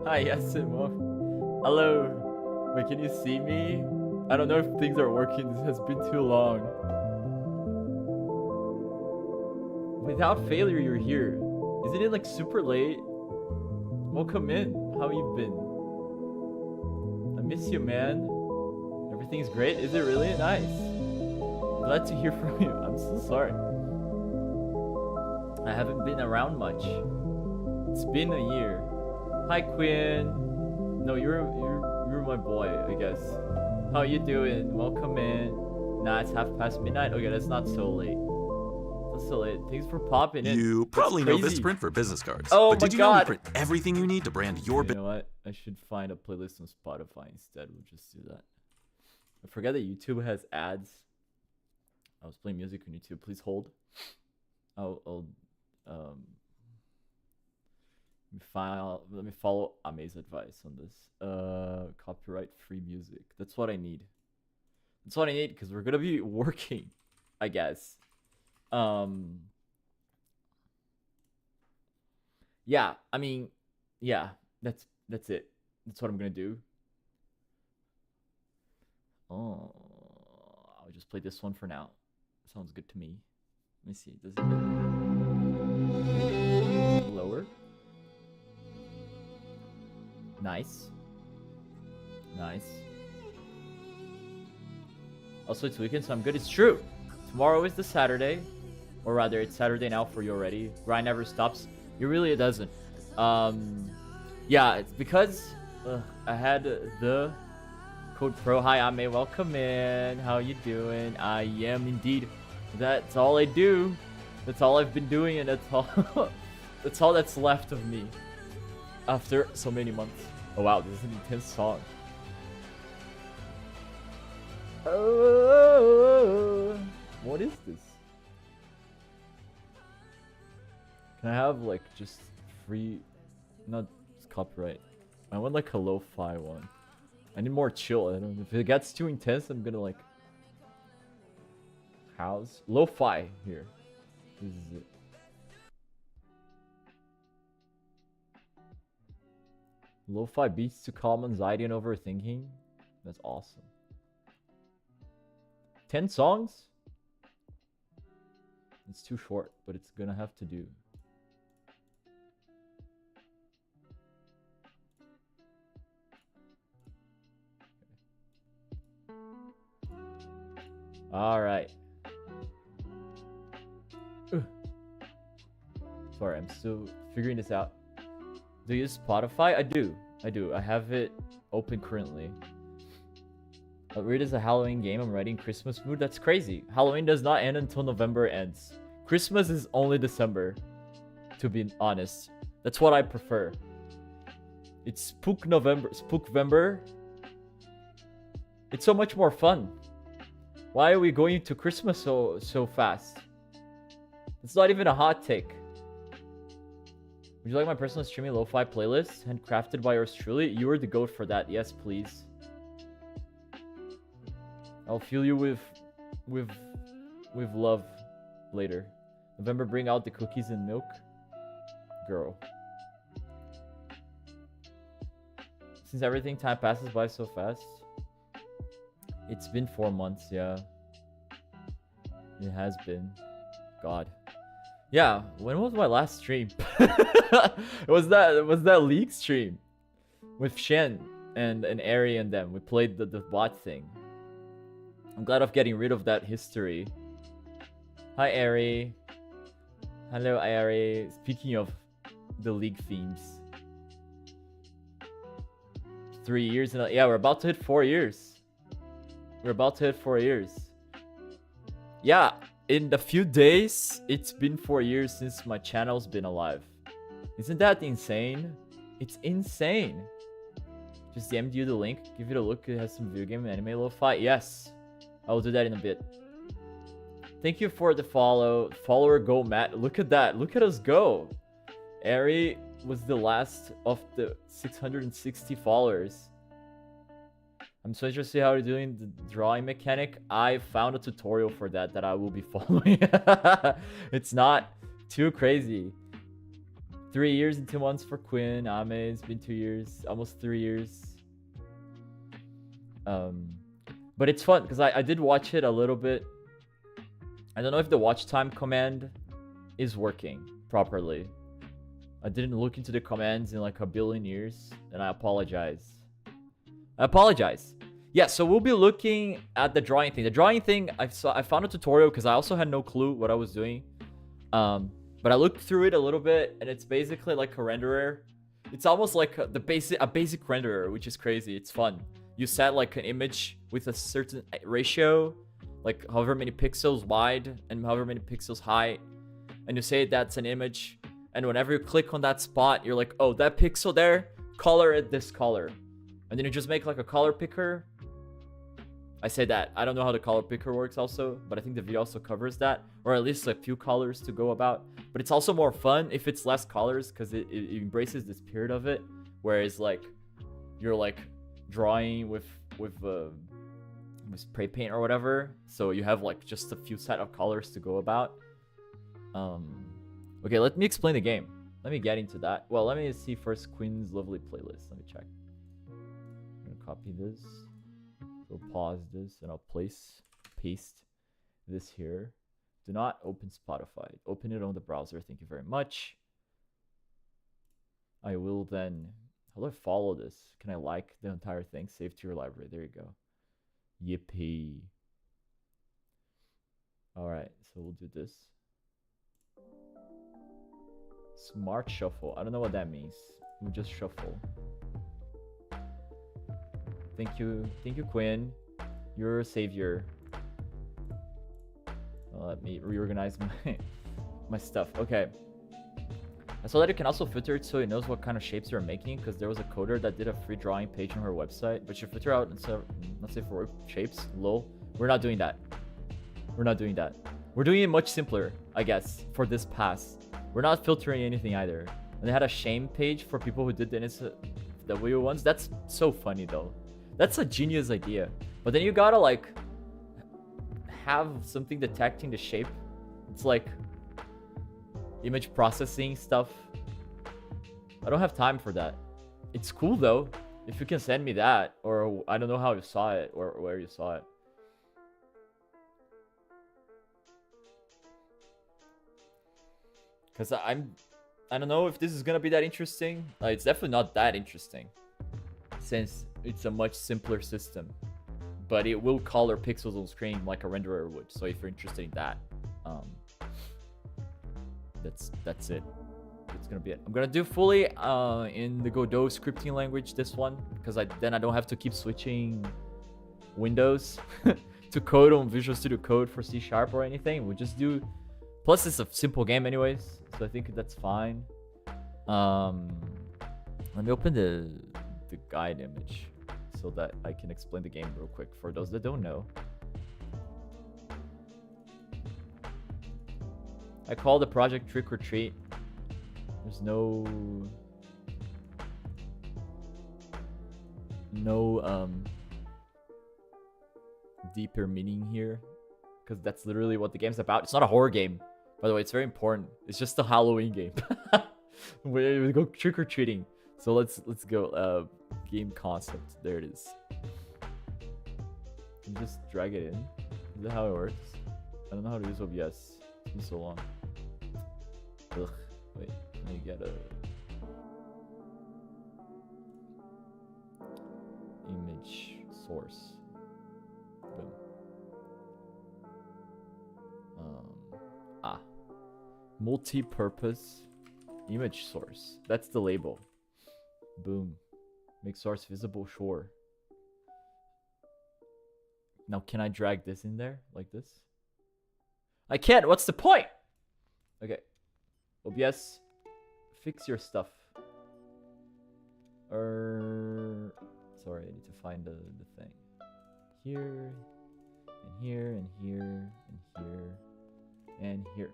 Hi, yes, hello. Wait, can you see me? I don't know if things are working. This has been too long. Without failure, you're here. Isn't it like super late? Welcome in. How you been? I miss you, man. Everything's great. Is it really? Nice. Glad to hear from you. I'm so sorry. I haven't been around much. It's been a year. Hi, Quinn. No, you're my boy, I guess. How you doing? Welcome in. Nah, it's midnight. Okay, that's not so late. That's so late. Thanks for popping in. You probably know Vistaprint for business cards. Oh but my did you know we God. print everything you need to brand your You know what? I should find a playlist on Spotify instead. We'll just do that. I forget that YouTube has ads. I was playing music on YouTube. Please hold. Let me follow Ame's advice on this. Copyright free music. That's what I need. That's what I need because we're gonna be working, I guess. Yeah, I mean, yeah, that's it. That's what I'm gonna do. Oh, I'll just play this one for now. Sounds good to me. Let me see. Does it lower? Nice. Nice. Also, it's weekend, so I'm good. It's true. Tomorrow is the Saturday. Or rather, it's Saturday now for you already. Grind never stops. It really doesn't. Yeah, it's because I had the code pro. Hi, Ame. Welcome in. How you doing? I am indeed. That's all I do. That's all I've been doing, and that's all. That's all that's left of me. After so many months. Oh wow, this is an intense song. Oh, what is this? Can I have like just free, not copyright? I want like a lo-fi one. I need more chill. I don't know if it gets too intense. I'm gonna like house lo-fi here. This is it. Lo-fi beats to calm anxiety and overthinking. That's awesome. 10 songs? It's too short, but it's gonna have to do. All right. Sorry, I'm still figuring this out. Do you use Spotify? I do. I have it open currently. Weird is a Halloween game. I'm writing Christmas mood. That's crazy. Halloween does not end until November ends. Christmas is only December, to be honest. That's what I prefer. It's Spookvember. It's so much more fun. Why are we going to Christmas so fast? It's not even a hot take. Would you like my personal streaming lo-fi playlist? Handcrafted by yours truly? You are the goat for that. Yes, please. I'll fuel you with love later. November, bring out the cookies and milk. Girl. Since time passes by so fast. It's been 4 months, yeah. It has been. God. Yeah, when was my last stream? It was that league stream with Shen and Ari and them. We played the bot thing. I'm glad of getting rid of that history. Hi, Ari. Hello, Ari. Speaking of the league themes. 3 years and yeah, we're about to hit 4 years. We're about to hit 4 years. Yeah, in a few days, it's been 4 years since my channel's been alive. Isn't that insane? It's insane. Just DM'd you the link. Give it a look. It has some video game and anime lo-fi. Yes, I will do that in a bit. Thank you for the follow. Follower go, Matt. Look at that. Look at us go. Ari was the last of the 660 followers. I'm so interested how you're doing the drawing mechanic. I found a tutorial for that I will be following. It's not too crazy. 3 years and 2 months for Quinn. Ame, it's been 2 years, almost 3 years. But it's fun because I did watch it a little bit. I don't know if the watch time command is working properly. I didn't look into the commands in like a billion years, and I apologize. Yeah, so we'll be looking at the drawing thing. The drawing thing, I found a tutorial because I also had no clue what I was doing. But I looked through it a little bit, and it's basically like a renderer. It's almost like a basic renderer, which is crazy. It's fun. You set like an image with a certain ratio, like however many pixels wide and however many pixels high, and you say that's an image. And whenever you click on that spot, you're like, oh, that pixel there, color it this color. And then you just make like a color picker. I say that. I don't know how the color picker works also, but I think the video also covers that. Or at least a few colors to go about. But it's also more fun if it's less colors because it embraces the spirit of it. Whereas like, you're like drawing with spray paint or whatever. So you have like just a few set of colors to go about. Okay, let me explain the game. Let me get into that. Well, let me see first Quinn's lovely playlist. Let me check. I'm gonna copy this. So pause this and I'll paste this here. Do not open Spotify. Open it on the browser. Thank you very much. I will then... How do I follow this? Can I like the entire thing? Save to your library. There you go. Yippee. Alright, so we'll do this. Smart shuffle. I don't know what that means. We'll just shuffle. Thank you, Quinn. You're a savior. Let me reorganize my stuff. Okay. I saw that you can also filter it so it knows what kind of shapes you're making, because there was a coder that did a free drawing page on her website, but you filter out, let's say for shapes, lol. We're not doing that. We're not doing that. We're doing it much simpler, I guess, for this pass. We're not filtering anything either. And they had a shame page for people who did the wheel ones. That's so funny though. That's a genius idea. But then you gotta like have something detecting the shape. It's like image processing stuff. I don't have time for that. It's cool though. If you can send me that, or I don't know how you saw it or where you saw it. Because I don't know if this is gonna be that interesting. It's definitely not that interesting, since it's a much simpler system. But it will color pixels on screen like a renderer would. So if you're interested in that, that's it. It's gonna be it. I'm gonna do fully in the Godot scripting language this one, because then I don't have to keep switching windows to code on Visual Studio Code for C# or anything. We'll just do. Plus, it's a simple game anyways, so I think that's fine. Let me open the guide image so that I can explain the game real quick for those that don't know. I call the project Trick or Treat. There's no deeper meaning here, because that's literally what the game's about. It's not a horror game, by the way. It's very important. It's just a Halloween game. We go trick or treating. So let's go. Game concept. There it is. You just drag it in. Is that how it works? I don't know how to use OBS. It's been so long. Ugh. Wait. Let me get a image source. Boom. Multi-purpose image source. That's the label. Boom. Make source visible, sure. Now can I drag this in there like this? I can't. What's the point? Okay. OBS, fix your stuff. Sorry, I need to find the thing. Here, and here, and here, and here, and here.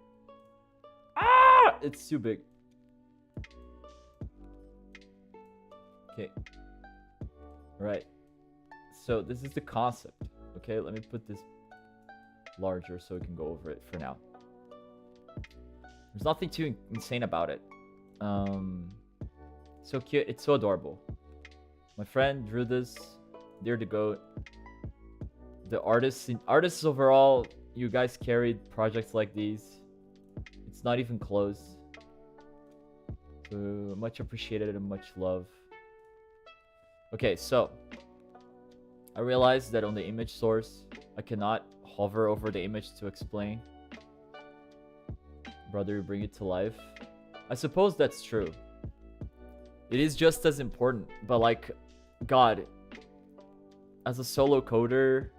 Ah! It's too big. Okay. Right. So this is the concept. Okay, let me put this larger so we can go over it for now. There's nothing too insane about it. So cute. It's so adorable. My friend drew this. Dear the goat. The artists overall, you guys carried projects like these. It's not even close. So much appreciated and much love. Okay, so I realized that on the image source, I cannot hover over the image to explain. Brother, bring it to life. I suppose that's true. It is just as important, but like, God, as a solo coder,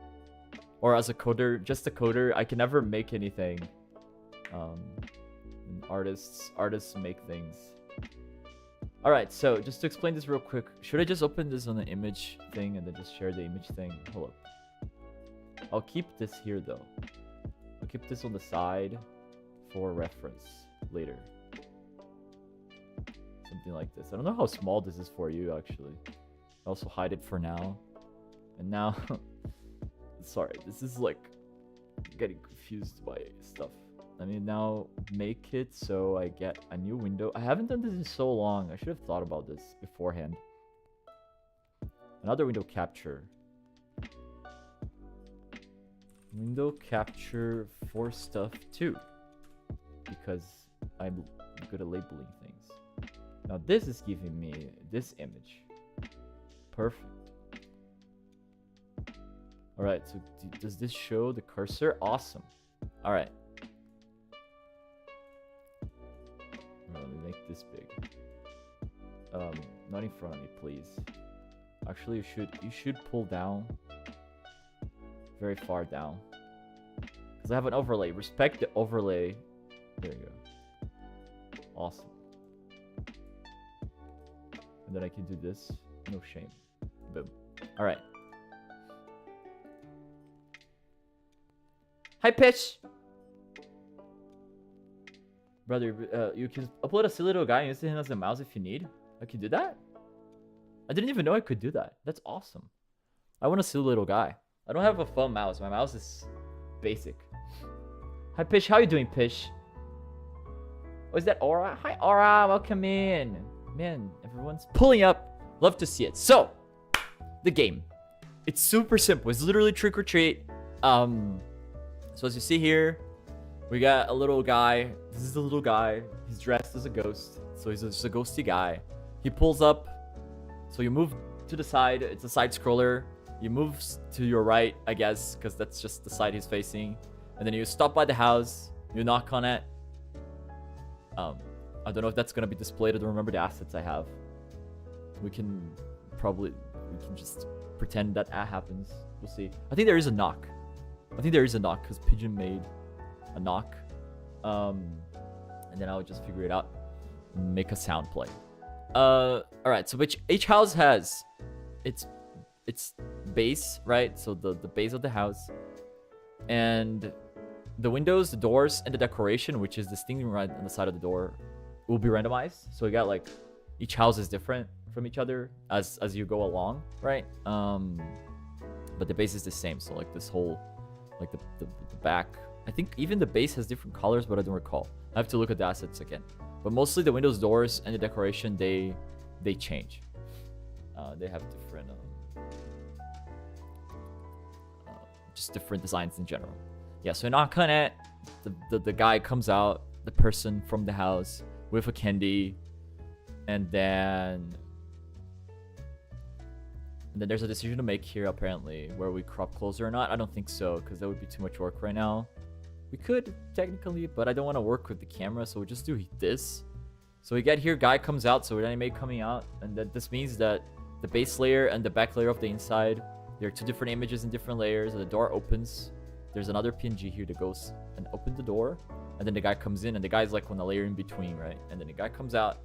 or as a coder, just a coder, I can never make anything. Artists make things. Alright, so just to explain this real quick, should I just open this on the image thing and then just share the image thing? Hold up. I'll keep this here though. I'll keep this on the side for reference later. Something like this. I don't know how small this is for you actually. I also hide it for now. And now, sorry, this is like getting confused by stuff. Let me now make it so I get a new window. I haven't done this in so long. I should have thought about this beforehand. Another window capture. Window capture for stuff too. Because I'm good at labeling things. Now this is giving me this image. Perfect. Alright, so does this show the cursor? Awesome. Alright. Let me make this big. Not in front of me, please. Actually, you should pull down very far down. Because I have an overlay. Respect the overlay. There you go. Awesome. And then I can do this. No shame. Boom. Alright. Hi, Pitch! Brother, you can upload a silly little guy and use him as a mouse if you need. I can do that? I didn't even know I could do that. That's awesome. I want a silly little guy. I don't have a fun mouse. My mouse is basic. Hi, Pish. How you doing, Pish? Oh, is that Aura? Hi, Aura. Welcome in. Man, everyone's pulling up. Love to see it. So, the game. It's super simple. It's literally trick or treat. So as you see here, we got a little guy. This is the little guy. He's dressed as a ghost. So he's just a ghosty guy. He pulls up. So you move to the side. It's a side scroller. You move to your right, I guess, because that's just the side he's facing. And then you stop by the house. You knock on it. I don't know if that's going to be displayed. I don't remember the assets I have. We can just pretend that happens. We'll see. I think there is a knock. Because Pigeon made a knock. And then I'll just figure it out. Make a sound play. Alright, so each house has its base, right? So the base of the house. And the windows, the doors, and the decoration, which is this thing right on the side of the door, will be randomized. So you got like each house is different from each other as you go along, right? But the base is the same. So like this whole, like the back, I think even the base has different colors, but I don't recall. I have to look at the assets again. But mostly the windows, doors, and the decoration, they change. They have different, just different designs in general. Yeah, so you knock on it, the guy comes out, the person from the house with a candy, and then there's a decision to make here apparently, where we crop closer or not. I don't think so, because that would be too much work right now. We could technically, but I don't want to work with the camera, so we'll just do this. So we get here, guy comes out, so we're animate coming out, and this means that the base layer and the back layer of the inside, there are two different images in different layers, and the door opens. There's another PNG here that goes and opens the door, and then the guy comes in, and the guy's like on a layer in between, right? And then the guy comes out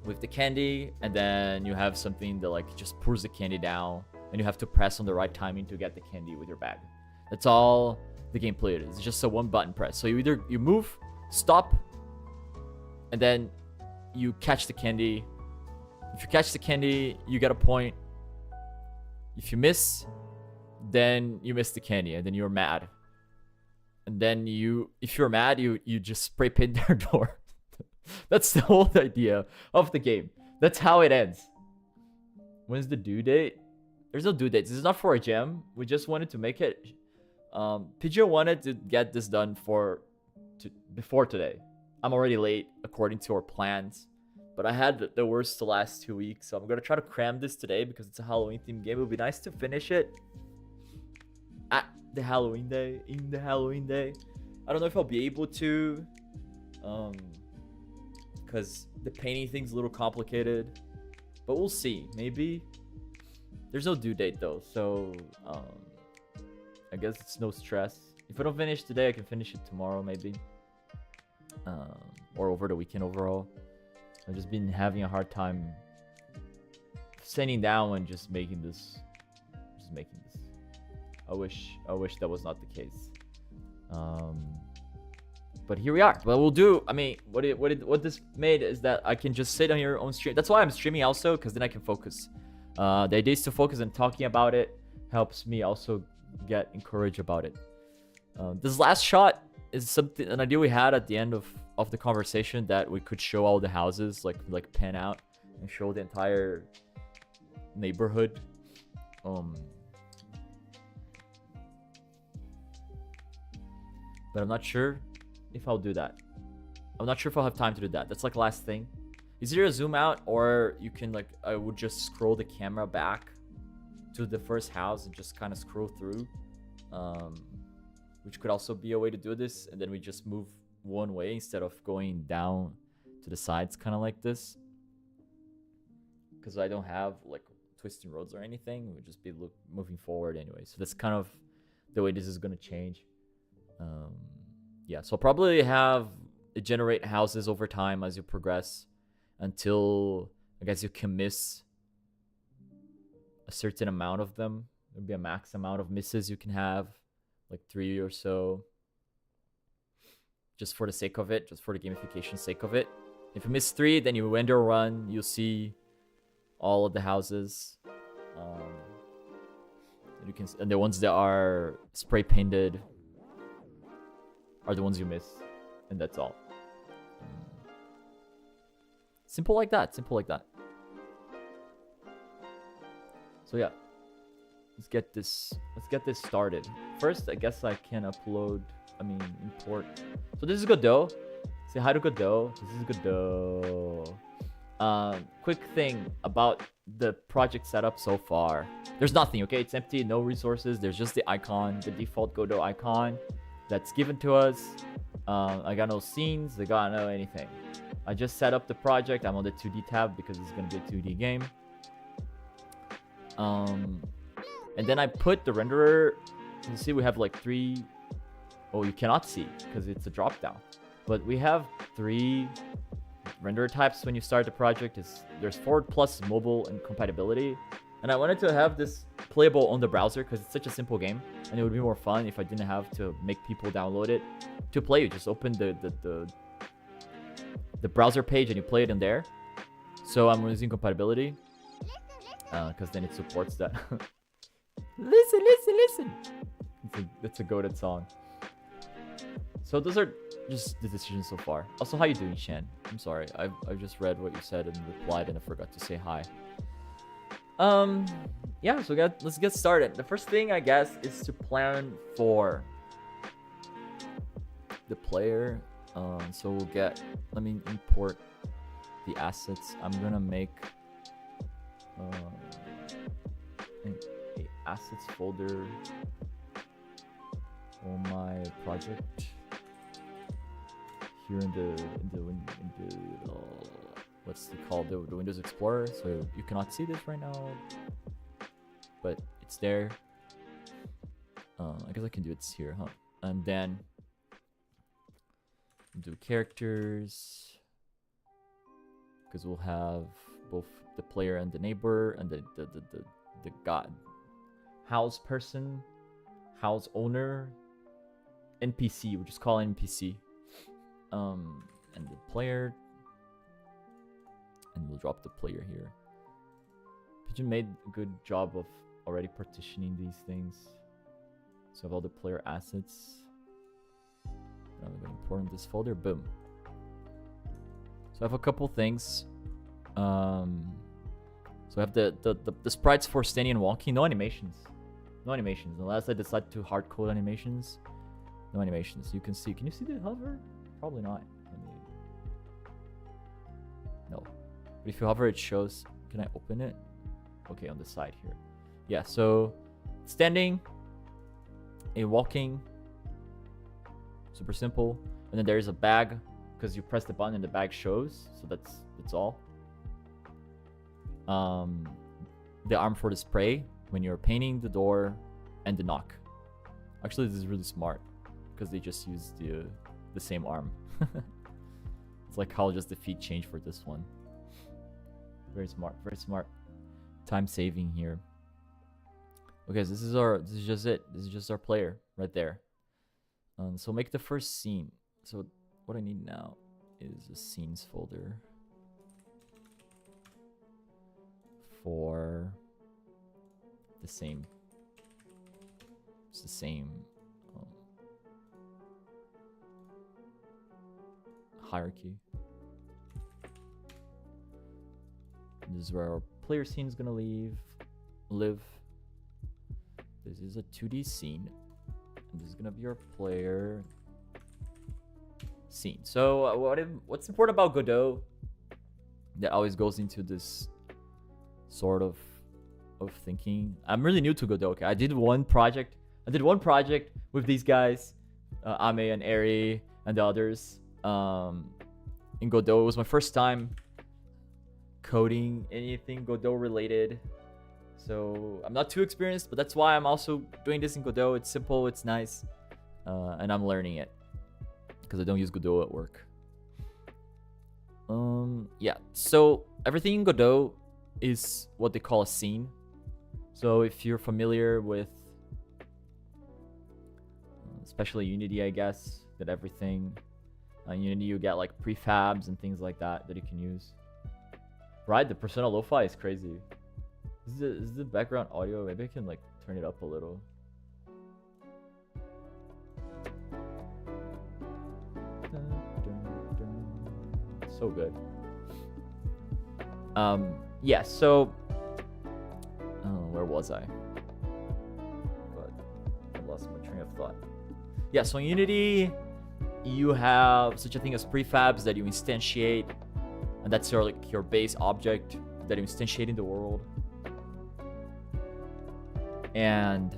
with the candy, and then you have something that like just pours the candy down, and you have to press on the right timing to get the candy with your bag. That's all the gameplay is. It's just a one button press. So you move, stop, and then you catch the candy. If you catch the candy, you get a point. If you miss, then you miss the candy, and then you're mad. And then if you're mad, you just spray paint their door. That's the whole idea of the game. That's how it ends. When's the due date? There's no due date. This is not for a gem. We just wanted to make it. Pigeon wanted to get this done before today. I'm already late according to our plans. But I had the worst the last 2 weeks. So I'm going to try to cram this today because it's a Halloween themed game. It would be nice to finish it at the Halloween day. In the Halloween day. I don't know if I'll be able to. Because the painting thing's a little complicated. But we'll see. Maybe. There's no due date though. So I guess it's no stress. If I don't finish today, I can finish it tomorrow maybe. Or over the weekend overall. I've just been having a hard time sitting down and just making this. I wish that was not the case. But here we are. What we'll do, I mean, what this made is that I can just sit on your own stream. That's why I'm streaming also, because then I can focus. The idea is to focus and talking about it helps me also get encouraged about it. This last shot is an idea we had at the end of the conversation, that we could show all the houses, like pan out and show the entire neighborhood. But I'm not sure if I'll do that. I'm not sure if I'll have time to do that. That's like last thing. Is there a zoom out, or you can I would just scroll the camera back to the first house and just kind of scroll through, which could also be a way to do this, and then we just move one way instead of going down to the sides, kind of like this, because I don't have like twisting roads or anything. It would just be moving forward anyway. So that's kind of the way this is going to change. Yeah, so I'll probably have it generate houses over time as you progress, until I guess you can miss a certain amount of them. There'll be a max amount of misses you can have, like 3 or so, just for the sake of it, just for the gamification sake of it. If you miss 3, then you end your run, you'll see all of the houses. And the ones that are spray painted are the ones you miss, and that's all. Simple like that. So yeah, let's get this started. First, I guess I can import. So this is Godot. Say hi to Godot. This is Godot. Quick thing about the project setup so far. There's nothing, okay? It's empty, no resources. There's just the icon, the default Godot icon that's given to us. I got no scenes, I got no anything. I just set up the project. I'm on the 2D tab because it's gonna be a 2D game. And then I put the renderer. You see, we have like 3. Oh, you cannot see because it's a drop down. But we have 3 renderer types when you start the project. There's forward plus mobile and compatibility. And I wanted to have this playable on the browser because it's such a simple game, and it would be more fun if I didn't have to make people download it to play. You just open the browser page and you play it in there. So I'm using compatibility because then it supports that. Listen. It's a Godot song. So those are just the decisions so far. Also, how you doing, Shan? I'm sorry, I've just read what you said and replied, and I forgot to say hi. Yeah, so let's get started. The first thing, I guess, is to plan for the player. So let me import the assets. I'm gonna make an assets folder on my project here in the what's it called, the Windows Explorer. So you cannot see this right now, but it's there. I guess I can do it here, huh? And then do characters, because we'll have both the player and the neighbor and the god house person, house owner, NPC. We'll just call it NPC. And the player, and we'll drop the player here. Pigeon made a good job of already partitioning these things. So I have all the player assets. I'm going to import this folder. Boom. I have a couple things. So I have the sprites for standing and walking. No animations. No animations. Unless I decide to hard code animations. No animations. You can see. Can you see the hover? Probably not. No. But if you hover, it shows. Can I open it? Okay, on the side here. Yeah, so standing and walking. Super simple. And then there is a bag because you press the button and the bag shows. So that's all. The arm for the spray when you're painting the door and the knock. Actually, this is really smart because they just use the same arm. It's like how just the feet change for this one. Very smart, very smart. Time saving here. Okay, so this is just it. This is just our player right there. So make the first scene. So what I need now is a scenes folder for the same. It's the same hierarchy. This is where our player scene is gonna live. This is a 2D scene. And this is gonna be our player scene. So what's important about Godot that always goes into this sort of thinking. I'm really new to Godot. Okay, I did one project with these guys, Ame and Eri and the others. In Godot, it was my first time coding anything Godot related. So I'm not too experienced, but that's why I'm also doing this in Godot. It's simple, it's nice, and I'm learning it because I don't use Godot at work. Yeah, so everything in Godot is what they call a scene. So if you're familiar with especially Unity, I guess, that everything Unity you get like prefabs and things like that you can use. Right, the Persona Lo-Fi is crazy. Is the background audio? Maybe I can like turn it up a little. So good. Yeah, so where was I? But I lost my train of thought. Yeah, so in Unity you have such a thing as prefabs that you instantiate, and that's your base object that you instantiate in the world. And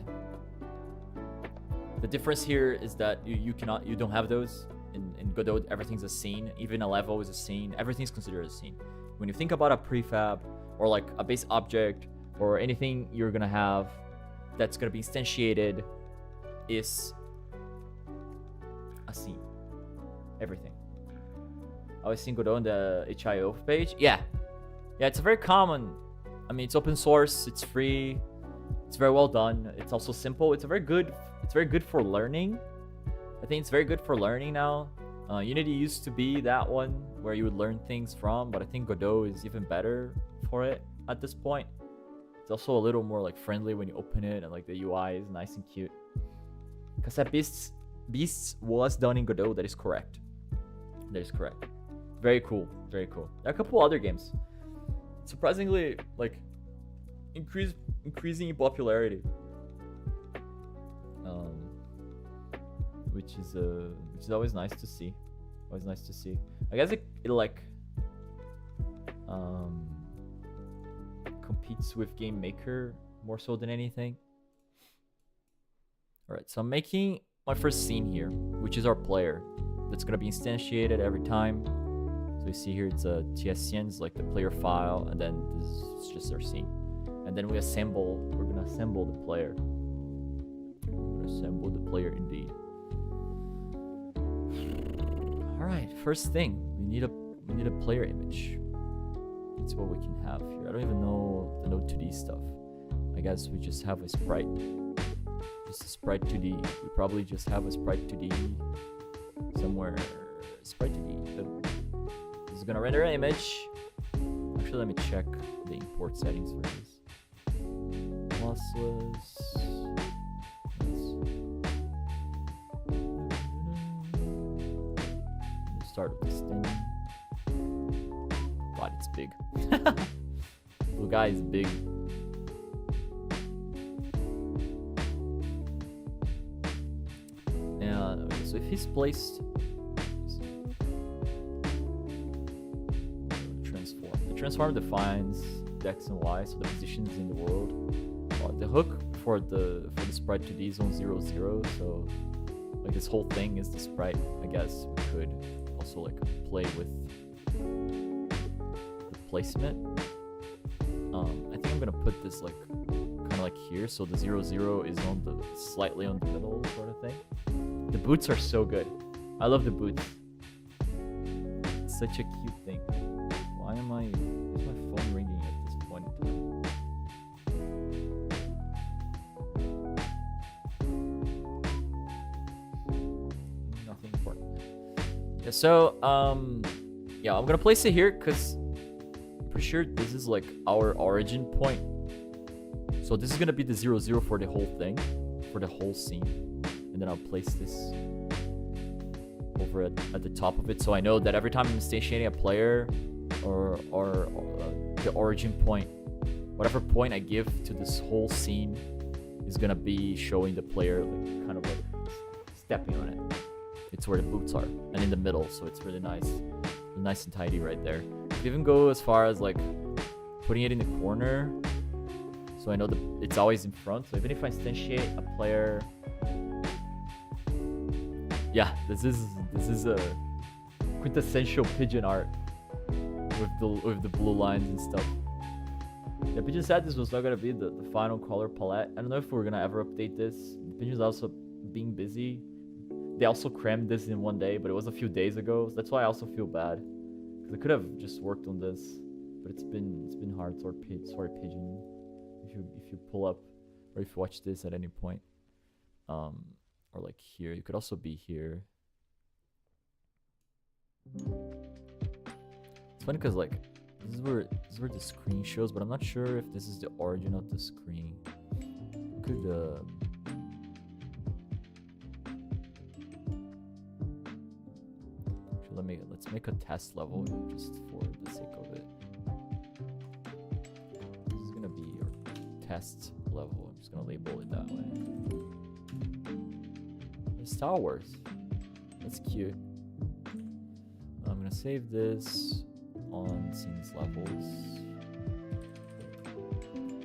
the difference here is that you don't have those in Godot. Everything's a scene. Even a level is a scene. Everything's considered a scene. When you think about a prefab or like a base object or anything you're gonna have that's gonna be instantiated is a scene. Everything. I was seeing Godot on the HIO page. Yeah, it's a very common. I mean, it's open source. It's free. It's very well done. It's also simple. It's very good for learning. I think it's very good for learning now. Unity used to be that one where you would learn things from, but I think Godot is even better for it at this point. It's also a little more like friendly when you open it, and like the UI is nice and cute. Cassette Beasts was done in Godot. That is correct. Very cool. Very cool. There are a couple other games. Surprisingly, like increasing in popularity. Which is always nice to see. I guess it like competes with Game Maker more so than anything. Alright, so I'm making my first scene here, which is our player. That's gonna be instantiated every time. So you see here it's a TSCNs, like the player file, and then this is just our scene. And then we're gonna assemble the player. Assemble the player indeed. Alright, first thing, we need a player image. That's what we can have here. I don't even know the Node 2D stuff. I guess we just have a sprite. Just a sprite 2D. We probably just have a sprite 2D somewhere. Sprite 2D. This is gonna render an image. Actually, let me check the import settings for this. Lossless. Start with this thing. big. Blue guy is big. And okay, so if he's placed, transform. The transform defines the X and Y, so the positions in the world. The hook for the sprite 2D is on 0, 0, so like this whole thing is the sprite. I guess we could also like play with the placement. I think I'm gonna put this like kind of like here, so the 0, 0 is on the slightly on the middle sort of thing. The boots are so good. I love the boots. It's such a cute thing. Why am I? Is my phone ringing at this point in time? Nothing important. Yeah, so yeah, I'm gonna place it here because I'm pretty sure this is like our origin point. So this is gonna be the 0, 0 for the whole thing, for the whole scene. And then I'll place this over at the top of it, so I know that every time I'm instantiating a player or the origin point, whatever point I give to this whole scene is gonna be showing the player like kind of like stepping on it. It's where the boots are, and in the middle, so it's really nice and tidy right there. You can even go as far as like putting it in the corner, so I know that it's always in front. So even if I instantiate a player. Yeah, this is a quintessential pigeon art with the blue lines and stuff. Yeah, Pigeon said this was not gonna be the final color palette. I don't know if we're gonna ever update this. Pigeon's also being busy. They also crammed this in one day, but it was a few days ago. So that's why I also feel bad, because I could have just worked on this, but it's been hard. Sorry, Pigeon. If you pull up or if you watch this at any point, or like here, you could also be here. It's funny because like this is where the screen shows, but I'm not sure if this is the origin of the screen. Could actually, let's make a test level just for the sake of it. This is gonna be your test level. I'm just gonna label it that way. Star Wars. That's cute. I'm gonna save this on scenes levels.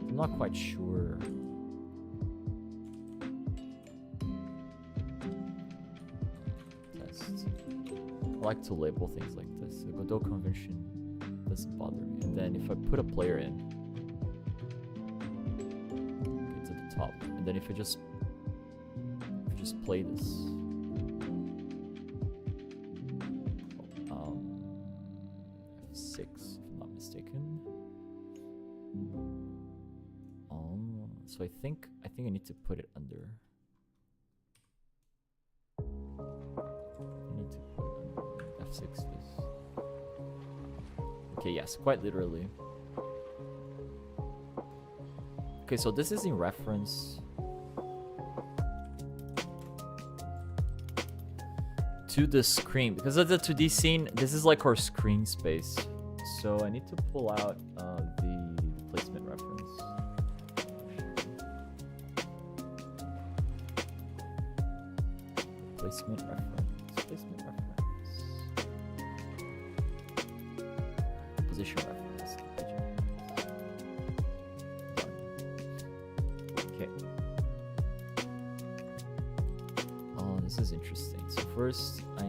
I'm not quite sure. Test. I like to label things like this. The Godot convention doesn't bother me. And then if I put a player in, okay, to the top. And then if I just play this. F6, if I'm not mistaken. So I think I need to put it under. I need to put it under F6 this. Okay, yes, quite literally. Okay, so this is in reference to the screen, because of the 2D scene. This is like our screen space, so I need to pull out the placement reference. Placement reference. Position reference. Okay. Oh, this is interesting. So first, I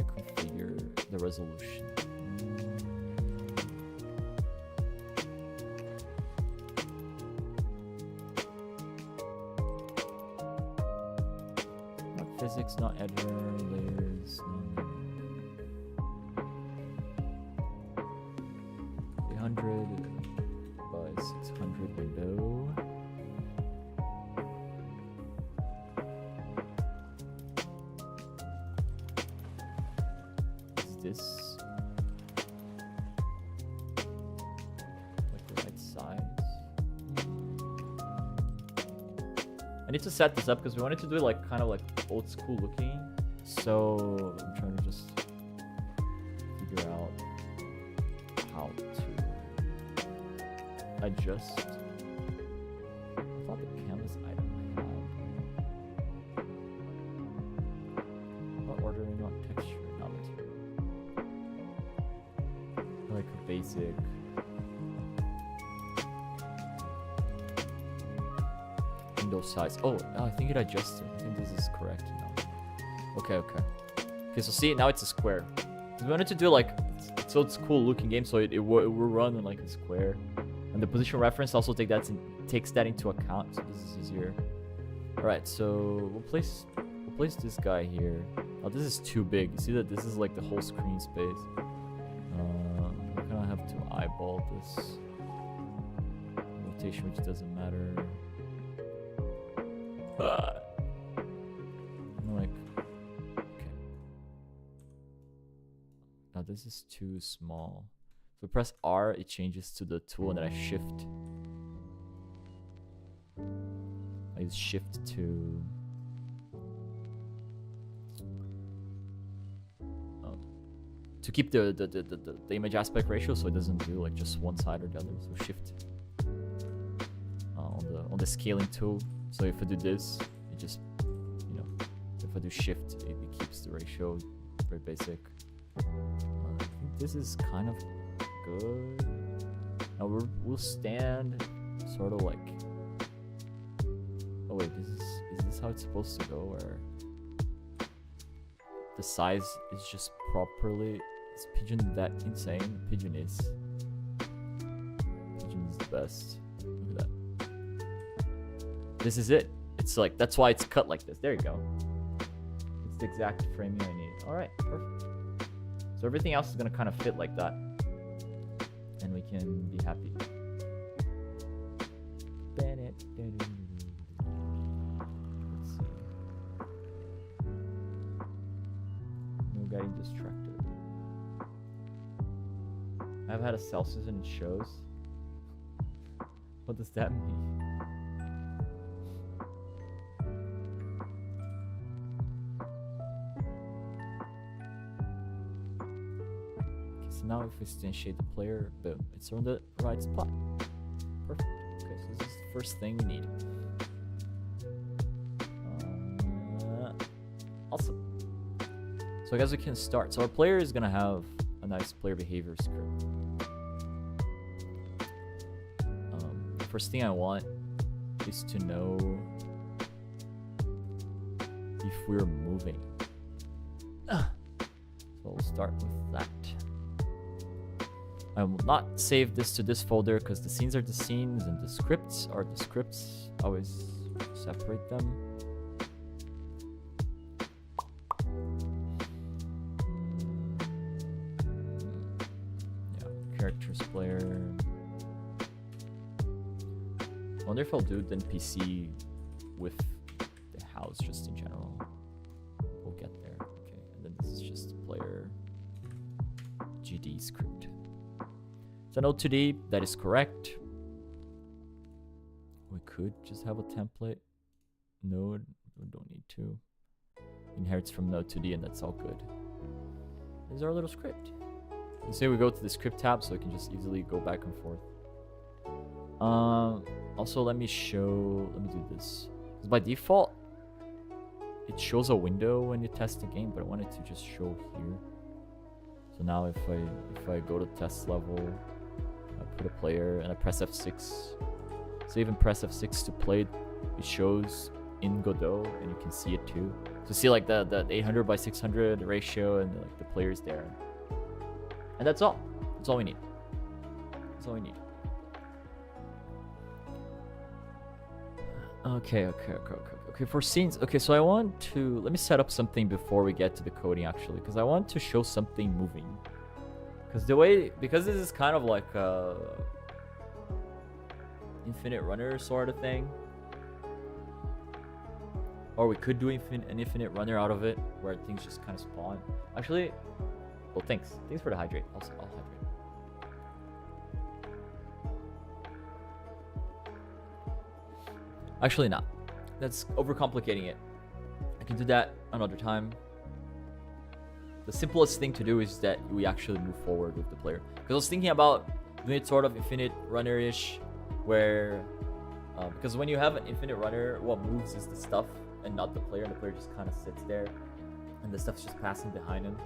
configure the resolution. Not physics, not editor, layers, no. 300 by 600 window. This like the right size. I need to set this up because we wanted to do it like kind of like old school looking. So I'm trying to just how to adjust. I thought the canvas item I had. Not ordering on texture, not material. Like a basic. Window size. Oh, I think it adjusted. I think this is correct now. Okay. Okay, so see, now it's a square. We wanted to do like, so it's a cool looking game, so it will run in like a square. And the position reference also takes that into account, so this is easier. Alright, so we'll place this guy here. Oh, this is too big. You see that this is like the whole screen space. We're gonna have to eyeball this rotation, which doesn't matter. Like, okay. Now this is too small. So press R, it changes to the tool, and then I shift. I use shift to keep the image aspect ratio, so it doesn't do like just one side or the other. So shift on the scaling tool. So if I do this, it just, you know, if I do shift, it keeps the ratio very basic. I think this is kind of good. Now we'll stand sort of like. Oh wait, is this how it's supposed to go? Or the size is just properly. Is Pigeon that insane? Pigeon is the best. Look at that. This is it. It's like, that's why it's cut like this. There you go. It's the exact framing I need. All right, perfect. So everything else is gonna kind of fit like that, and we can be happy. Let's see. No getting distracted. I've had a Celsius and it shows. What does that mean? Now if we instantiate the player, boom, it's on the right spot. Perfect. Okay, so this is the first thing we need. Awesome. So I guess we can start. So our player is gonna have a nice player behavior script. The first thing I want is to know if we're moving. So we'll start with that. I will not save this to this folder because the scenes are the scenes and the scripts are the scripts. Always separate them. Yeah, characters player. Wonder if I'll do the NPC with the house just in general. We'll get there. Okay, and then this is just player GD script. So no 2D, that is correct. We could just have a template node. We don't need to. Inherits from node 2D, and that's all good. This is our little script. You say we go to the script tab, so we can just easily go back and forth. Also, let me do this. Because by default, it shows a window when you test the game, but I want it to just show here. So now if I go to test level, I put a player and I press F6. So even press F6 to play it, it shows in Godot and you can see it too. So see like the 800 by 600 ratio and like the players there. And that's all. That's all we need. That's all we need. Okay, for scenes. Okay, so I want to, let me set up something before we get to the coding actually, because I want to show something moving. Because this is kind of like a infinite runner sort of thing. Or we could do an infinite runner out of it, where things just kind of spawn. Actually, well, thanks for the hydrate. I'll hydrate. Actually, not. That's overcomplicating it. I can do that another time. the simplest thing to do is that we actually move forward with the player. Because I was thinking about doing it sort of infinite runner-ish, where because when you have an infinite runner, what moves is the stuff and not the player, and the player just kind of sits there, and the stuff's just passing behind him.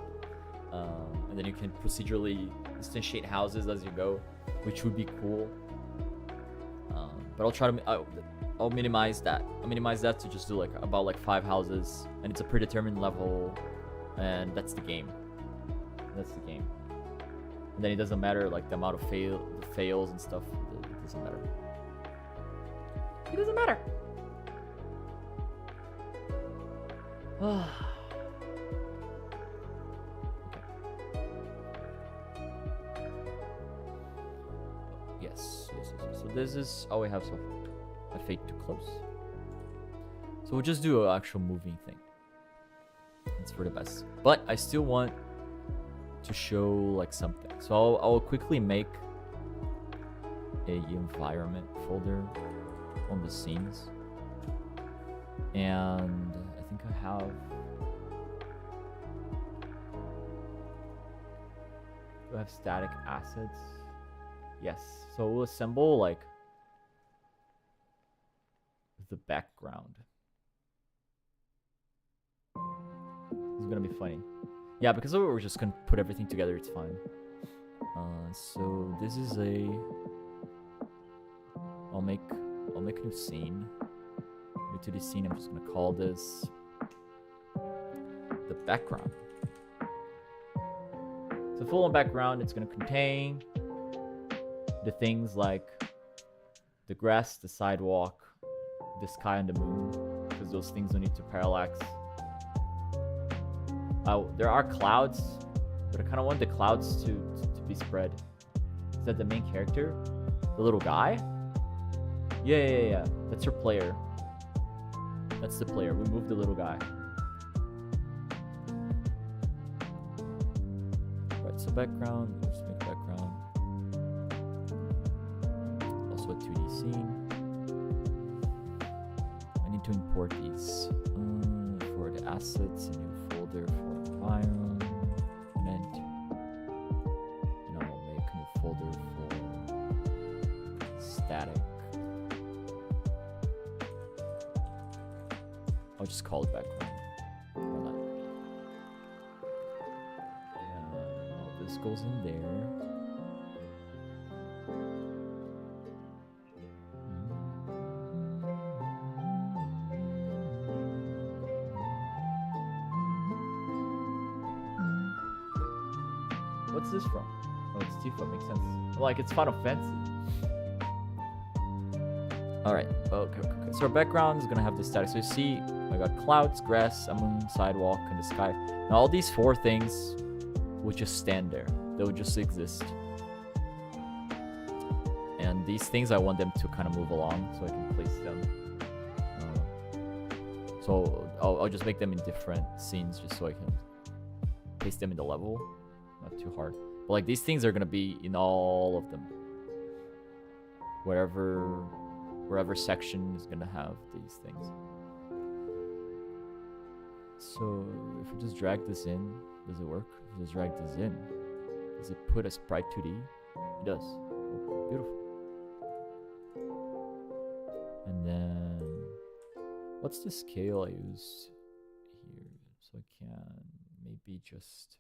And then you can procedurally instantiate houses as you go, which would be cool. But I'll try to I'll minimize that. I'll minimize that to just do like about like 5 houses, and it's a predetermined level, and that's the game. That's the game. And then it doesn't matter like the amount of fails and stuff. It doesn't matter. It doesn't matter. Yes. So this is all we have so far. I fade too close. So we'll just do an actual moving thing. It's for the best. But I still want to show like something. So I'll quickly make a environment folder on the scenes. And I think I have... Do I have static assets? Yes. So we'll assemble like the background. This is gonna be funny. Yeah, because we're just gonna put everything together, it's fine. So this is a... I'll make a new scene. New to this scene, I'm just gonna call this the background. So full-on background, it's gonna contain the things like the grass, the sidewalk, the sky, and the moon, because those things don't need to parallax. There are clouds, but I kind of want the clouds to be spread. Is that the main character? The little guy? Yeah. That's your player. That's the player. We moved the little guy. Right, so background. Let's make background. Also a 2D scene. I need to import these for the assets, a new folder for environment, and I'll make a new folder for static. I'll just call it background. Why not? And all this goes in there. What's this from? Oh, it's Tifa, makes sense. Like, it's Final Fantasy. Alright, okay. So our background is gonna have this static. So you see, I got clouds, grass, a moon, sidewalk, and the sky. Now all these 4 things will just stand there. They will just exist. And these things, I want them to kind of move along so I can place them. So I'll just make them in different scenes just so I can paste them in the level. Not too hard. But like these things are gonna be in all of them. Wherever section is gonna have these things. So if we just drag this in, does it work? If we just drag this in, does it put a sprite 2D? It does. Oh, beautiful. And then what's the scale I use here? So I can maybe just,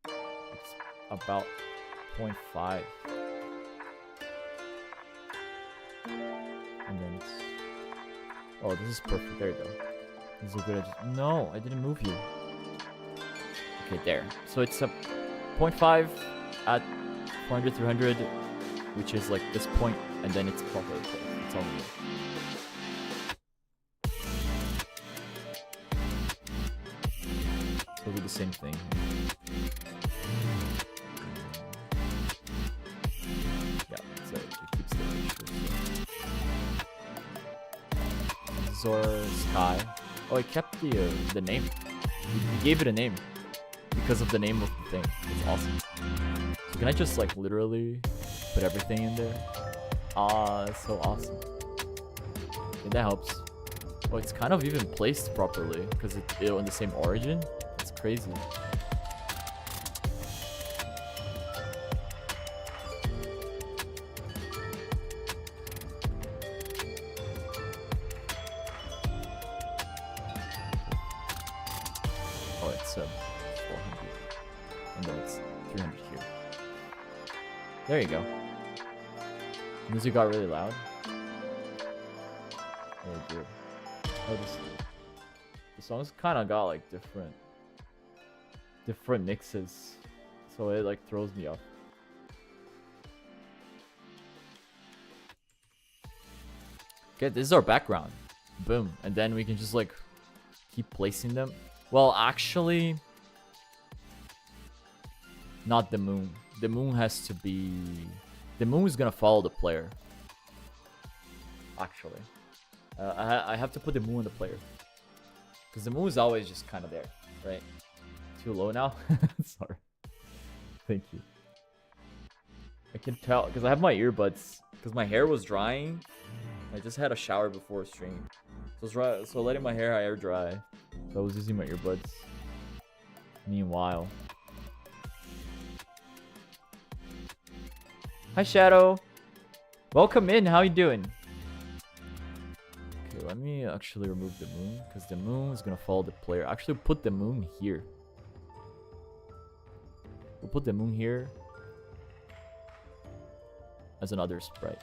it's about 0.5. And then it's, oh, this is perfect. There you go. This is a good. No, I didn't move you. Okay, there. So it's a 0.5 at 400, 300, which is like this point, and then it's properly placed. It's on you. So we'll do the same thing. Yeah, so it keeps the ratio. This is our sky. Oh, I kept the name. We gave it a name because of the name of the thing. It's awesome. So can I just like literally put everything in there? Ah, that's so awesome. Okay, that helps. Oh, it's kind of even placed properly because it's on the same origin. It's crazy. sub. 400. And then it's 300 here. There you go. Music got really loud. Oh dear. Oh, the songs kind of got like different mixes, so it like throws me off. Okay, this is our background. Boom, and then we can just like keep placing them. Well, actually, not the moon. The moon has to be. The moon is gonna follow the player. Actually, I have to put the moon on the player because the moon is always just kind of there, right? Too low now. Sorry. Thank you. I can tell because I have my earbuds because my hair was drying. I just had a shower before stream, so letting my hair air dry. So I was using my earbuds. Meanwhile. Hi Shadow. Welcome in. How you doing? Okay, let me actually remove the moon because the moon is gonna follow the player. Actually, put the moon here. We'll put the moon here as another sprite.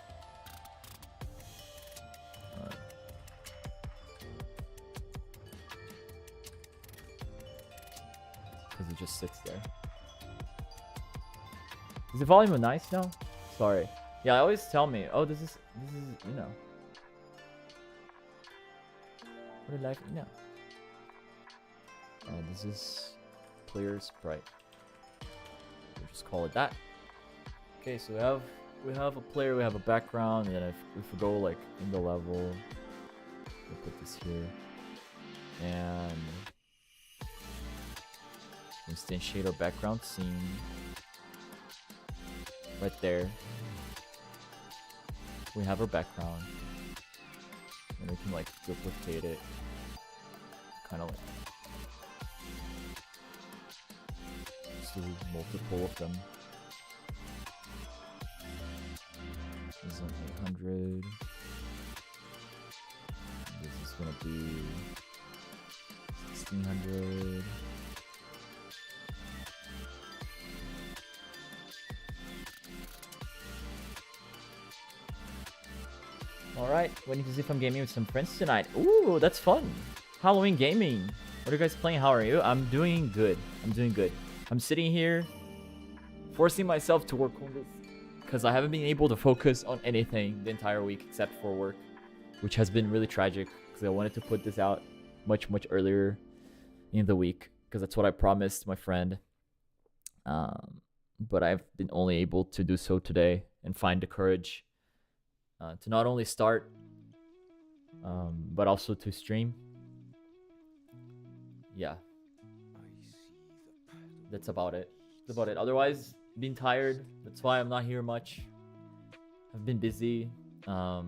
Because it just sits there. Is the volume nice now? Sorry. Yeah, I always tell me, oh, this is you know. What did I know? This is player sprite. We'll just call it that. Okay, so we have a player, we have a background, and then if we go like in the level, we'll put this here. And instantiate our background scene right there. We have our background, and we can like duplicate it, kind of like just do multiple of them. This is on 800. This is gonna be 1600. Alright, waiting to see if I'm gaming with some friends tonight. Ooh, that's fun. Halloween gaming. What are you guys playing? How are you? I'm doing good. I'm doing good. I'm sitting here forcing myself to work on this because I haven't been able to focus on anything the entire week except for work, which has been really tragic because I wanted to put this out much earlier in the week because that's what I promised my friend. But I've been only able to do so today and find the courage to not only start, but also to stream. Yeah. That's about it. That's about it. Otherwise, been tired. That's why I'm not here much. I've been busy. But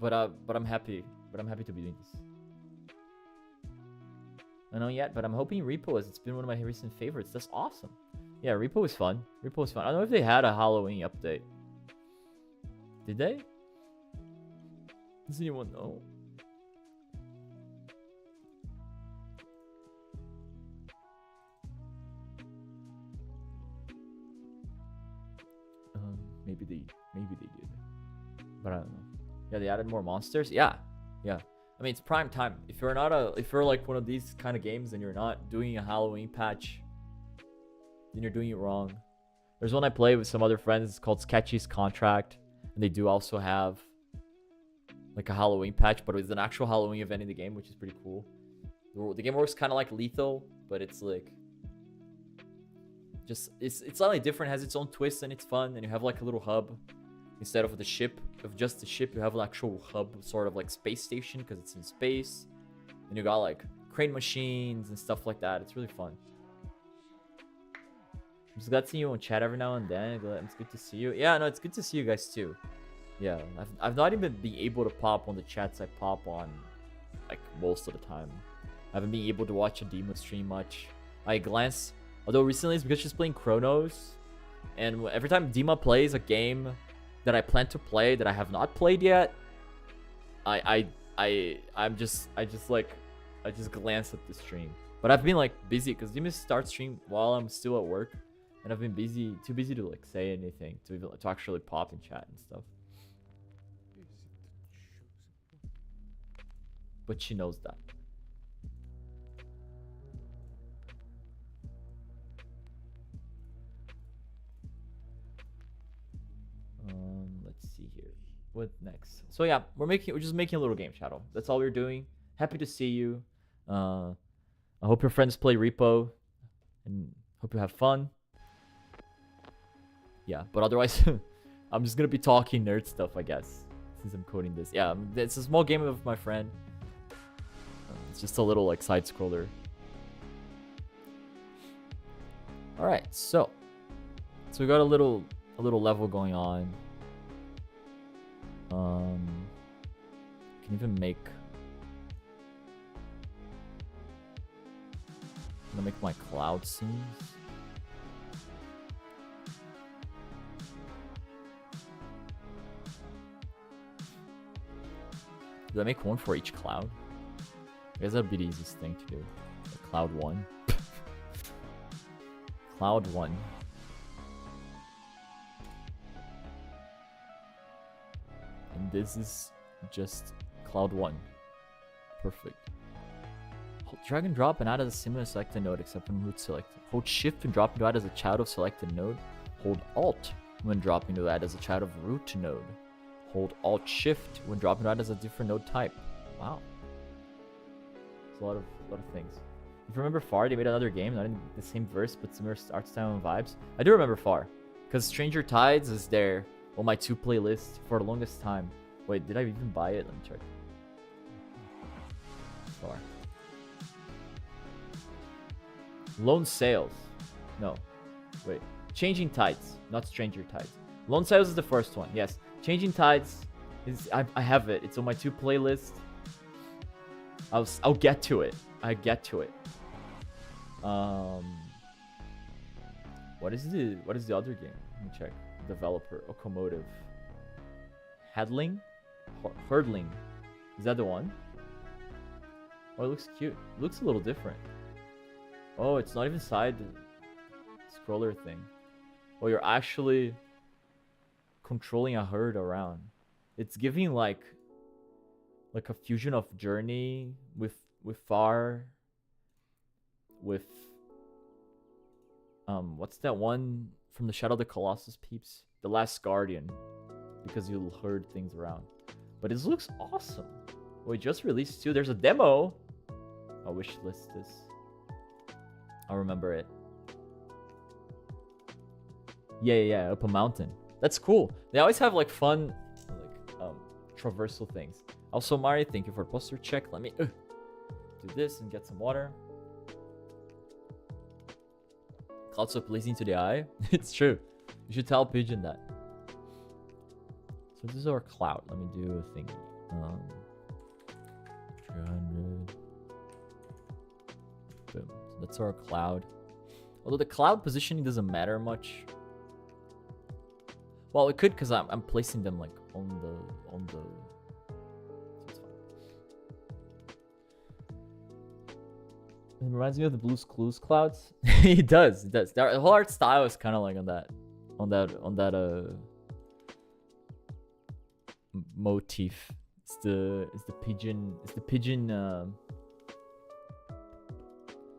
I'm happy. But I'm happy to be doing this. I don't know yet, but I'm hoping Repo is. It's been one of my recent favorites. That's awesome. Yeah, Repo is fun. Repo is fun. I don't know if they had a Halloween update. Did they? Does anyone know? Maybe they did, but I don't know. Yeah, they added more monsters. Yeah. I mean, it's prime time. If you're like one of these kind of games and you're not doing a Halloween patch, then you're doing it wrong. There's one I play with some other friends. It's called Sketchy's Contract, and they do also have like a Halloween patch, but it's an actual Halloween event in the game, which is pretty cool. The game works kind of like Lethal, but it's like just it's slightly different, has its own twist, and it's fun. And you have like a little hub instead of the ship. Of just the ship, you have an actual hub, sort of like space station, because it's in space. And you got like crane machines and stuff like that. It's really fun. I'm just glad to see you on chat every now and then. It's good to see you. Yeah, no, it's good to see you guys too. Yeah, I've not even been able to pop on the chats I pop on like most of the time. I haven't been able to watch a Demo stream much. I glance, although recently it's because she's playing Chronos, and every time Dima plays a game that I plan to play that I have not played yet, I just like I just glanced at the stream. But I've been like busy because you must start stream while I'm still at work, and I've been too busy to like say anything, to actually pop in chat and stuff. But she knows that. Let's see here. What next? So yeah, we're just making a little game, Shadow. That's all we're doing. Happy to see you. I hope your friends play Repo, and hope you have fun. Yeah, but otherwise, I'm just gonna be talking nerd stuff, I guess, since I'm coding this. Yeah, it's a small game of my friend. It's just a little like side scroller. All right, so we got a little level going on. Can even make. I'm gonna make my cloud scenes. Do I make one for each cloud? I guess that'd be the easiest thing to do. Like cloud 1. Cloud 1. And this is just cloud 1. Perfect. Hold drag and drop and add as a similar selected node except when root selected. Hold shift and drop to add as a child of selected node. Hold alt when dropping to add as a child of root node. Hold alt shift when dropping to add as a different node type. Wow. It's a lot of things. If you remember FAR, they made another game, not in the same verse, but similar art style and vibes. I do remember FAR, because Stranger Tides is there on my 2 playlist for the longest time. Wait, did I even buy it? Let me check. FAR. Lone Sails. No. Wait. Changing Tides, not Stranger Tides. Lone Sails is the first one, yes. Changing Tides is I have it. It's on my 2 playlist. I'll get to it. I get to it. What is the other game? Let me check. Developer, Locomotive. Hurdling? Hurdling. Is that the one? Oh, it looks cute. It looks a little different. Oh, it's not even side scroller thing. Oh, you're actually controlling a herd around. It's giving like a fusion of Journey with FAR, with what's that one from the Shadow of the Colossus peeps? The Last Guardian, because you'll herd things around. But it looks awesome. We just released 2. There's a demo. I'll wish list this. I'll remember it. Yeah, up a mountain. That's cool. They always have like fun, like traversal things. Also, Mari, thank you for the poster check. Let me do this and get some water. Cloud so pleasing to the eye. It's true. You should tell Pigeon that. So this is our cloud. Let me do a thing. 300. Boom. So that's our cloud. Although the cloud positioning doesn't matter much. Well, it could because I'm placing them like on the. So it's fine. It reminds me of the Blue's Clues clouds. It does. The whole art style is kind of like on that motif. It's the pigeon. It's the pigeon.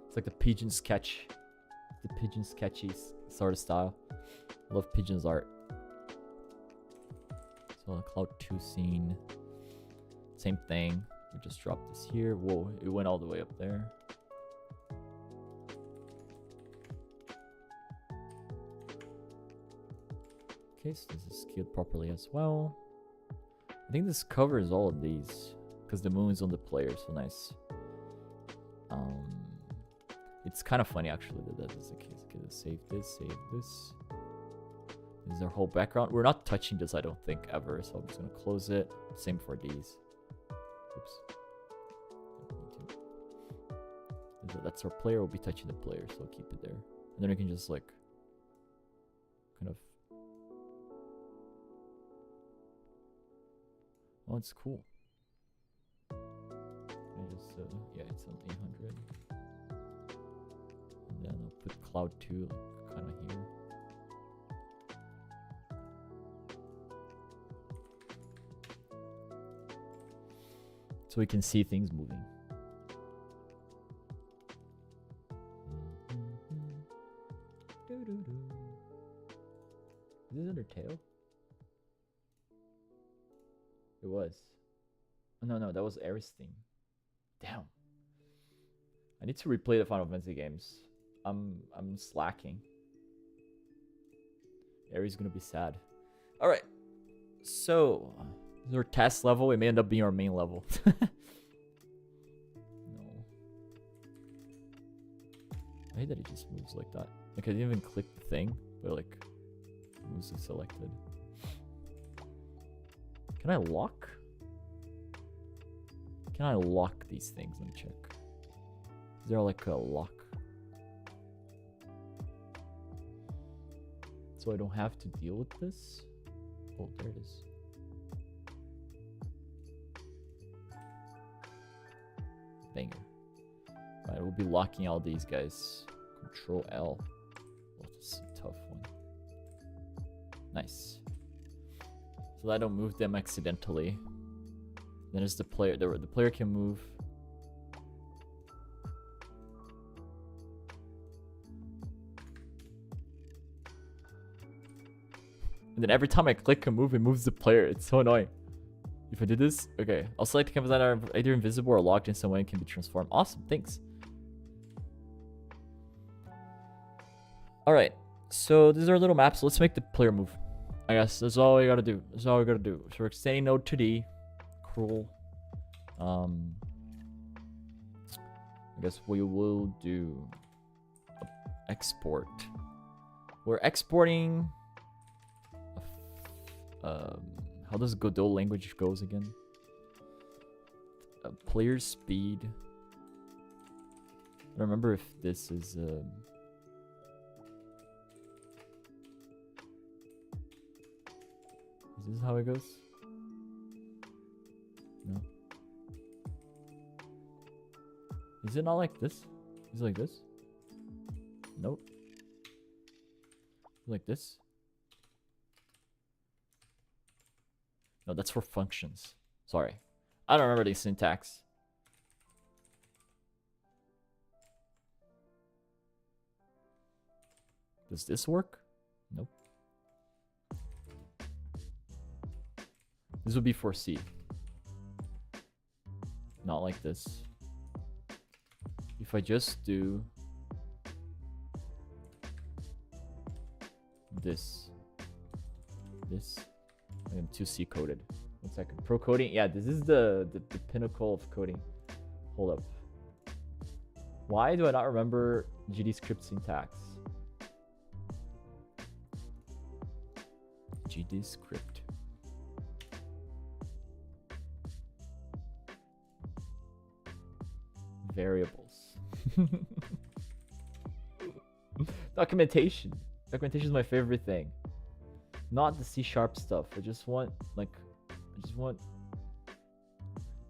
It's like the pigeon sketch. The pigeon sketchy sort of style. I love pigeon's art. So Cloud 2 scene. Same thing. We just dropped this here. Whoa, it went all the way up there. Okay, so this is scaled properly as well. I think this covers all of these because the moon is on the player, so nice. It's kind of funny actually that is the case. Okay, let's save this, save this. This is our whole background. We're not touching this, I don't think, ever, so I'm just gonna close it. Same for these. Oops. That's our player. We'll be touching the player, so I'll keep it there. And then we can just like kind of. Oh, it's cool. I just yeah, it's on 800. And then I'll put cloud 2 kind of here. So we can see things moving. Is this Undertale? It was. Oh, no, that was Ares theme. Damn. I need to replay the Final Fantasy games. I'm slacking. Ares is gonna be sad. All right. So this is our test level. It may end up being our main level. No. I hate that it just moves like that. Like I didn't even click the thing, but like it moves selected. Can I lock? Can I lock these things? Let me check. Is there like a lock? So I don't have to deal with this? Oh, there it is. Banger. Right, we'll be locking all these guys. Control L. Oh, this is a tough one. Nice. So that I don't move them accidentally. Then as the player, the player can move. And then every time I click a move, it moves the player. It's so annoying. If I do this, okay. I'll select the canvas that are either invisible or locked in some way and can be transformed. Awesome, thanks. Alright, so these are little maps. Let's make the player move. I guess that's all we gotta do. That's all we gotta do. So we're extending node 2D. Cool. I guess we will do export. We're exporting. How does Godot language goes again? Player speed. I don't remember if this is. Is this how it goes? No. Is it not like this? Is it like this? Nope. Like this? No, that's for functions. Sorry. I don't remember the syntax. Does this work? Nope. This would be for C. Not like this. If I just do this. I am 2C coded. 1 second. Pro coding. Yeah, this is the pinnacle of coding. Hold up. Why do I not remember GD script syntax? GD script. Variables. Documentation. Documentation is my favorite thing. Not the C# stuff. I just want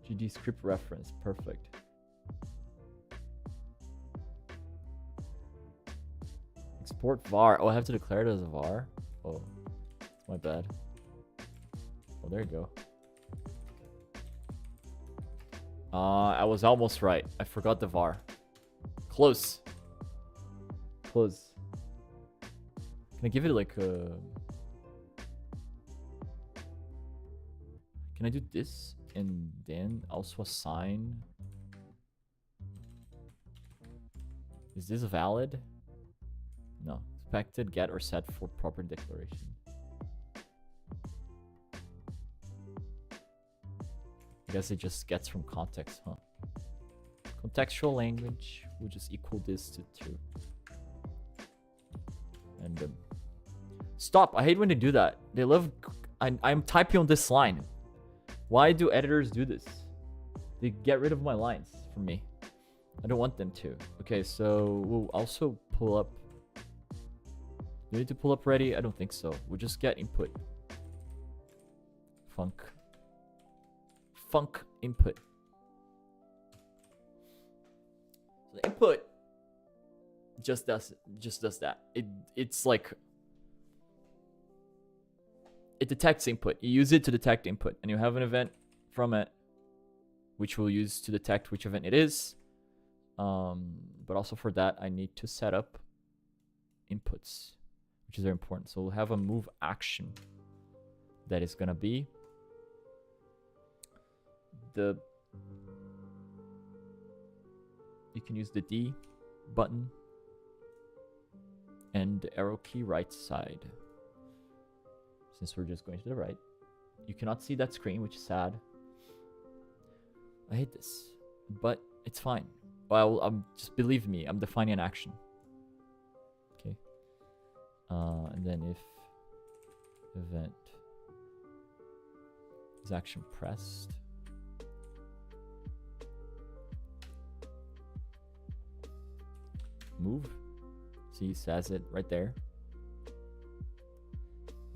GD script reference. Perfect. Export var. Oh, I have to declare it as a var? Oh, my bad. Oh, there you go. I was almost right. I forgot the var. Close. Close. Can I give it like a... Can I do this and then also assign? Is this valid? No. Expected, get, or set for proper declaration. I guess it just gets from context, huh? Contextual language will just equal this to 2. And stop! I hate when they do that. They love... I'm typing on this line. Why do editors do this? They get rid of my lines for me. I don't want them to. Okay, so we'll also pull up. Do we need to pull up ready? I don't think so. We'll just get input. Func input. input just does that. It's like it detects input. You use it to detect input, and you have an event from it, which we'll use to detect which event it is. But also for that, I need to set up inputs, which is very important. So we'll have a move action that is gonna be you can use the D button and the arrow key right side. Since we're just going to the right, you cannot see that screen, which is sad. I hate this, but it's fine. Well, just believe me, I'm defining an action. Okay. And then if event is action pressed, move. See, it says it right there.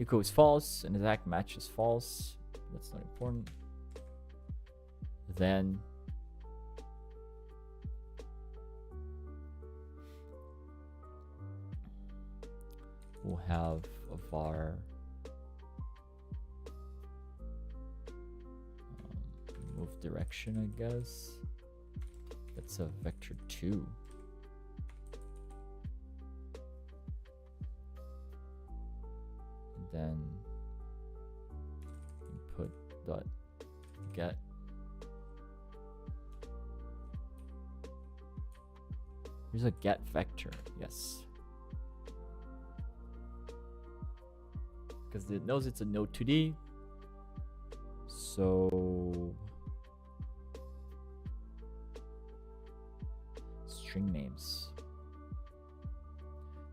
Echo is false, and exact match is false. That's not important. Then we'll have a var move direction, I guess. That's a vector 2. Then input dot get here's a get vector, yes, because it knows it's a node 2D. So string names.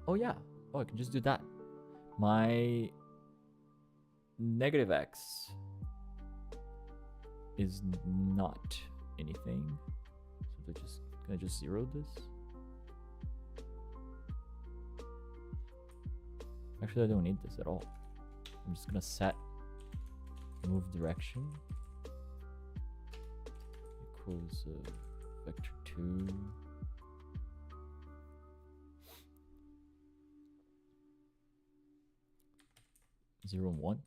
Oh yeah, I can just do that. My negative x is not anything, so can I just zero this? Actually, I don't need this at all. I'm just gonna set move direction equals vector 2. Zero and 1.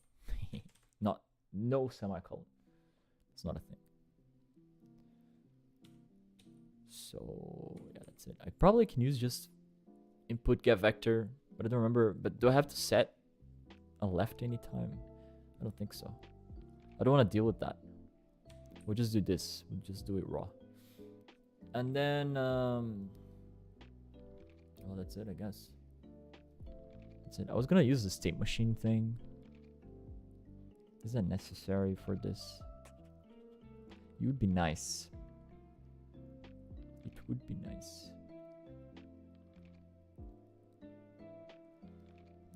No semicolon. It's not a thing. So yeah, that's it. I probably can use just input get vector, but I don't remember. But do I have to set a left anytime? I don't think so. I don't want to deal with that. We'll just do this. We'll just do it raw. And then well, that's it, I guess. That's it. I was gonna use the state machine thing. Is that necessary for this? It would be nice. It would be nice.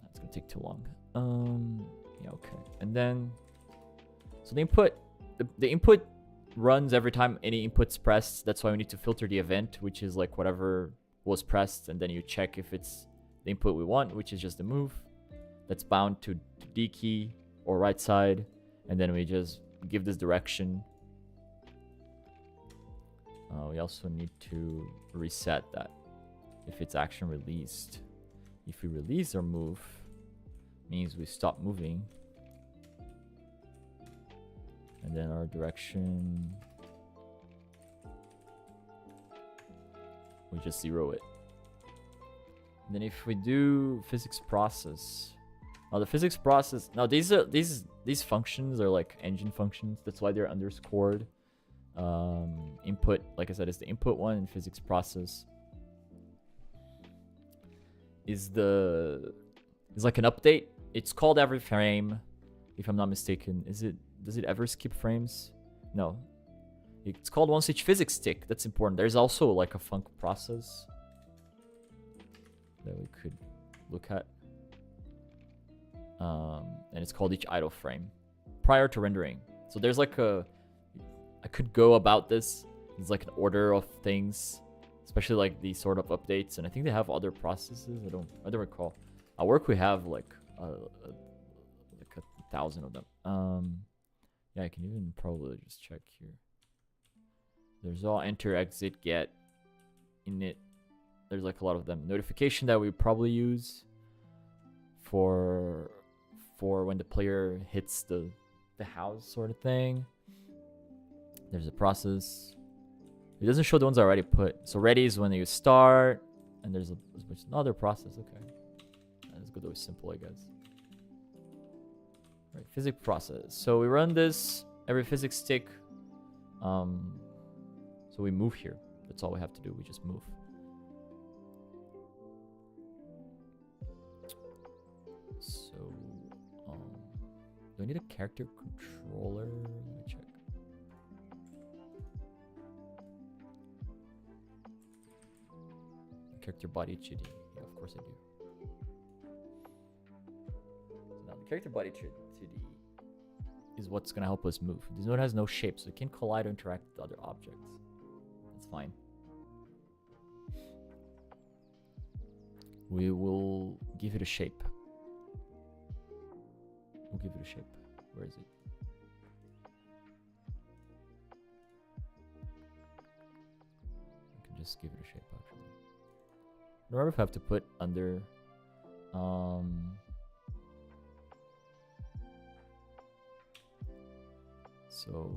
That's gonna take too long. Yeah, okay. And then, so the input runs every time any input's pressed. That's why we need to filter the event, which is like whatever was pressed, and then you check if it's the input we want, which is just the move. That's bound to D key or right side, and then we just give this direction. We also need to reset that if it's action released. If we release our move, means we stop moving, and then our direction, we just zero it. And then if we do physics process, now the physics process, now these functions are like engine functions. That's why they're underscored. Input, like I said, is the input one, and physics process is like an update. It's called every frame, if I'm not mistaken. Does it ever skip frames? No. It's called once each physics tick. That's important. There's also like a func process that we could look at. And it's called each idle frame prior to rendering. So there's like I could go about this. There's like an order of things, especially like these sort of updates. And I think they have other processes. I don't recall. At work we have like 1,000 of them. Yeah, I can even probably just check here. There's all enter, exit, get, init. There's like a lot of them. Notification that we probably use for when the player hits the house sort of thing. There's a process. It doesn't show the ones I already put. So ready is when you start, and there's another process. Okay, let's go to simple, I guess. Right, physics process. So we run this every physics tick. So we move here. That's all we have to do. We just move. So, do I need a character controller? Let me check. Character body 2D. Yeah, of course I do. So now the character body 2D is what's gonna help us move. This node has no shape, so it can collide or interact with other objects. That's fine. We will give it a shape. We'll give it a shape. Where is it? I can just give it a shape actually. I don't remember if I have to put under so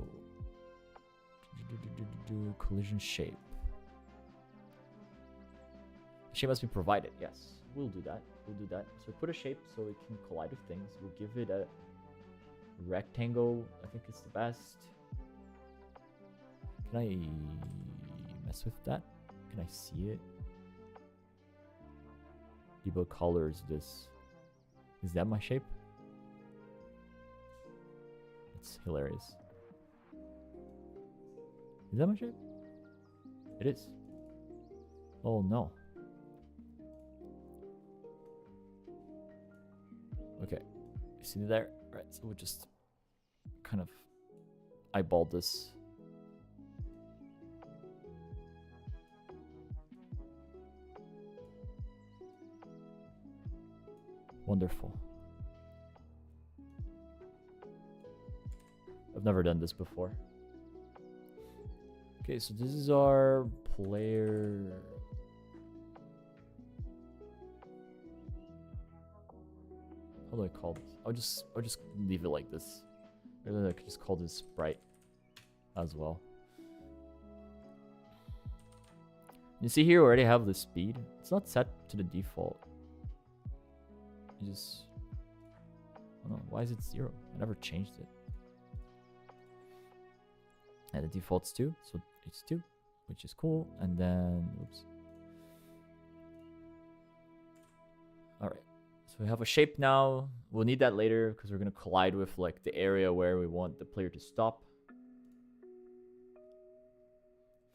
collision shape. Shape must be provided. Yes, we'll do that. We'll do that. So put a shape so it can collide with things. We'll give it a rectangle. I think it's the best. Can I mess with that? Can I see it? Debug color is this. Is that my shape? It's hilarious. Is that my shape? It is. Oh no. Okay. You see there? Right, so we'll just kind of eyeball this. Wonderful. I've never done this before. Okay, so this is our player. How do I call this? I'll just leave it like this. Or then I could just call this sprite as well. You see here, we already have the speed. It's not set to the default. You just, I don't know, why is it 0? I never changed it. And the default's 2, so it's 2, which is cool. And then, oops. All right, so we have a shape now. We'll need that later because we're gonna collide with like the area where we want the player to stop.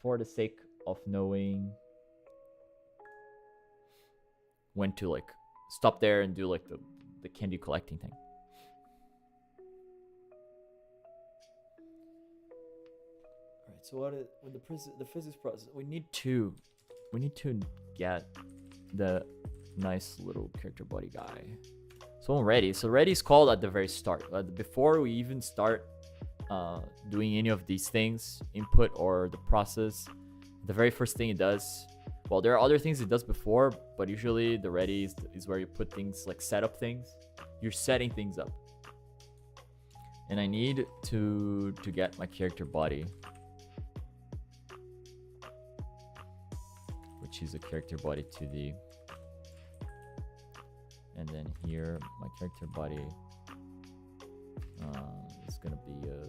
For the sake of knowing when to like stop there and do like the candy collecting thing. All right, so with the physics process, we need to get the nice little character body guy. So I'm ready. So ready is called at the very start. Before we even start doing any of these things, input or the process, the very first thing it does, well, there are other things it does before, but usually the ready is where you put things like set up things. You're setting things up. And I need to get my character body, which is a character body 2D. And then here, my character body is gonna be a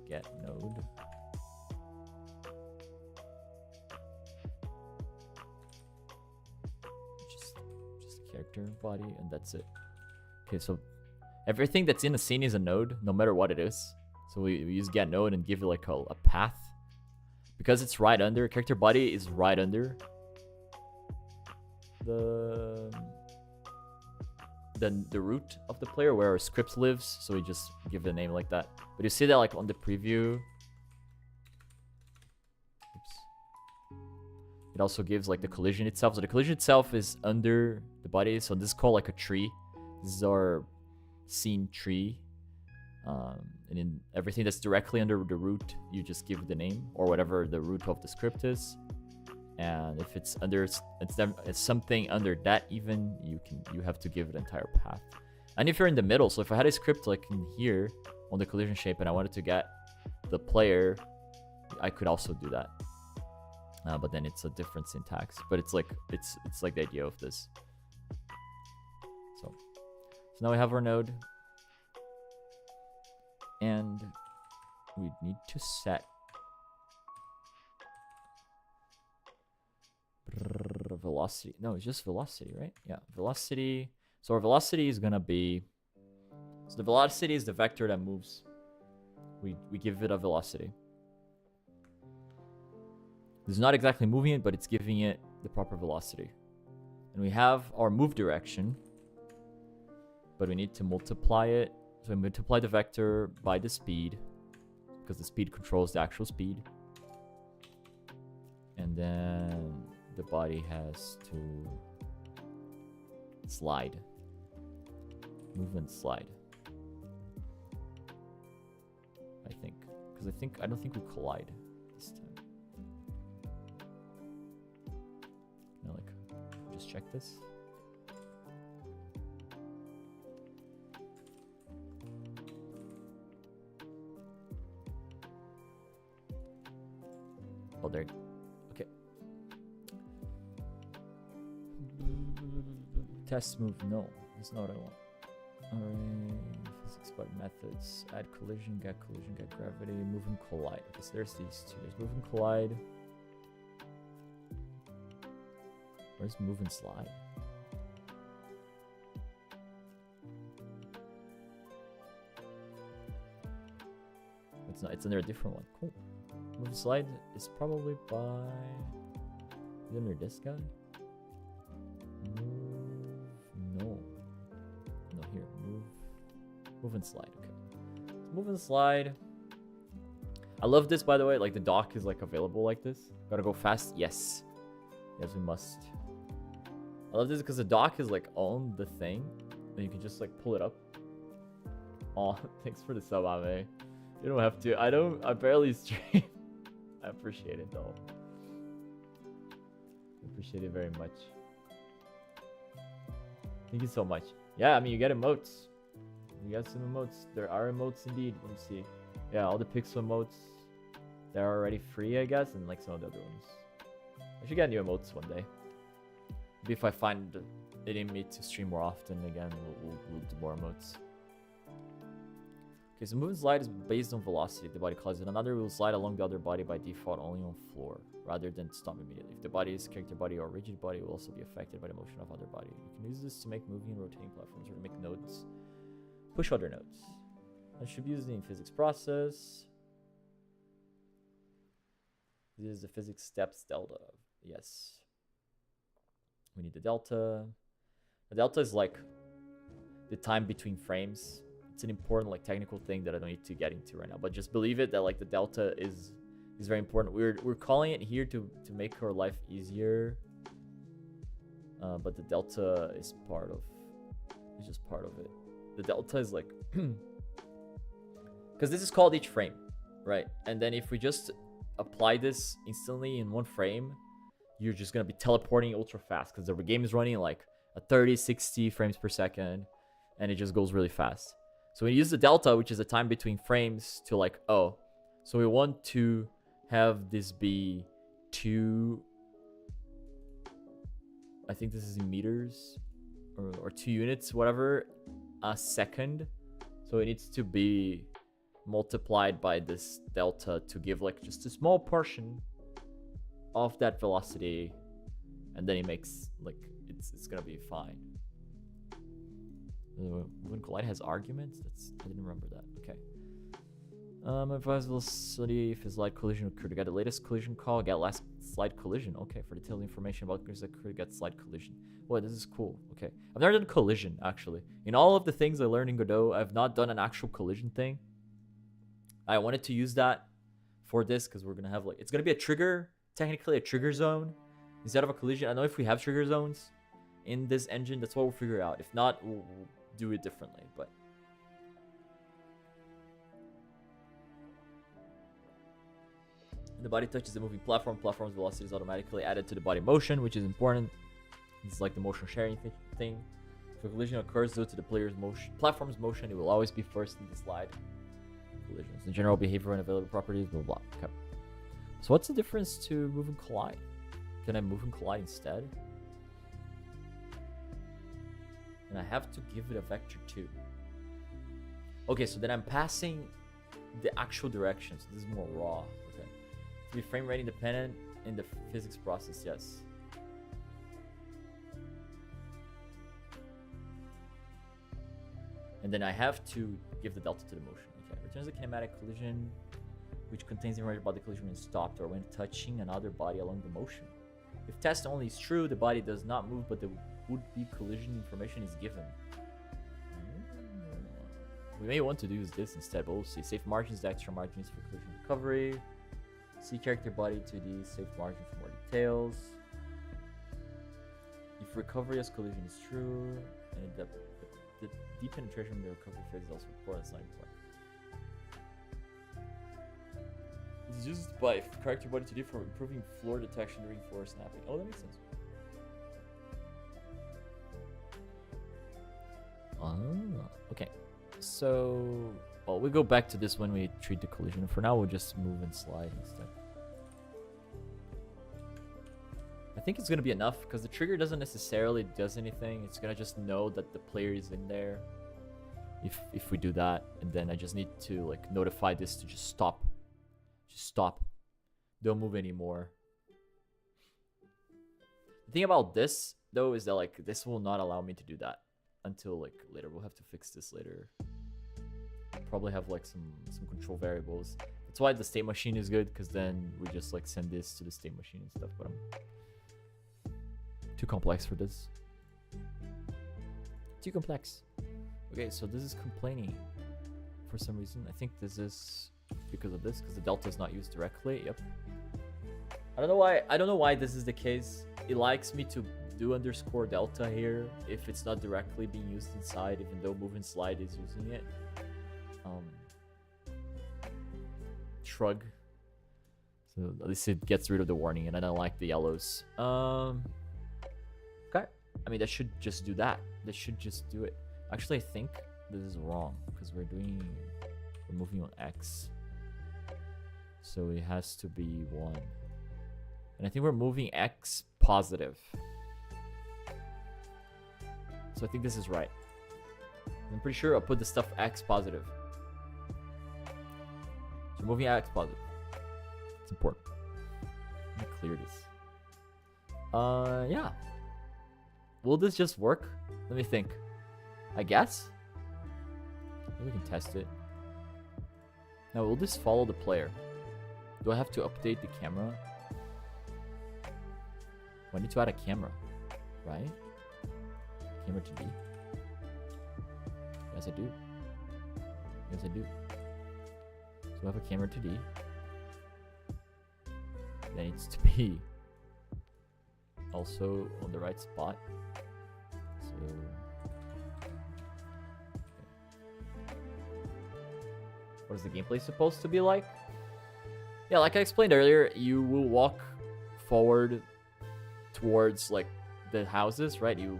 get node. Just a character body, and that's it. Okay, so everything that's in a scene is a node, no matter what it is. So we use get node and give it like a path. Because it's right under, character body is right under the root of the player where our script lives, so we just give it a name like that. But you see that like on the preview. Oops. It also gives like the collision itself. So the collision itself is under the body, so this is called like a tree. This is our scene tree. And in everything that's directly under the root, you just give the name or whatever the root of the script is. and if it's under it's something under that, even you have to give it entire path. And if you're in the middle, so if I had a script like in here on the collision shape and I wanted to get the player, I could also do that. But then it's a different syntax. But it's like the idea of this. So now we have our node, and we need to set velocity. No, it's just velocity, right? Yeah, velocity. So our velocity is gonna be, so the velocity is the vector that moves. We give it a velocity. It's not exactly moving it, but it's giving it the proper velocity. And we have our move direction, but we need to multiply it. So we multiply the vector by the speed, because the speed controls the actual speed. And then the body has to slide. Move and slide. I think. Because I don't think we collide this time. No, like, just check this. Oh, there. Okay. Test move. No, that's not what I want. Alright. Physics by methods. Add collision, get gravity, move and collide. Okay, so there's these two. There's move and collide. Where's move and slide? It's not. It's under a different one. Cool. Move and slide is probably by. Is it under this guy? Move. No. No, here. Move and slide. Okay. So move and slide. I love this, by the way. Like, the dock is like available like this. Gotta go fast. Yes. Yes, we must. I love this because the dock is like on the thing, and you can just like pull it up. Oh, thanks for the sub, Ame. You don't have to. I barely stream. I appreciate it though. I appreciate it very much. Thank you so much. Yeah, I mean, you get emotes. You got some emotes. There are emotes indeed. Let me see. Yeah, all the pixel emotes, they're already free, I guess, and like some of the other ones. I should get new emotes one day. Maybe if I find it in me to stream more often again, we'll do more emotes. Okay, so move and slide is based on velocity. If the body collides with another, will slide along the other body by default only on floor, rather than stop immediately. If the body is character body or rigid body, it will also be affected by the motion of other body. You can use this to make moving and rotating platforms or to make nodes. Push other nodes. I should be used in physics process. This is the physics steps delta. Yes. We need the delta. The delta is like the time between frames. It's an important like technical thing that I don't need to get into right now, but just believe it that like the delta is very important. We're calling it here to make our life easier, but the delta is part of. It's just part of it. The delta is like because this is called each frame, right? And then if we just apply this instantly in one frame, you're just gonna be teleporting ultra fast because the game is running like a 30-60 frames per second, and it just goes really fast. So we use the delta, which is the time between frames, to like, oh, so we want to have this be 2, I think this is in meters, or 2 units, whatever, a second. So it needs to be multiplied by this delta to give like just a small portion of that velocity, and then it makes like, it's gonna be fine. When collide has arguments? I didn't remember that. Okay. Advisable study if a slide collision occurred. To get the latest collision call, get last slide collision. Okay, for detailed information about collisions that could get slide collision. Boy, this is cool. Okay. I've never done collision, actually. In all of the things I learned in Godot, I've not done an actual collision thing. I wanted to use that for this because we're gonna have like, it's gonna be a trigger, technically a trigger zone instead of a collision. I know if we have trigger zones in this engine, that's what we'll figure out. If not, we'll do it differently. But The body touches the moving platform. Platform's velocity is automatically added to the body motion, which is important. It's like the motion sharing thing. If a collision occurs due to the player's platform's motion, it will always be first in the slide. Collisions. The general behavior and available properties, blah, blah, blah. Okay. So what's the difference to move and collide? Can I move and collide instead? And I have to give it a vector too. Okay, so then I'm passing the actual direction. So this is more raw. Okay. To be frame rate independent in the physics process, yes. And then I have to give the delta to the motion. Okay, returns a kinematic collision which contains information about the collision when stopped or when touching another body along the motion. If test only is true, the body does not move, but the would-be collision information is given. We may want to do this instead, but we'll see. Safe margins, the extra margins for collision recovery. See character body 2D, safe margin for more details. If recovery as collision is true, and the deep penetration in the recovery phase is also important. That's not important. This is used by character body 2D for improving floor detection during floor snapping. Oh, that makes sense. Okay. So, well, we go back to this when we treat the collision. For now, we'll just move and slide instead. I think it's gonna be enough because the trigger doesn't necessarily does anything. It's gonna just know that the player is in there. If we do that, and then I just need to like notify this to just stop. Just stop. Don't move anymore. The thing about this though is that like this will not allow me to do that until like later. We'll have to fix this later. Probably have like some control variables. That's why the state machine is good, because then we just like send this to the state machine and stuff. But I'm too complex for this. Too complex. Okay, so this is complaining for some reason. I think this is because of this, because the delta is not used directly. Yep. I don't know why this is the case. It likes me to do underscore delta here if it's not directly being used inside, even though move and slide is using it. Shrug. So at least it gets rid of the warning, and I don't like the yellows. Okay. I mean, that should just do that. That should just do it. Actually, I think this is wrong because we're moving on X. So it has to be 1. And I think we're moving X positive. So I think this is right. I'm pretty sure I'll put the stuff X positive. So moving X positive. It's important. Let me clear this. Yeah. Will this just work? Let me think. I guess. Maybe we can test it. Now, will this follow the player? Do I have to update the camera? I need to add a camera, right? Camera to D. Yes, I do. Yes, I do. So I have a camera to D. That needs to be also on the right spot. So what is the gameplay supposed to be like? Yeah, like I explained earlier, you will walk forward towards like the houses, right? You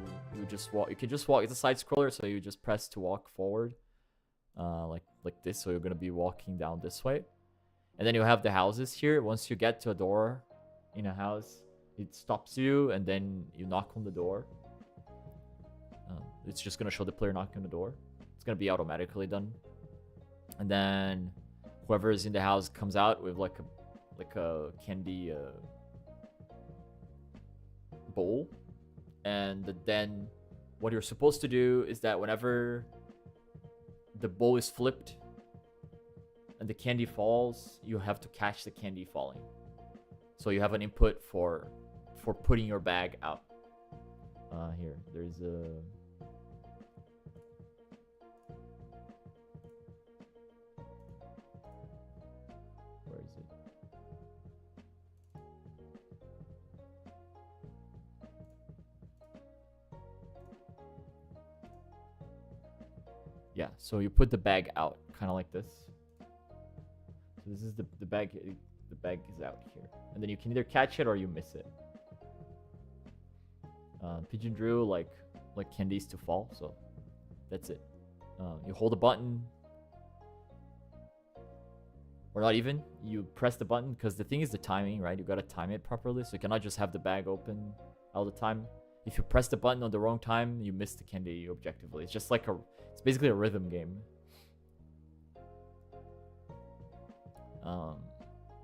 just walk. You can just walk. It's a side scroller, so you just press to walk forward, like this. So you're gonna be walking down this way, and then you have the houses here. Once you get to a door in a house, it stops you, and then you knock on the door. It's just gonna show the player knocking on the door. It's gonna be automatically done, and then whoever is in the house comes out with like a candy bowl. And then what you're supposed to do is that whenever the bowl is flipped and the candy falls, you have to catch the candy falling. So you have an input for putting your bag out. Here, there's a... Where is it? Yeah, so you put the bag out, kind of like this. So this is the bag. The bag is out here, and then you can either catch it or you miss it. Pigeon drill like candies to fall, so that's it. You hold a button, or not even. You press the button because the thing is the timing, right? You gotta time it properly, so you cannot just have the bag open all the time. If you press the button on the wrong time, you miss the candy objectively. It's just like it's basically a rhythm game.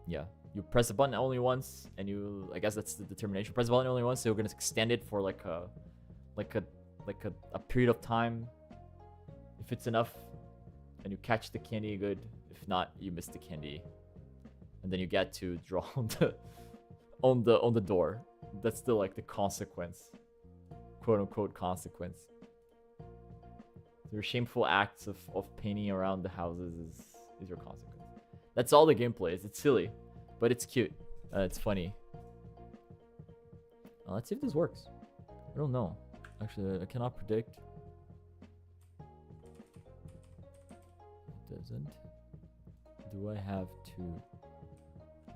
Yeah, you press the button only once, and I guess that's the determination. Press the button only once, so you're gonna extend it for like a period of time. If it's enough, and you catch the candy, good. If not, you miss the candy, and then you get to draw on the door. That's the consequence, quote unquote consequence. Your shameful acts of painting around the houses is your consequence. That's all the gameplay is. It's silly, but it's cute. It's funny. Let's see if this works. I don't know. Actually, I cannot predict. It doesn't. Do I have to?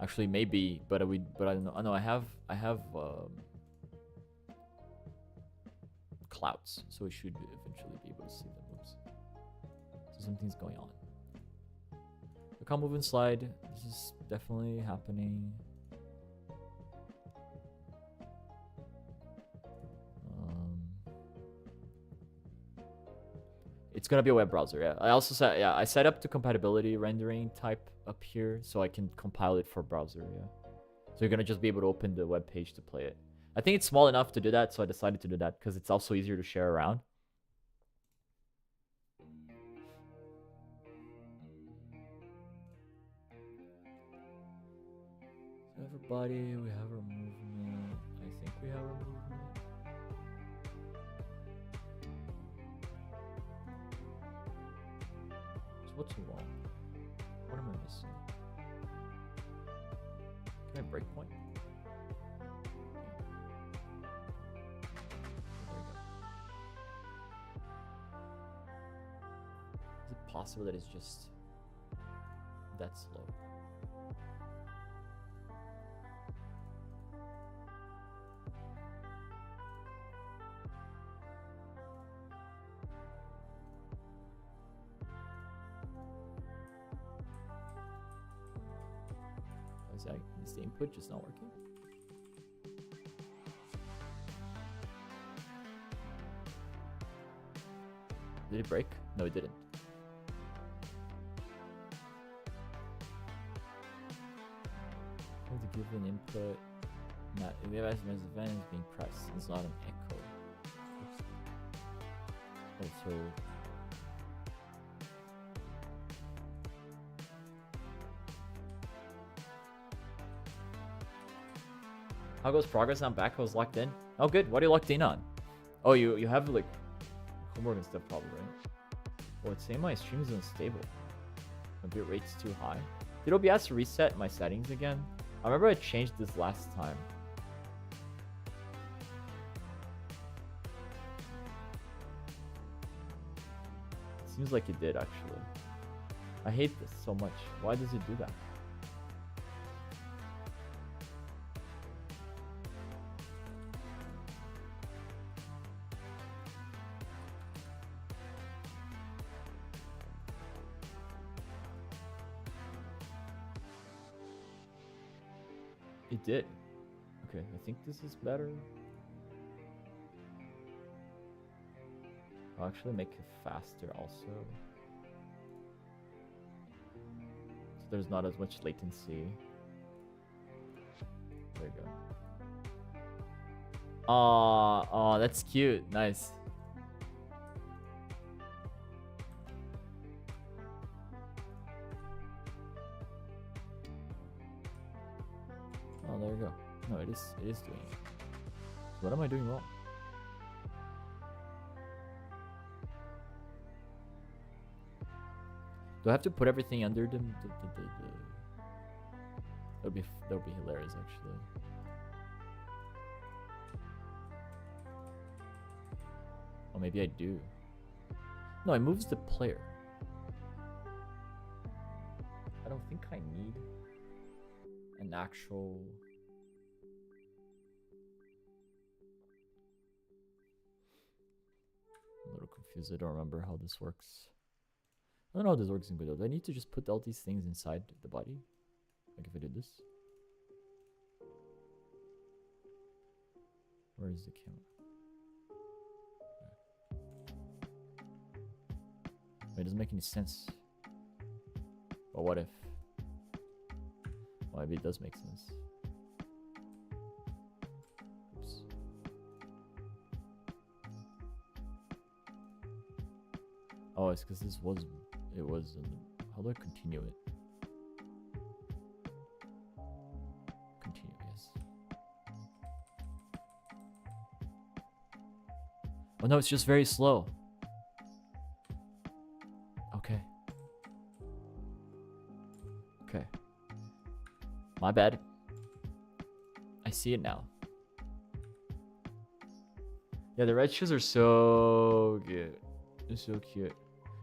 Actually, maybe, but I don't know. I know I have clouds, so we should eventually be able to see them. Oops. So something's going on. I can't move and slide. This is definitely happening. It's gonna be a web browser, yeah. I also set, I set up the compatibility rendering type up here, so I can compile it for browser, yeah. So you're gonna just be able to open the web page to play it. I think it's small enough to do that, so I decided to do that because it's also easier to share around. So everybody, we have our movement. I think we have our movement. What's wrong? What am I missing? Can I break point? There we go. Is it possible that it's just that slow? Is the input just not working? Did it break? No, it didn't. To give an input. Not if the event is being pressed. It's not an echo. Oh, so. How goes progress? I'm back. I was locked in. Oh, good. What are you locked in on? Oh, you have like homework and stuff probably, right? Oh, it's saying my stream is unstable. My bit rate's too high. Did OBS reset my settings again? I remember I changed this last time. It seems like it did actually. I hate this so much. Why does it do that? It did. Okay, I think this is better. I'll actually make it faster also. So there's not as much latency. There we go. Oh, that's cute. Nice. Oh, there we go. No, it is doing it. So what am I doing wrong? Do I have to put everything under them? That would be hilarious, actually. Oh, maybe I do. No, it moves the player. I don't think I need. an actual. I'm a little confused. I don't remember how this works. I don't know how this works in Godot. Do I need to just put all these things inside the body? Like if I did this? Where is the camera? It doesn't make any sense. But what if? Well, maybe it does make sense. Oops. Oh, it's because this was... It was... How do I continue it? Continue, yes. Oh no, it's just very slow. Okay. Okay. My bad. I see it now. Yeah, the red shoes are so good. They're so cute.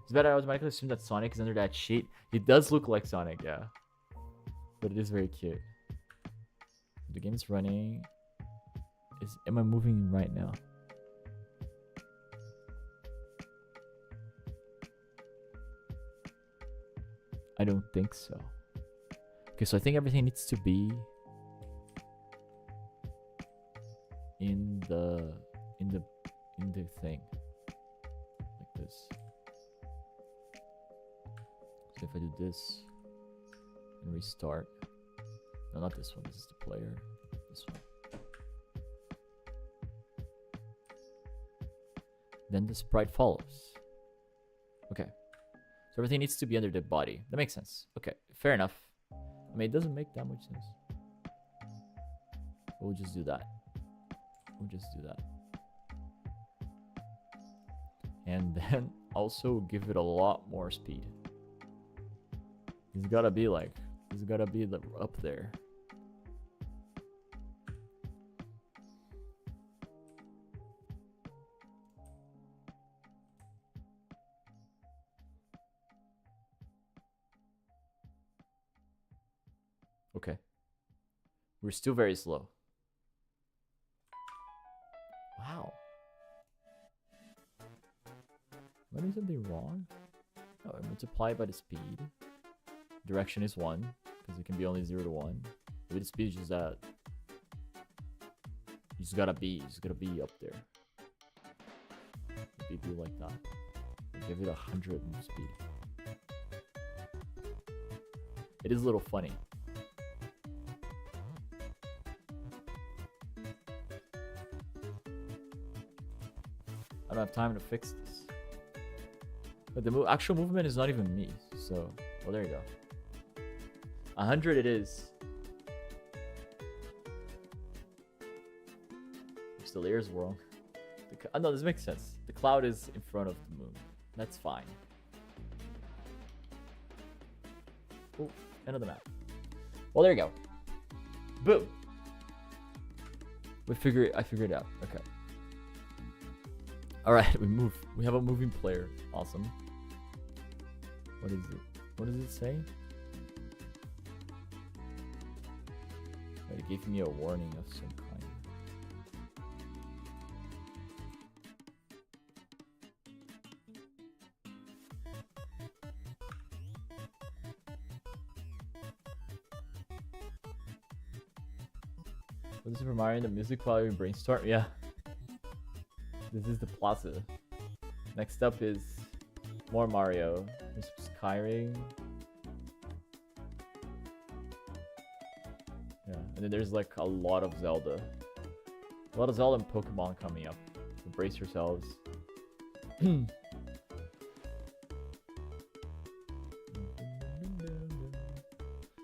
It's bad I automatically assume that Sonic is under that sheet. He does look like Sonic, yeah. But it is very cute. The game's running. Am I moving right now? I don't think so. Okay, so I think everything needs to be in the thing. Like this. So if I do this and restart. No, not this one, this is the player. This one. Then the sprite follows. Okay. So everything needs to be under the body. That makes sense. Okay, fair enough. I mean, it doesn't make that much sense. We'll just do that. We'll just do that. And then also give it a lot more speed. It's gotta be like, it's gotta be up there. Okay. We're still very slow. Wow. Am I doing something wrong? Oh, I multiply by the speed. Direction is 1, because it can be only 0 to 1. Maybe the speed is just that. You just gotta be up there. Maybe do like that. Give it 100 move speed. It is a little funny. I don't have time to fix this. But the actual movement is not even me, so... Well, there you go. 100 it is. Which the layer's wrong. Oh, no, this makes sense. The cloud is in front of the moon. That's fine. Oh, end of the map. Well, there you go. Boom. I figured it out. Okay. Alright, we move. We have a moving player. Awesome. What is it? What does it say? It gave me a warning of some kind. Was this Super Mario in the music while we brainstorm? Yeah. This is the plaza. Next up is more Mario. There's Skyrim. Yeah, and then there's like a lot of Zelda. A lot of Zelda and Pokemon coming up. So brace yourselves.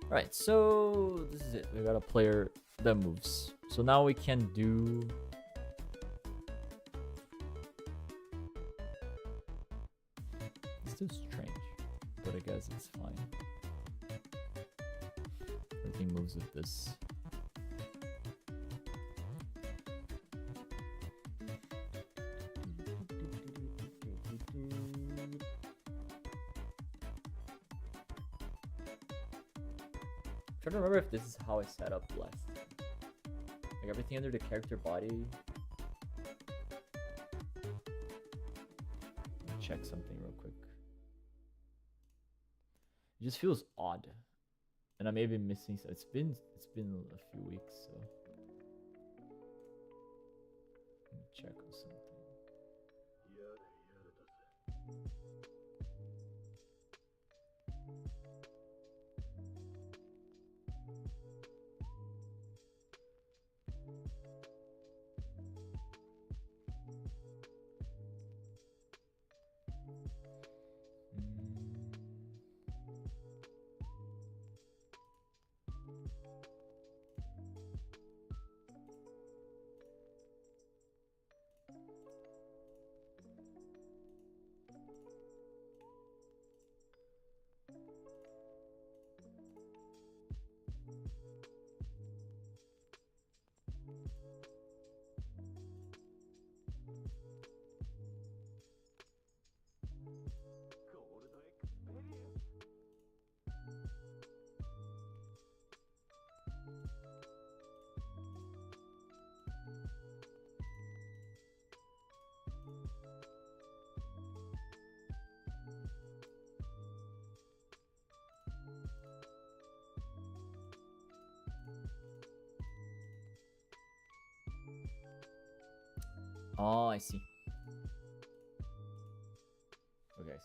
Alright, so this is it. We got a player that moves. So now we can do... It's still strange, but I guess it's fine. Everything moves with this. trying to remember if this is how I set up last time. Like everything under the character body. Let me check something real quick. It just feels odd, and I may be missing. It's been a few weeks, so let me check on something. Oh, I see. Okay,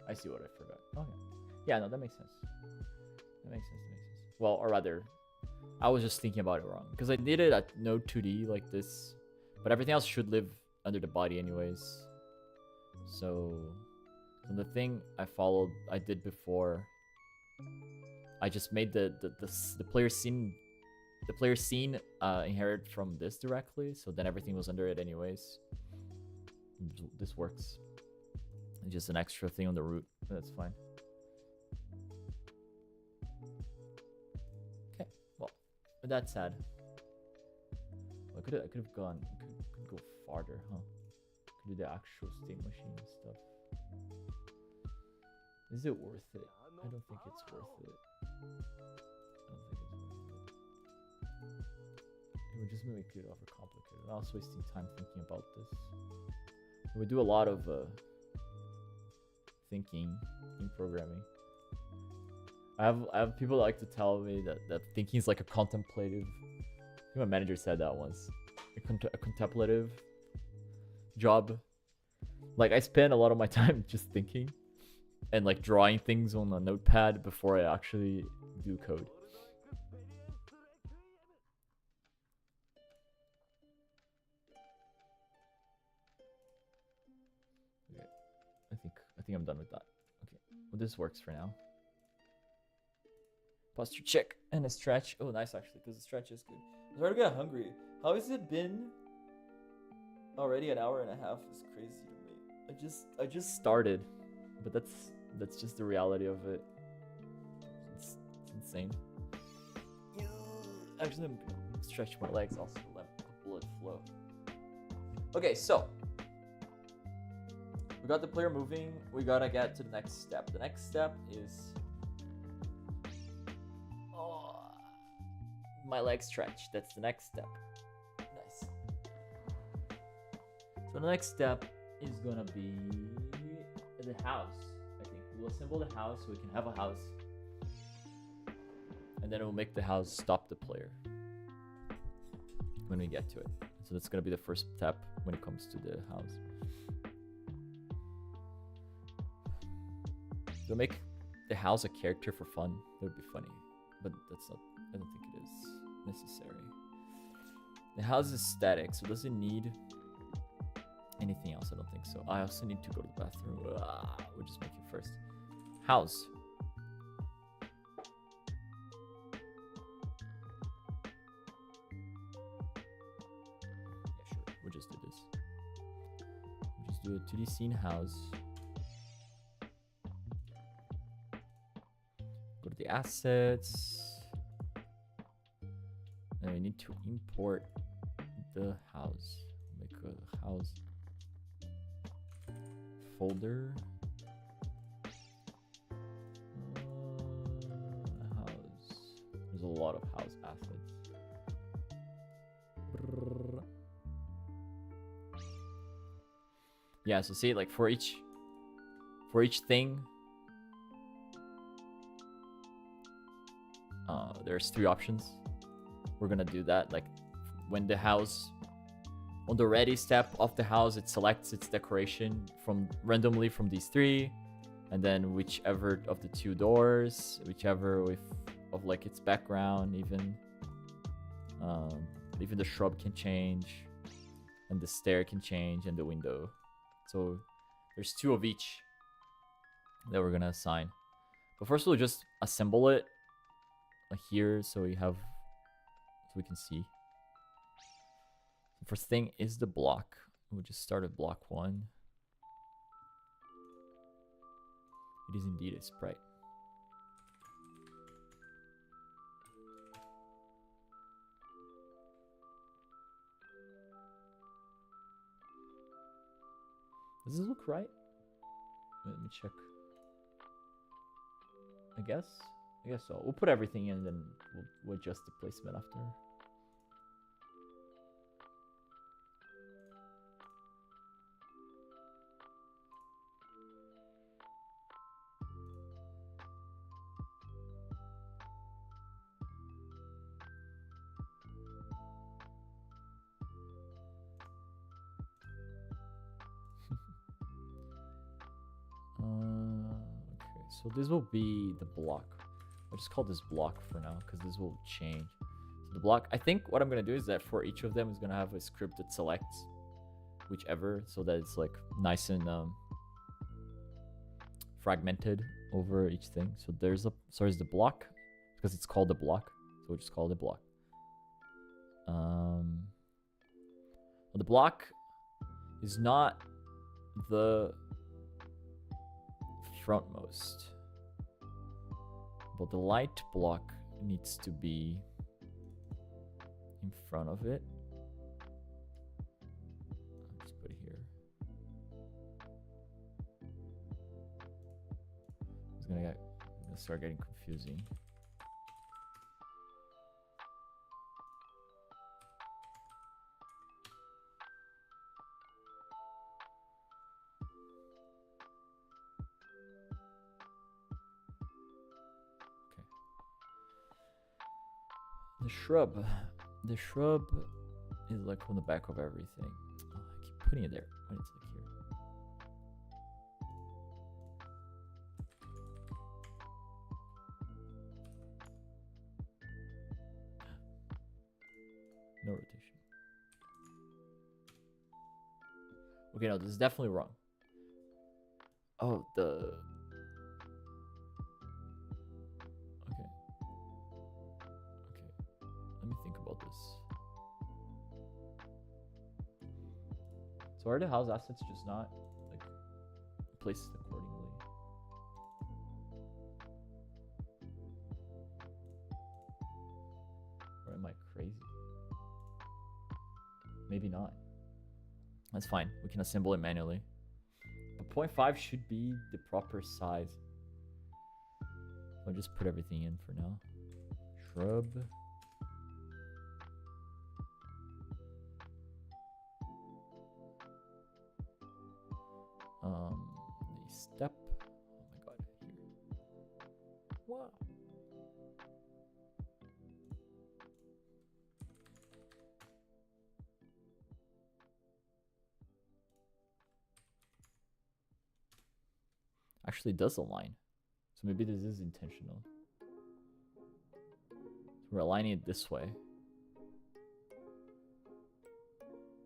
I see what I forgot. Okay. Yeah, no, that makes sense. That makes sense. Well, or rather, I was just thinking about it wrong. Because I did it at no 2D like this. But everything else should live under the body anyways. So the thing I did before, I just made the player scene inherit from this directly, so then everything was under it anyways. This works. It's just an extra thing on the root, but that's fine. Okay, well, with that said, I could have gone, could go farther, huh? Could do the actual state machine stuff. Is it worth it? I don't think it's worth it. It would just make it overcomplicated. I was wasting time thinking about this. We do a lot of thinking in programming. I have people that like to tell me that thinking is like a contemplative. I think my manager said that once. A contemplative job. Like I spend a lot of my time just thinking and like drawing things on a notepad before I actually do code. I think I'm done with that. Okay, well this works for now. Posture check and a stretch. Oh, nice actually, because the stretch is good. I'm starting to get hungry. How has it been? Already an hour and a half is crazy to me. I just started, but that's just the reality of it. It's insane. Actually, I'm gonna stretch my legs also to let the blood flow. Okay, so. We got the player moving. We gotta get to the next step. The next step is my leg stretch. That's the next step. Nice. So the next step is gonna be the house. I think we'll assemble the house so we can have a house, and then it will make the house stop the player when we get to it. So that's gonna be the first step when it comes to the house. They'll make the house a character for fun. That would be funny, but that's not. I don't think it is necessary. The house is static, so does it need anything else? I don't think so. I also need to go to the bathroom. We'll just make it first. House. Yeah, sure. We'll just do this. We'll just do a 2D scene house. Go to the assets. And we need to import the house. Make a house folder. House. There's a lot of house assets. Yeah, so see, like for each thing, there's 3 options. We're gonna do that. Like when the house, on the ready step of the house, it selects its decoration from randomly from these 3, and then whichever of the 2 doors, whichever of like its background, even the shrub can change, and the stair can change, and the window. So there's 2 of each that we're gonna assign. But first we'll just assemble it here so we can see. The first thing is the block. We'll just start at block 1. It is indeed a sprite. Does this look right? Let me check. I guess so. We'll put everything in, then we'll adjust the placement after. Okay, so this will be the block. I'll just call this block for now because this will change. So the block, I think what I'm gonna do is that for each of them is gonna have a script that selects whichever, so that it's like nice and fragmented over each thing. So there's the block because it's called the block. So we'll just call it the block. The block is not the frontmost, but the light block needs to be in front of it. Let's put it here. It's gonna start getting confusing. The shrub is like on the back of everything. Oh, I keep putting it there when it's like here. No rotation. Okay, no, this is definitely wrong. Oh, let me think about this. So are the house assets just not like placed accordingly? Or am I crazy? Maybe not. That's fine. We can assemble it manually. But 0.5 should be the proper size. I'll just put everything in for now. Shrub. The step. Oh my god, here. Wow. Actually does align. So maybe this is intentional. So we're aligning it this way.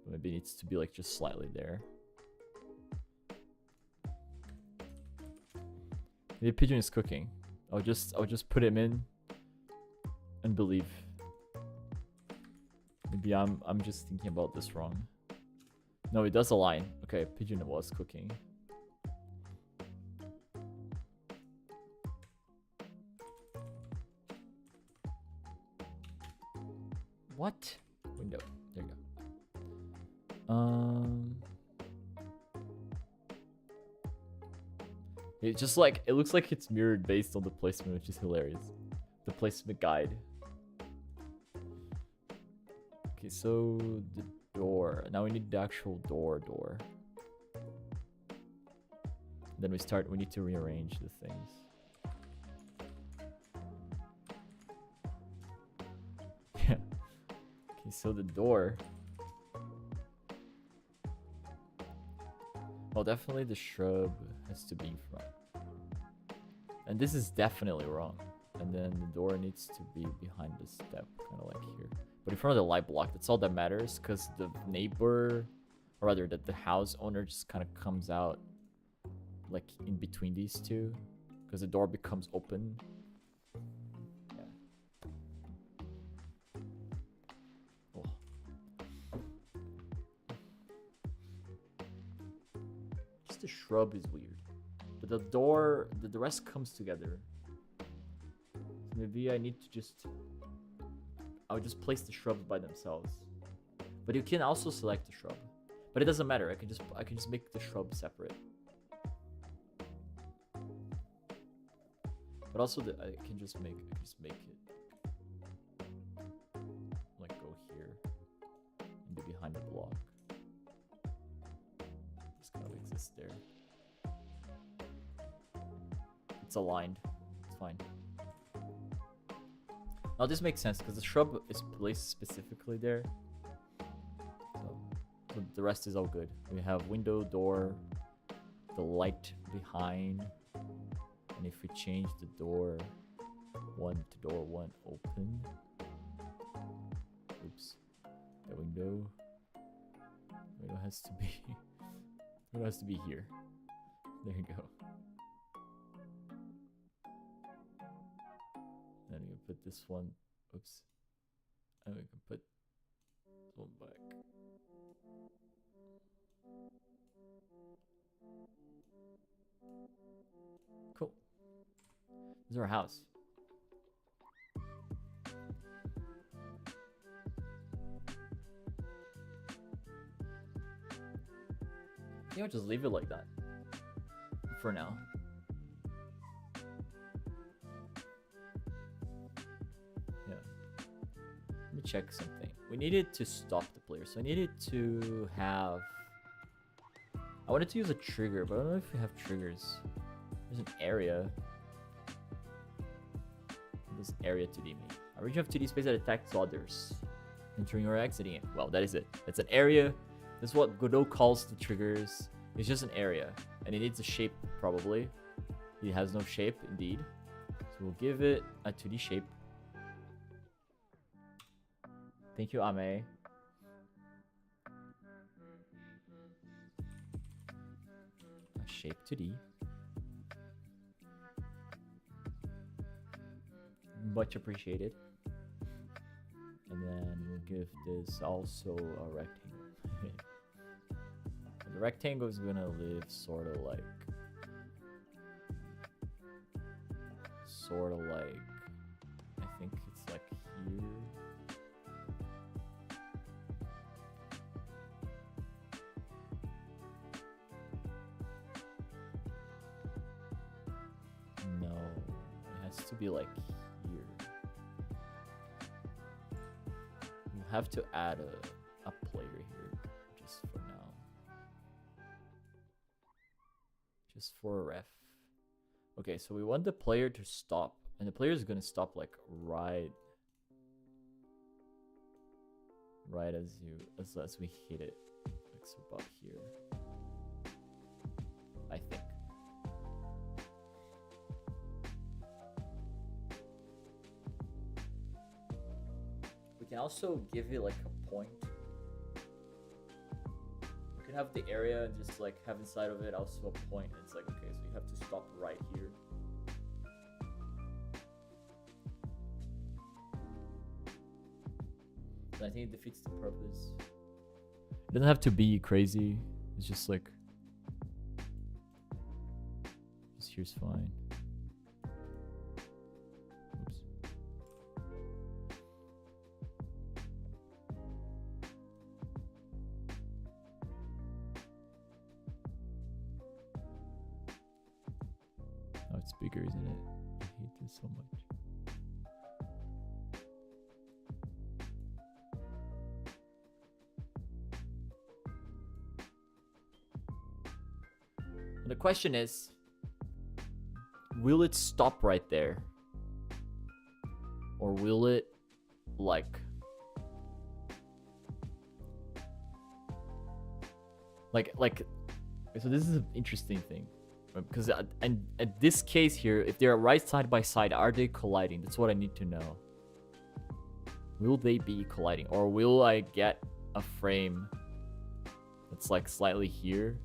But maybe it needs to be like just slightly there. Maybe Pigeon is cooking. I'll just put him in and believe. Maybe I'm just thinking about this wrong. No, it does align. Okay, Pigeon was cooking. What? Window. There you go. It just like, it looks like it's mirrored based on the placement, which is hilarious. The placement guide. Okay, so the door. Now we need the actual door. Then we need to rearrange the things. Yeah. Okay, so the door. Well, definitely the shrub has to be in front. And this is definitely wrong. And then the door needs to be behind the step, kind of like here. But in front of the light block, that's all that matters, because the neighbor, or rather that the house owner just kind of comes out like in between these two, because the door becomes open. Yeah. Oh. Just the shrub is weird. But the door, the rest comes together. So maybe I need to I would just place the shrubs by themselves. But you can also select the shrub. But it doesn't matter. I can just make the shrub separate. But also I can just make it like go here and be behind the block. Just kind of exist there. It's aligned. It's fine. Now this makes sense because the shrub is placed specifically there. So the rest is all good. We have window, door, the light behind. And if we change the door 1 to door 1 open. Oops. The window has to be here. There you go. Then we can put this one. Oops. And we can put this one back. Cool. This is our house. I think I'll just leave it like that for now. Yeah. Let me check something. We needed to stop the player, so I needed to have. I wanted to use a trigger, but I don't know if we have triggers. There's an area. This area 2D me. A region of 2D space that attacks others. Entering or exiting it. Well, that is it. It's an area. That's what Godot calls the triggers. It's just an area. And it needs a shape, probably. It has no shape, indeed. So we'll give it a 2D shape. Thank you, Ame. A shape 2D. Much appreciated. And then we'll give this also a rectangle. The rectangle is gonna live sort of like I think it's like here. No, it has to be like here. We'll have to add a player here just for now. Just for a ref. Okay, so we want the player to stop, and the player is gonna stop like right as we hit it, like so about here. I think. We can also give it like a point. We can have the area and just like have inside of it also a point. And it's like, okay, so you have to stop right here. So I think it defeats the purpose. It doesn't have to be crazy. It's just like, just here's fine. Oops. Oh, it's bigger, isn't it? I hate this so much. And the question is, will it stop right there? Or will it, like so this is an interesting thing. Because and at this case here, if they're right side by side, are they colliding? That's what I need to know. Will they be colliding? Or will I get a frame that's like slightly here?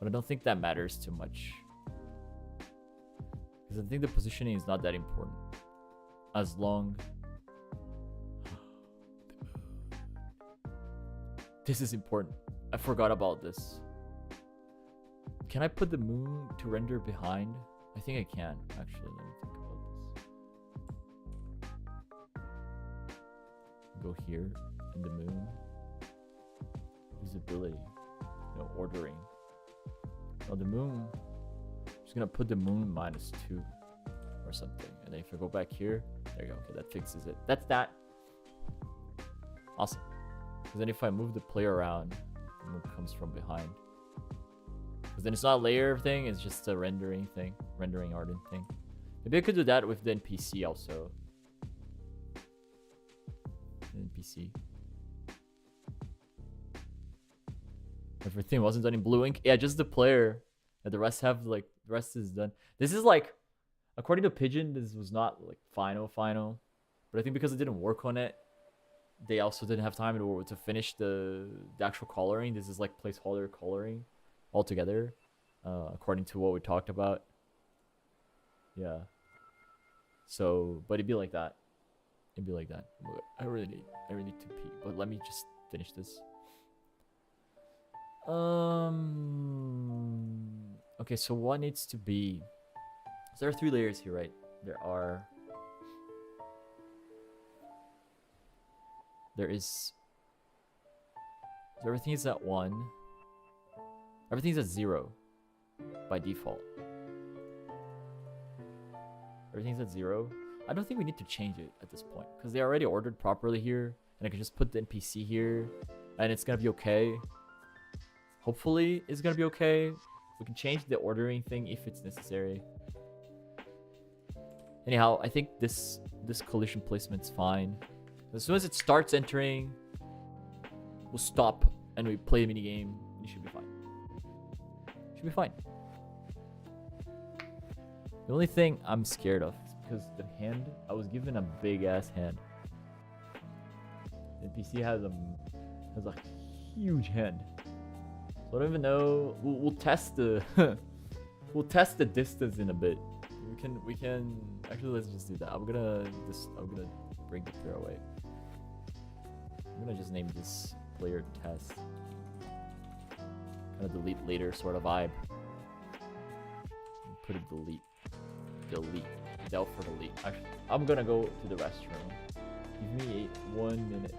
But I don't think that matters too much. Because I think the positioning is not that important. As long... This is important. I forgot about this. Can I put the moon to render behind? I think I can, actually. Let me think about this. Go here, in the moon. Usability. No, ordering. Oh, the moon. I'm just gonna put the moon -2 or something. And then if I go back here, there you go. Okay, that fixes it. That's that. Awesome. Because then if I move the player around, the moon comes from behind. Because then it's not a layer thing, it's just a rendering thing. Rendering Arden thing. Maybe I could do that with the NPC also. NPC. Everything wasn't done in blue ink. Yeah, just the player. And the rest have like the rest is done. This is like, according to Pigeon, this was not like final. But I think because it didn't work on it, they also didn't have time to finish the actual coloring. This is like placeholder coloring altogether, according to what we talked about. Yeah. So, but it'd be like that. It'd be like that. I really need to pee. But let me just finish this. Okay, so what needs to be? So there are 3 layers here, right? There is. So everything is at 1. Everything's at 0 by default. Everything's at 0. I don't think we need to change it at this point because they already ordered properly here, and I can just put the NPC here, and it's gonna be okay. Hopefully, it's gonna be okay. We can change the ordering thing if it's necessary. Anyhow, I think this collision placement's fine. As soon as it starts entering, we'll stop and we play the minigame. It should be fine. Should be fine. The only thing I'm scared of is because the hand, I was given a big ass hand. The NPC has a huge hand. So I don't even know. We'll test the we'll test the distance in a bit. We can actually, let's just do that. I'm gonna bring the player away. I'm gonna just name this player test. Kind of delete later sort of vibe. Put a delete. Del for delete. Actually, I'm gonna go to the restroom. Give me 1 minute.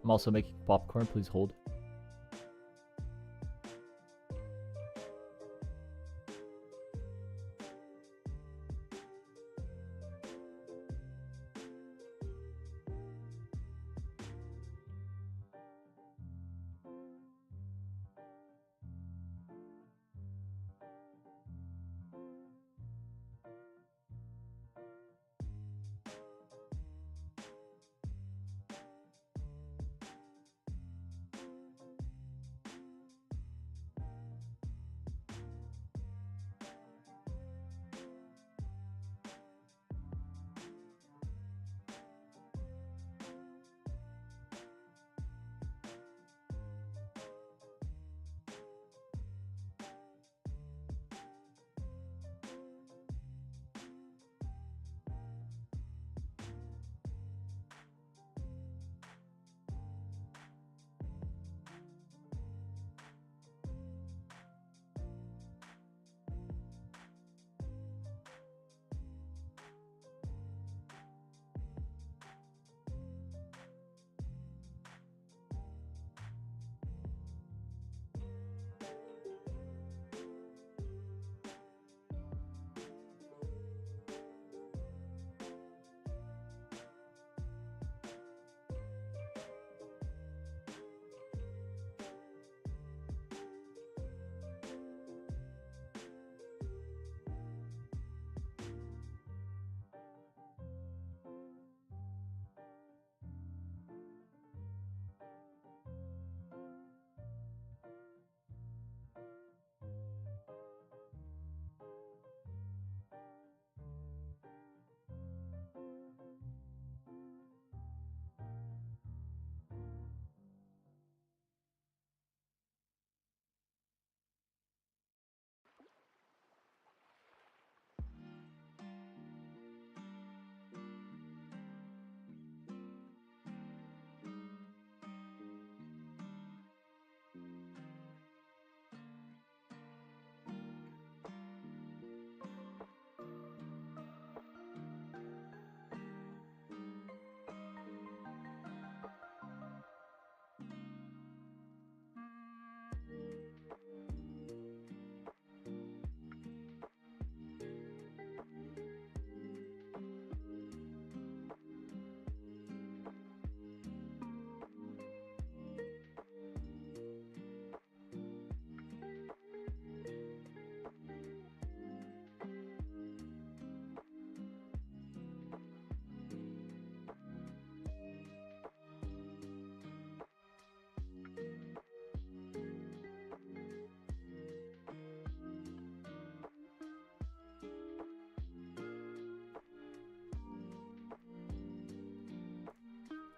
I'm also making popcorn. Please hold.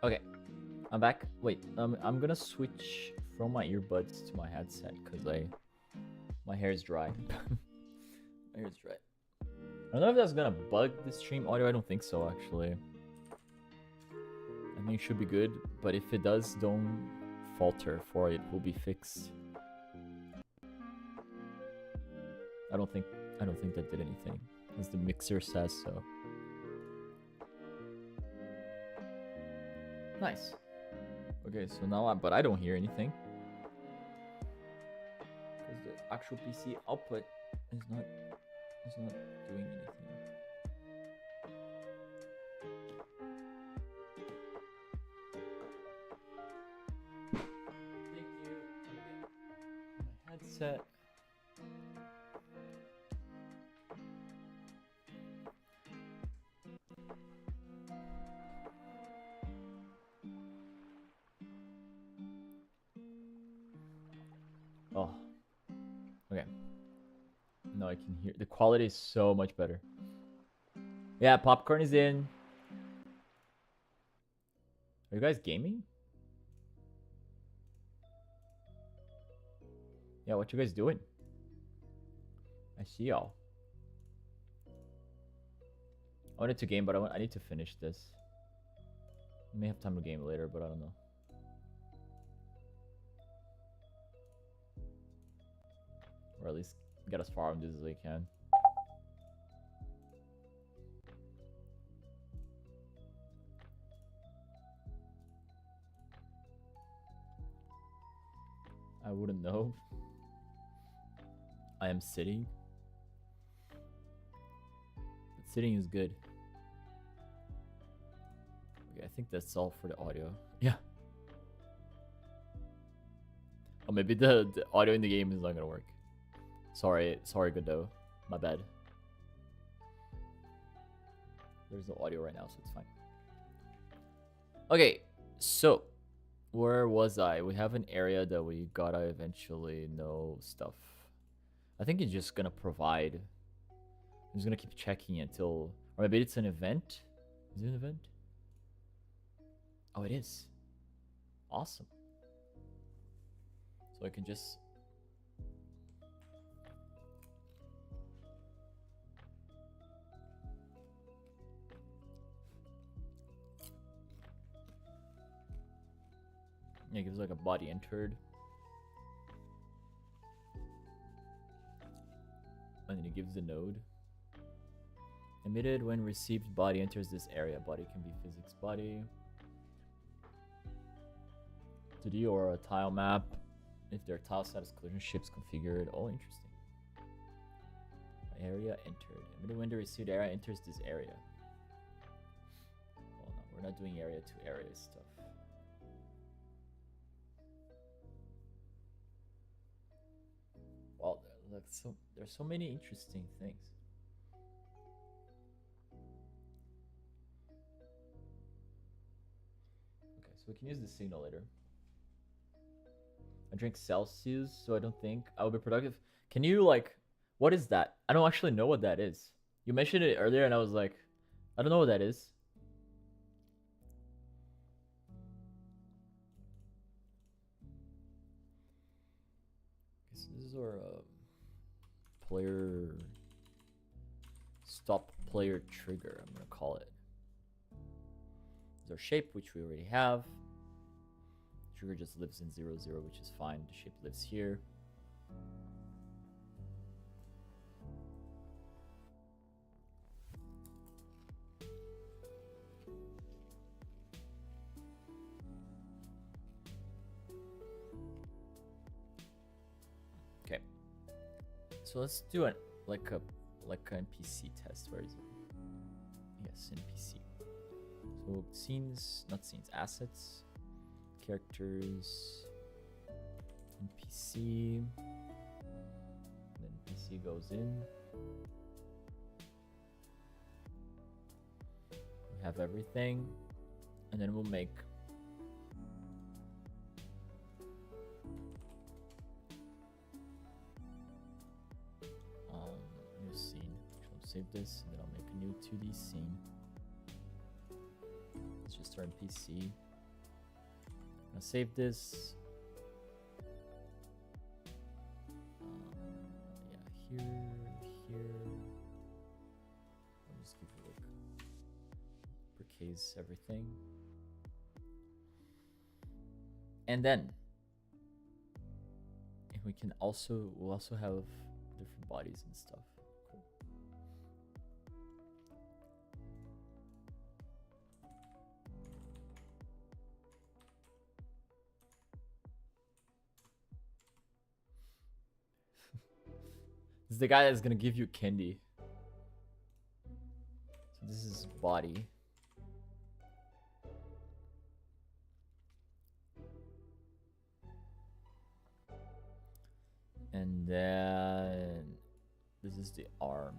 Okay, I'm back. Wait, I'm gonna switch from my earbuds to my headset because my hair is dry. My hair is dry. I don't know if that's gonna bug the stream audio. I don't think so, actually. I think it should be good, but if it does, don't falter for it. Will be fixed. I don't think that did anything, as the mixer says so. Nice. Okay, so now but I don't hear anything because the actual PC output is not doing anything. Thank you. My headset. Oh, okay. No, I can hear. The quality is so much better. Yeah, popcorn is in. Are you guys gaming? Yeah, what you guys doing? I see y'all. I wanted to game, but I need to finish this. I may have time to game later, but I don't know. Or at least get as far on this as I can. wouldn't know. I am sitting. But sitting is good. Okay, I think that's all for the audio. Yeah. Oh, maybe the audio in the game is not gonna work. Sorry, Godot. My bad. There's no audio right now, so it's fine. Okay, so where was I? We have an area that we gotta eventually know stuff. I think it's just gonna provide. I'm just gonna keep checking until, or maybe it's an event. Is it an event? Oh, it is. Awesome. So I can just. Yeah, it gives like a body entered. And then it gives the node. Emitted when received body enters this area. Body can be physics body. 2D or a tile map. If their tile status collision ships configured. Oh, interesting. Area entered. Emitted when the received area enters this area. Oh no, we're not doing area to area stuff. Well, look, there's so many interesting things. Okay, so we can use the signal later. I drink Celsius, so I don't think I will be productive. Can you, like, what is that? I don't actually know what that is. You mentioned it earlier, and I was like, I don't know what that is. This is our player stop player trigger, I'm gonna call it. This is our shape, which we already have. Trigger just lives in 0, 0, which is fine. The shape lives here. Okay. So let's do it like an NPC test. Where is it? Yes, NPC. So scenes, not scenes, assets. Characters, NPC, then NPC goes in. We have everything, and then we'll make new scene. I'll save this, and then I'll make a new 2D scene. It's just our NPC. I'll save this. Yeah, here. I'll just give it like uppercase everything. And then we can we'll also have different bodies and stuff. Cool. This is the guy that's gonna give you candy. So this is body. And then this is the arm.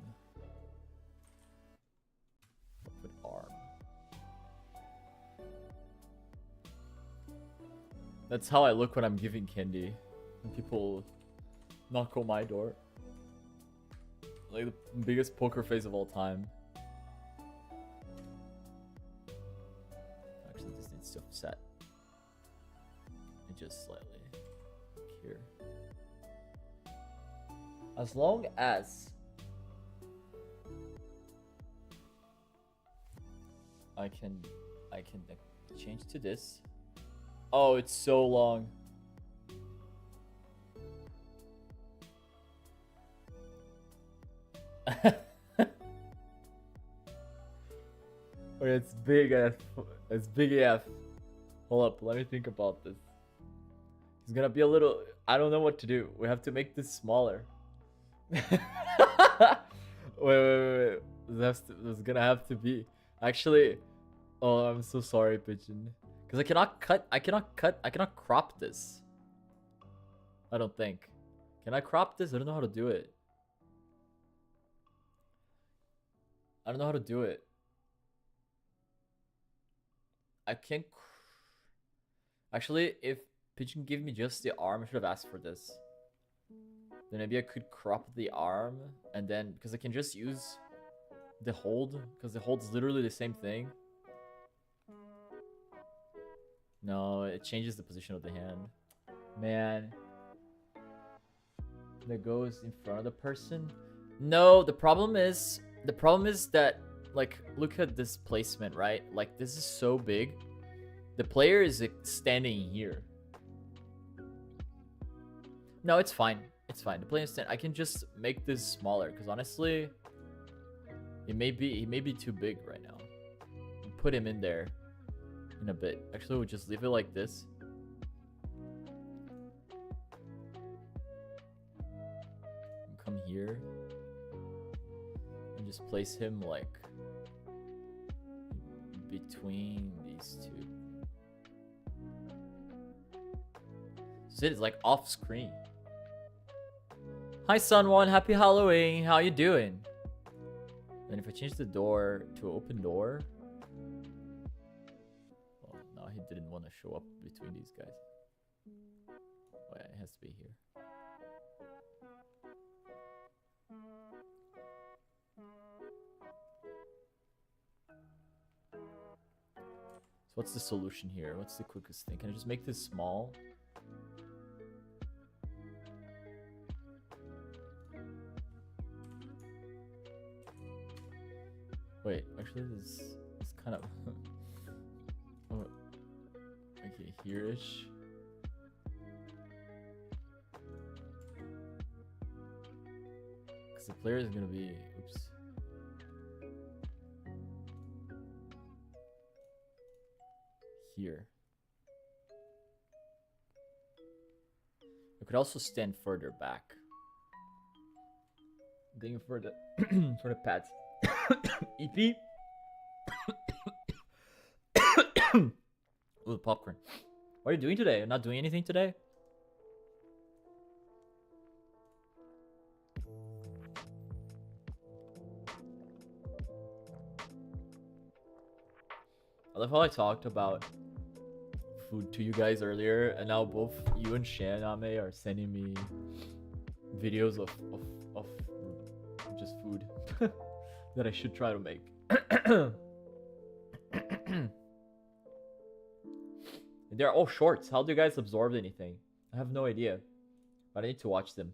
I'll put arm. That's how I look when I'm giving candy. When people knock on my door. Like the biggest poker face of all time. Actually, this needs to offset. And just slightly. Like here. As long as I can change to this. Oh, it's so long. Oh, it's big AF. It's big AF. Hold up, let me think about this. It's gonna be a little. I don't know what to do. We have to make this smaller. Wait. That's gonna have to be. Actually, oh, I'm so sorry, Pigeon. Because I cannot crop this. I don't think. Can I crop this? I don't know how to do it. I don't know how to do it. I can't. Actually, if Pigeon gave me just the arm, I should have asked for this. Then maybe I could crop the arm, and then because I can just use the hold, because the hold's literally the same thing. No, it changes the position of the hand. Man, that goes in front of the person. No, the problem is that, like, look at this placement, right? Like, this is so big. The player is standing here. No, it's fine. It's fine. The player is I can just make this smaller, because honestly, he may be too big right now. Put him in there in a bit. Actually, we'll just leave it like this. Come here and just place him like between these two. So it's like off screen. Hi Sun1, happy Halloween. How you doing? And if I change the door to open door, well, no, he didn't want to show up between these guys. Oh yeah, it has to be here. So what's the solution here? What's the quickest thing? Can I just make this small? Wait, actually this is kind of oh, okay, here-ish. Because the player is gonna be, oops. Here. I could also stand further back. I'm going for the for the pads. EP. Ooh, popcorn. What are you doing today? You're not doing anything today? I love how I talked about food to you guys earlier, and now both you and Shaname are sending me videos of just food that I should try to make. They're all shorts. How do you guys absorb anything? I have no idea, but I need to watch them.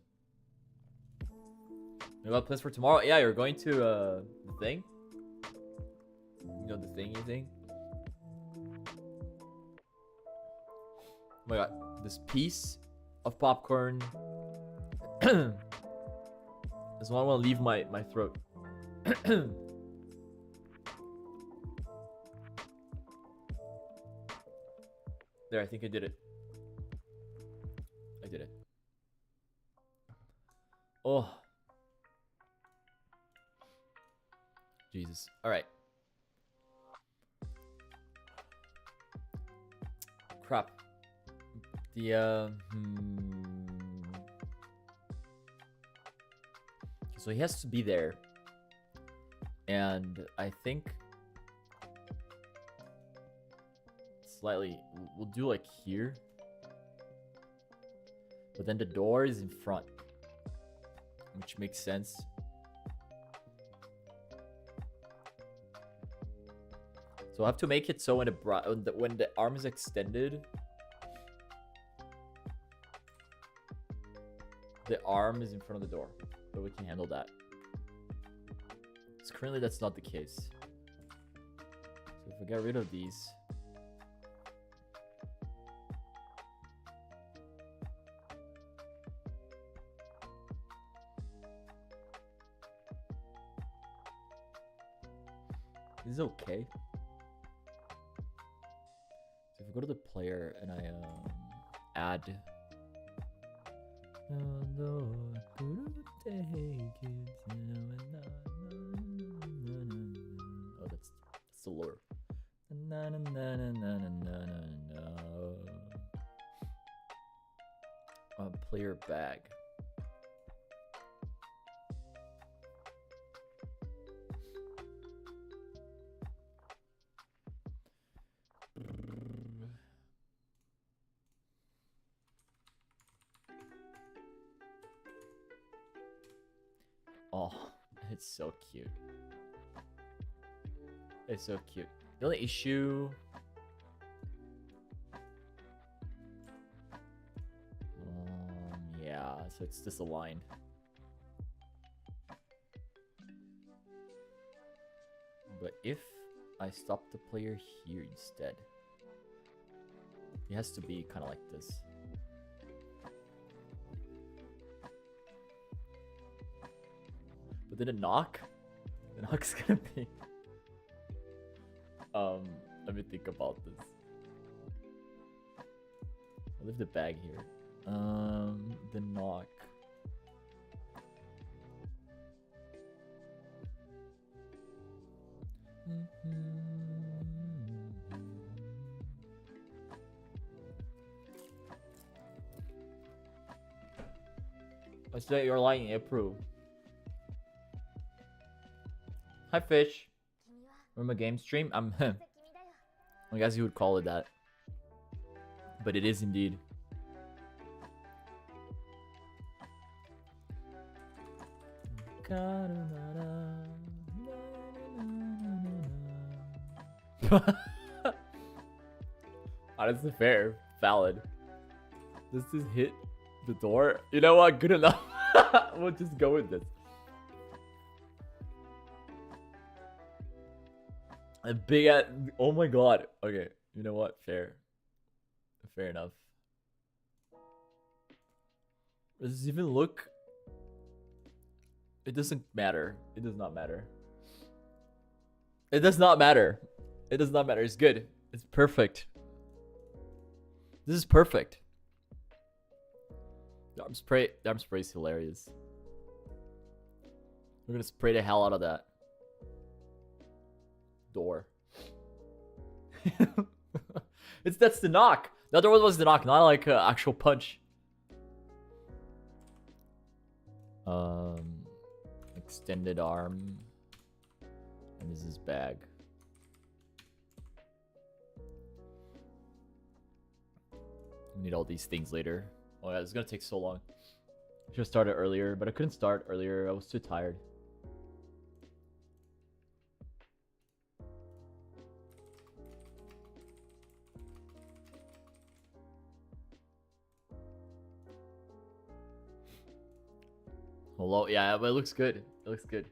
You got plans for tomorrow? Yeah, you're going to the thing. You know, the thingy thing. Oh my god, this piece of popcorn doesn't want to leave my throat. There, I think I did it. I did it. Oh. Jesus. Alright. Crap. The, So he has to be there. And I think slightly we'll do like here, but then the door is in front, which makes sense. So I have to make it so when the arm is extended, the arm is in front of the door, but we can handle that. Because currently that's not the case. So if we get rid of these, this is okay. So if we go to the player and I add Oh, that's the lore. Player bag. Oh, it's so cute. It's so cute. The only issue... yeah, so it's disaligned. But if I stop the player here instead, it has to be kind of like this. But then the knock's gonna be... let me think about this. I'll leave the bag here. The knock. What's that you're lying, April? Hi, Fish. From a game stream? I guess you would call it that. But it is indeed. Honestly, fair. Valid. Does this hit the door? You know what? Good enough. We'll just go with this. A big ass... Oh my god. Okay. You know what? Fair. Fair enough. Does this even look... It doesn't matter. It does not matter. It does not matter. It does not matter. It's good. It's perfect. This is perfect. The arm spray is hilarious. We're gonna spray the hell out of that door. That's the knock. The other one was the knock, not like actual punch. Extended arm, and this is bag. We need all these things later. Oh yeah, it's gonna take so long. Should have started earlier, but I couldn't start earlier. I was too tired. Hello, yeah, but it looks good. It looks good.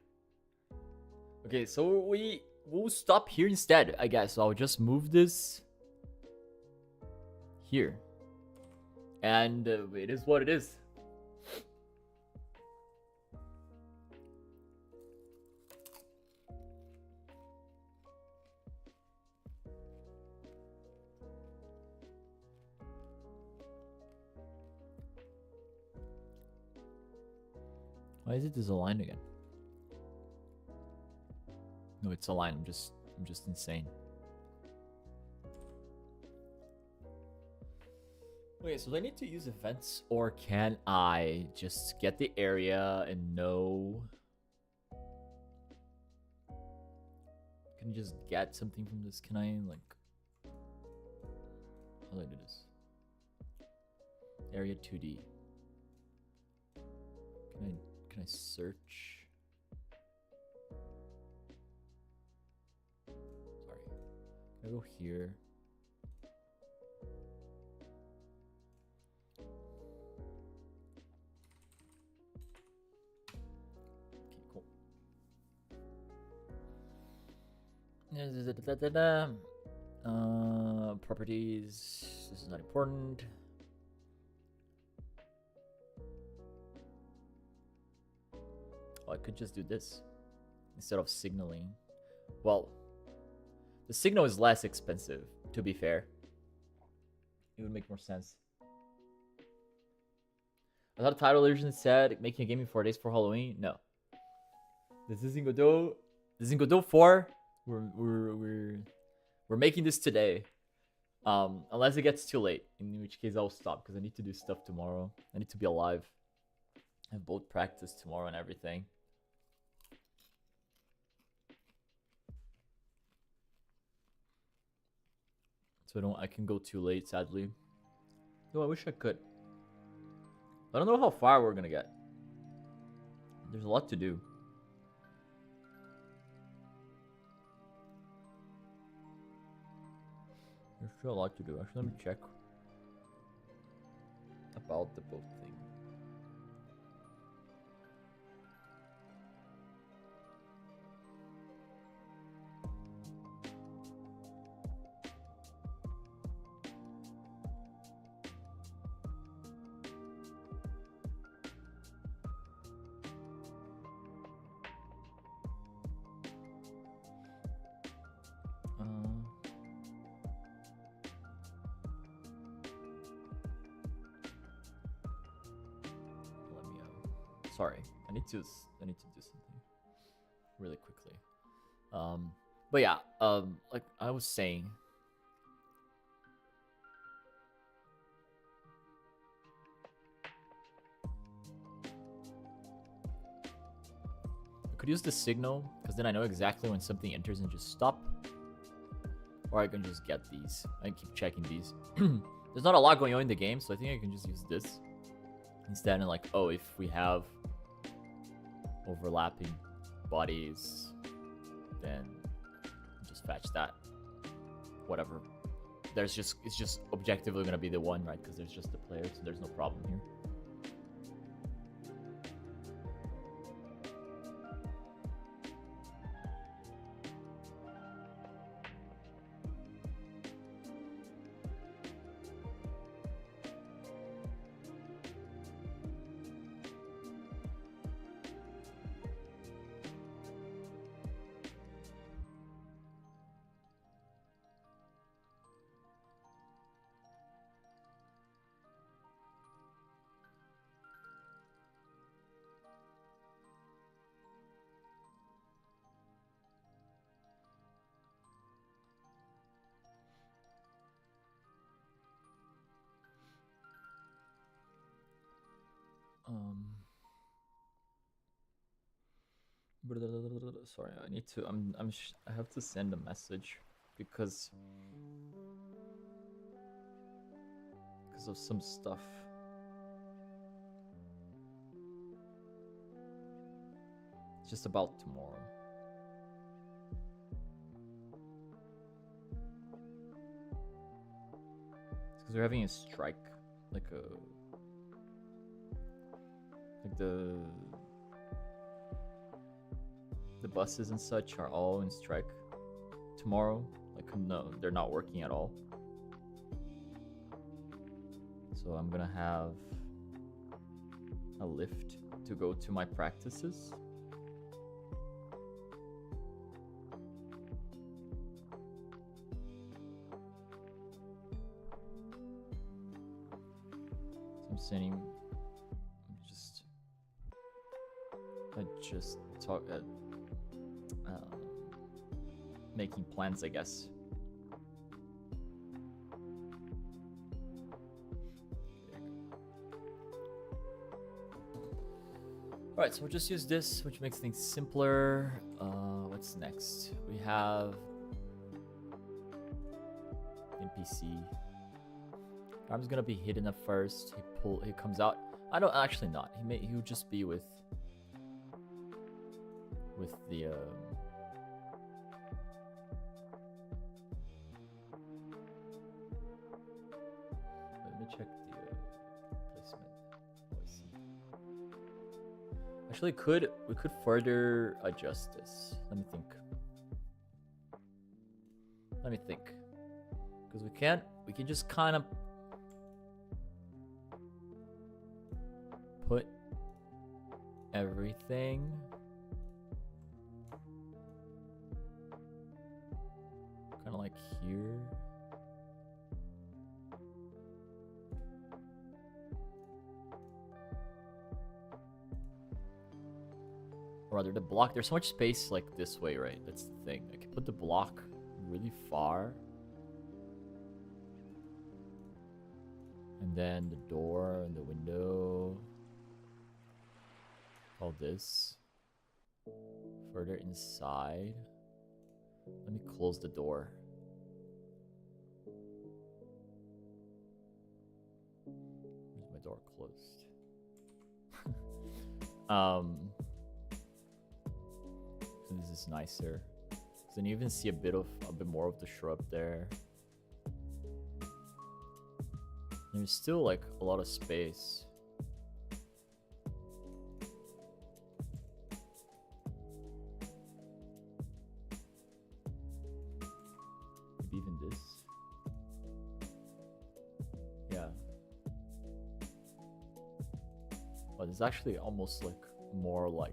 Okay, so we'll stop here instead, I guess. So I'll just move this here, and it is what it is. Why is it disaligned again? No, it's aligned. I'm just insane. Okay, so do I need to use events, or can I just get the area and know? Can I just get something from this? Can I like? How do I do this? Area 2D. Can I search? Sorry. Can I go here? Okay, cool. Properties. This is not important. I could just do this instead of signaling. Well, the signal is less expensive, to be fair. It would make more sense. I thought the title originally said making a game in 4 days for Halloween. No. This isn't Godot. This isn't Godot 4. We're making this today. Unless it gets too late, in which case I'll stop because I need to do stuff tomorrow. I need to be alive. I have boat practice tomorrow and everything. So I can go too late, sadly. Though I wish I could. I don't know how far we're gonna get. There's a lot to do. There's still a lot to do. Actually, let me check about the boat thing. Sorry, I need to do something really quickly. But yeah, like I was saying, I could use the signal because then I know exactly when something enters and just stop. Or I can just get these. I keep checking these. There's not a lot going on in the game, so I think I can just use this instead. And like, oh, if we have overlapping bodies, then just fetch that. Whatever. It's just objectively gonna be the one, right? Because there's just the player, so there's no problem here. Sorry, I need to. I have to send a message because of some stuff. It's just about tomorrow. It's because we're having a strike, like the buses and such are all in strike tomorrow. Like, no, they're not working at all. So I'm gonna have a lift to go to my practices. So I'm sending. I just talk. Making plans, I guess. Alright, so we'll just use this, which makes things simpler. What's next? We have NPC. Arm's gonna be hidden at first. He comes out. I don't actually not. He would just be with the let me check the placement. Let's see. Actually, we could further adjust this. Let me think. Because we can just kind of put everything kind of like here. rather the block. There's so much space like this way, right? That's the thing. I can put the block really far. And then the door and the window. All this. Further inside. Let me close the door. Where's my door closed? So this is nicer. So then you even see a bit more of the shrub there. There's still like a lot of space. Maybe even this. Yeah. But it's actually almost like more like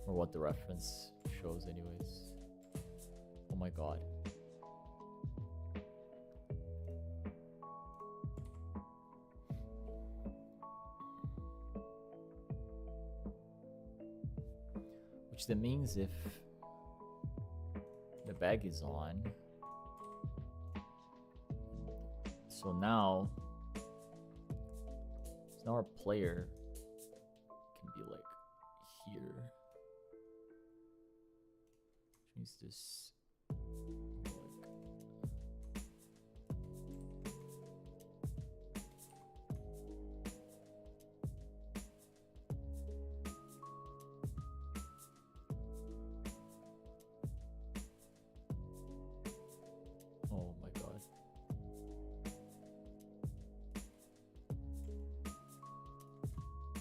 or what the reference shows anyways. Oh my god. Which then means if the bag is on, so now our player can be like here. Which means this oh my god.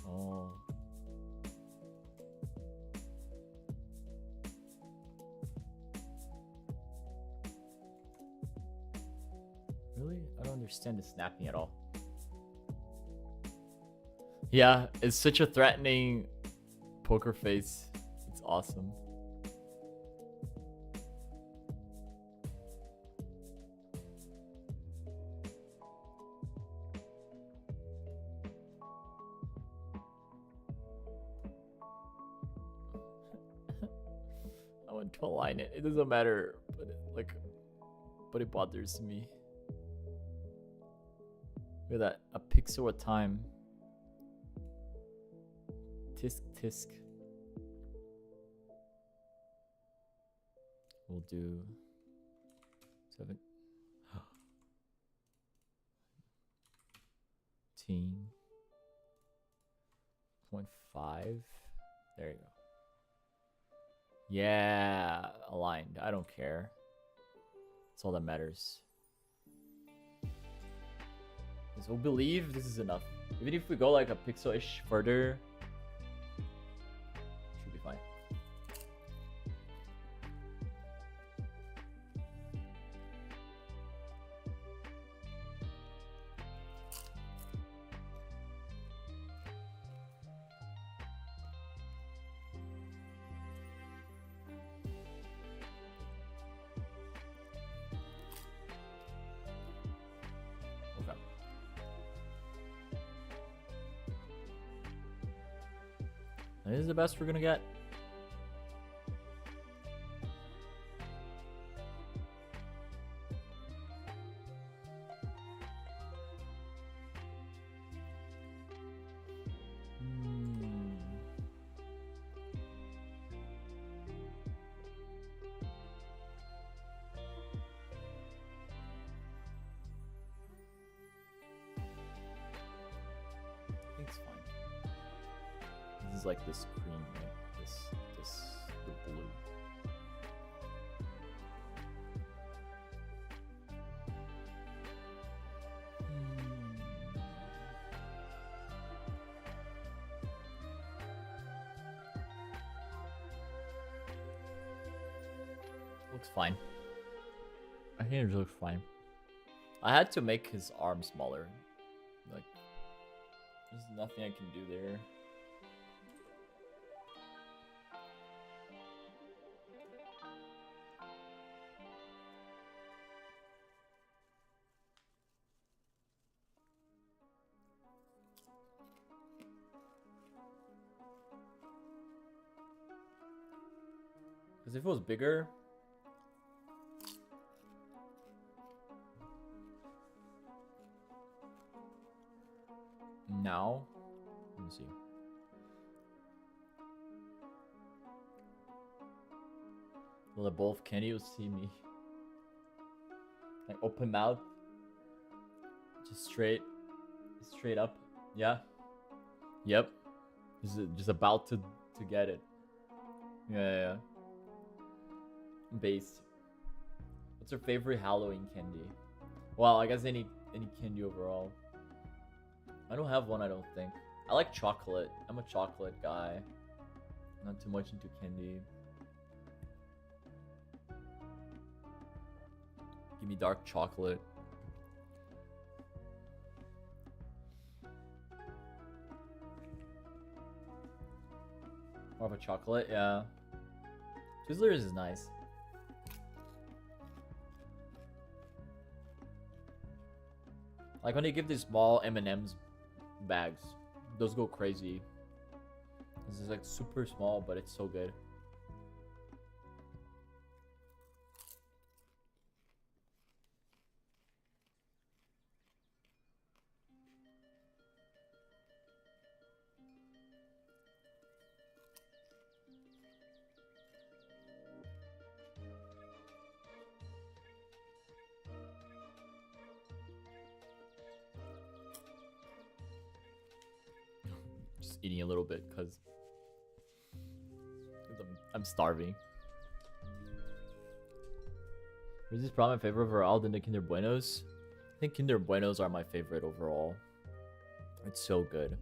Oh. Really? I don't understand the snapping at all. Yeah, it's such a threatening poker face. It's awesome. I want to align it. It doesn't matter, but it bothers me. Look at that, a pixel at a time. Tisk tisk. We'll do 17.5. There you go. Yeah, aligned. I don't care. That's all that matters. So believe this is enough. Even if we go like a pixel-ish further, should be fine. Okay. This is the best we're gonna get. I think it's fine. This is like this green, right? This the blue. Looks fine. I think it looks fine. I had to make his arm smaller. Like, there's nothing I can do there. Because if it was bigger... Now... Let me see. Will the bowl of candy will see me? Like open mouth. Just straight up. Yeah. Yep. Just about to get it. Yeah. Based. What's your favorite Halloween candy? Well, I guess any candy overall. I don't have one, I don't think. I like chocolate. I'm a chocolate guy. Not too much into candy. Give me dark chocolate. More of a chocolate, yeah. Twizzlers is nice. Like when they give these small M&M's bags, those go crazy. This is like super small, but it's so good. Eating a little bit because I'm starving. Is this probably my favorite overall than the Kinder Buenos? I think Kinder Buenos are my favorite overall. It's so good.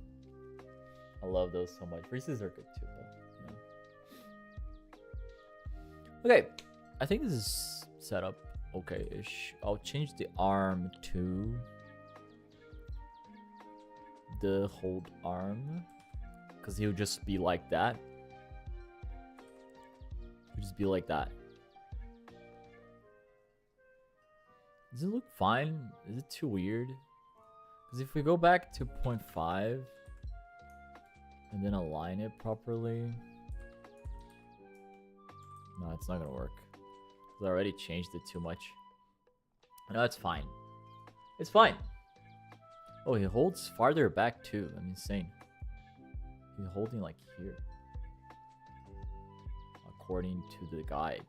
I love those so much. Reese's are good too, though. Yeah. Okay, I think this is set up okay-ish. I'll change the arm to the hold arm. Because he'll just be like that. He'll just be like that. Does it look fine? Is it too weird? Because if we go back to 0.5 and then align it properly. No, it's not gonna work. Because I already changed it too much. No, it's fine. It's fine. Oh, he holds farther back too. I'm insane. He's holding like here. According to the guide.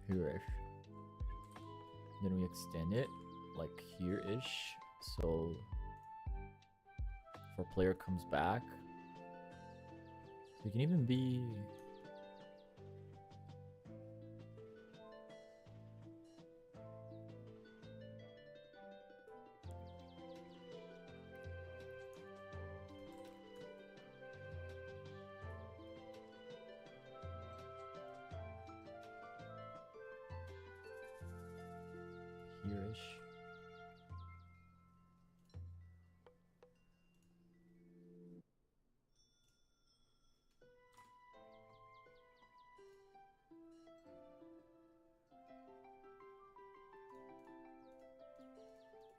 Here-ish. Then we extend it like here-ish. So if our player comes back. So it can even be here-ish.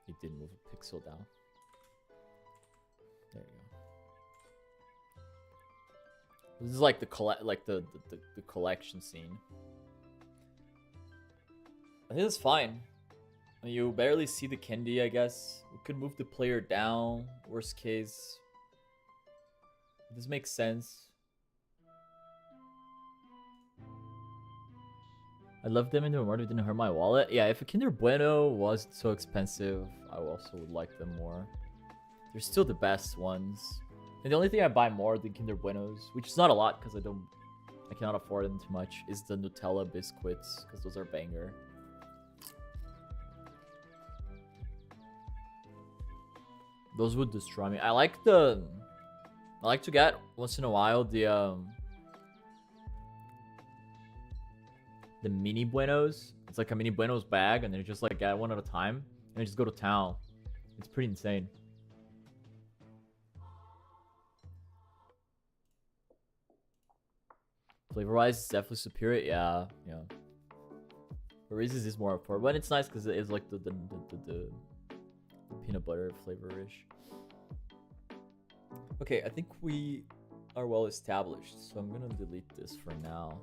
It did move a pixel down. There you go. This is like the collection scene. I think it's fine. You barely see the candy, I guess. We could move the player down. Worst case. This makes sense. I love them in the more. It didn't hurt my wallet. Yeah, if a Kinder Bueno wasn't so expensive, I also would like them more. They're still the best ones. And the only thing I buy more than Kinder Buenos, which is not a lot because I cannot afford them too much, is the Nutella biscuits because those are banger. Those would destroy me. I like to get once in a while the mini Buenos. It's like a mini Buenos bag, and then you just like get one at a time, and you just go to town. It's pretty insane. Flavor-wise, it's definitely superior. Yeah. But Reese's is more affordable, but it's nice because it is like the peanut butter flavor-ish. Okay, I think we are well established, so I'm gonna delete this for now.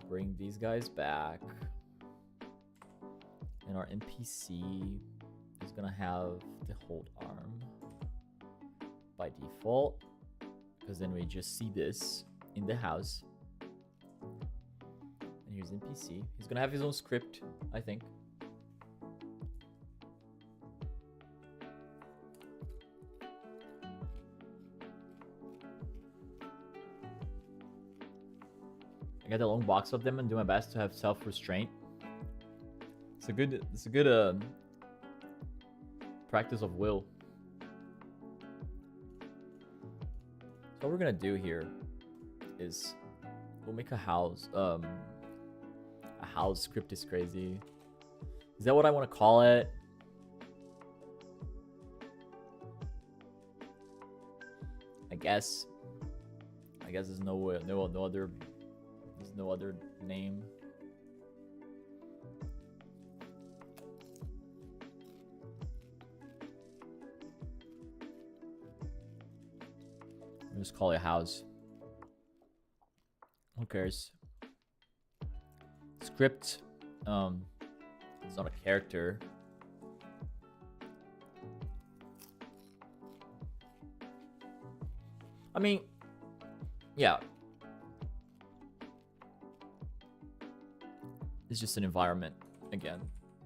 Bring these guys back. And our NPC is gonna have the hold arm by default, because then we just see this in the house. And here's NPC. He's gonna have his own script, I think. I got a long box of them and do my best to have self-restraint. It's a good practice of will. So what we're gonna do here is we'll make a house. A house script is crazy. Is that what I want to call it? I guess there's no other name. I'll just call it house. Who cares? Script. It's not a character. I mean, yeah. It's just an environment again,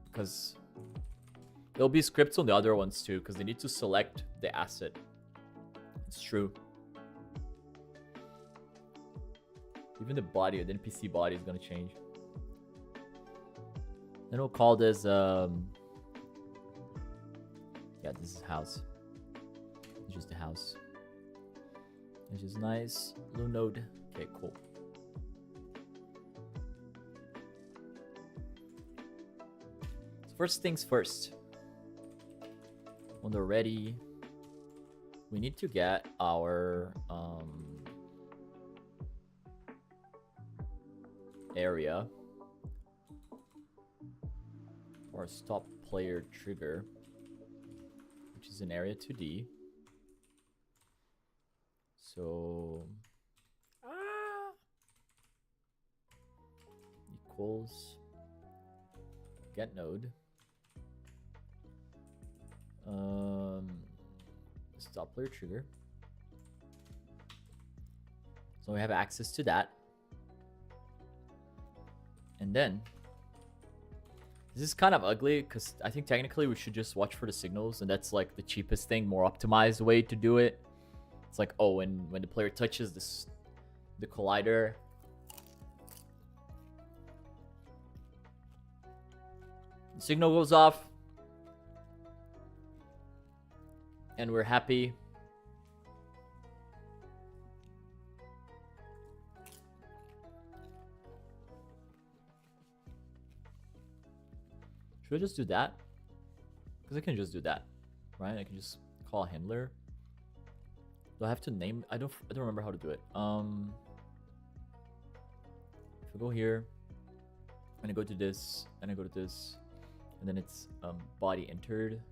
because there'll be scripts on the other ones too, because they need to select the asset. It's true. Even the body, the NPC body is gonna change. Then we'll call this yeah, this is house. It's just a house. It's just nice. Blue node. Okay, cool. So first things first. When they're ready, we need to get our area or stop player trigger, which is an area 2D. So equals get node stop player trigger. So we have access to that. And then this is kind of ugly because I think technically we should just watch for the signals, and that's like the cheapest thing, more optimized way to do it. It's like, oh, when the player touches the collider, the signal goes off and we're happy. Should I just do that? Because I can just do that, right? I can just call a handler. Do I have to name? I don't remember how to do it. If I go here, and I go to this, and I go to this, and then it's body entered.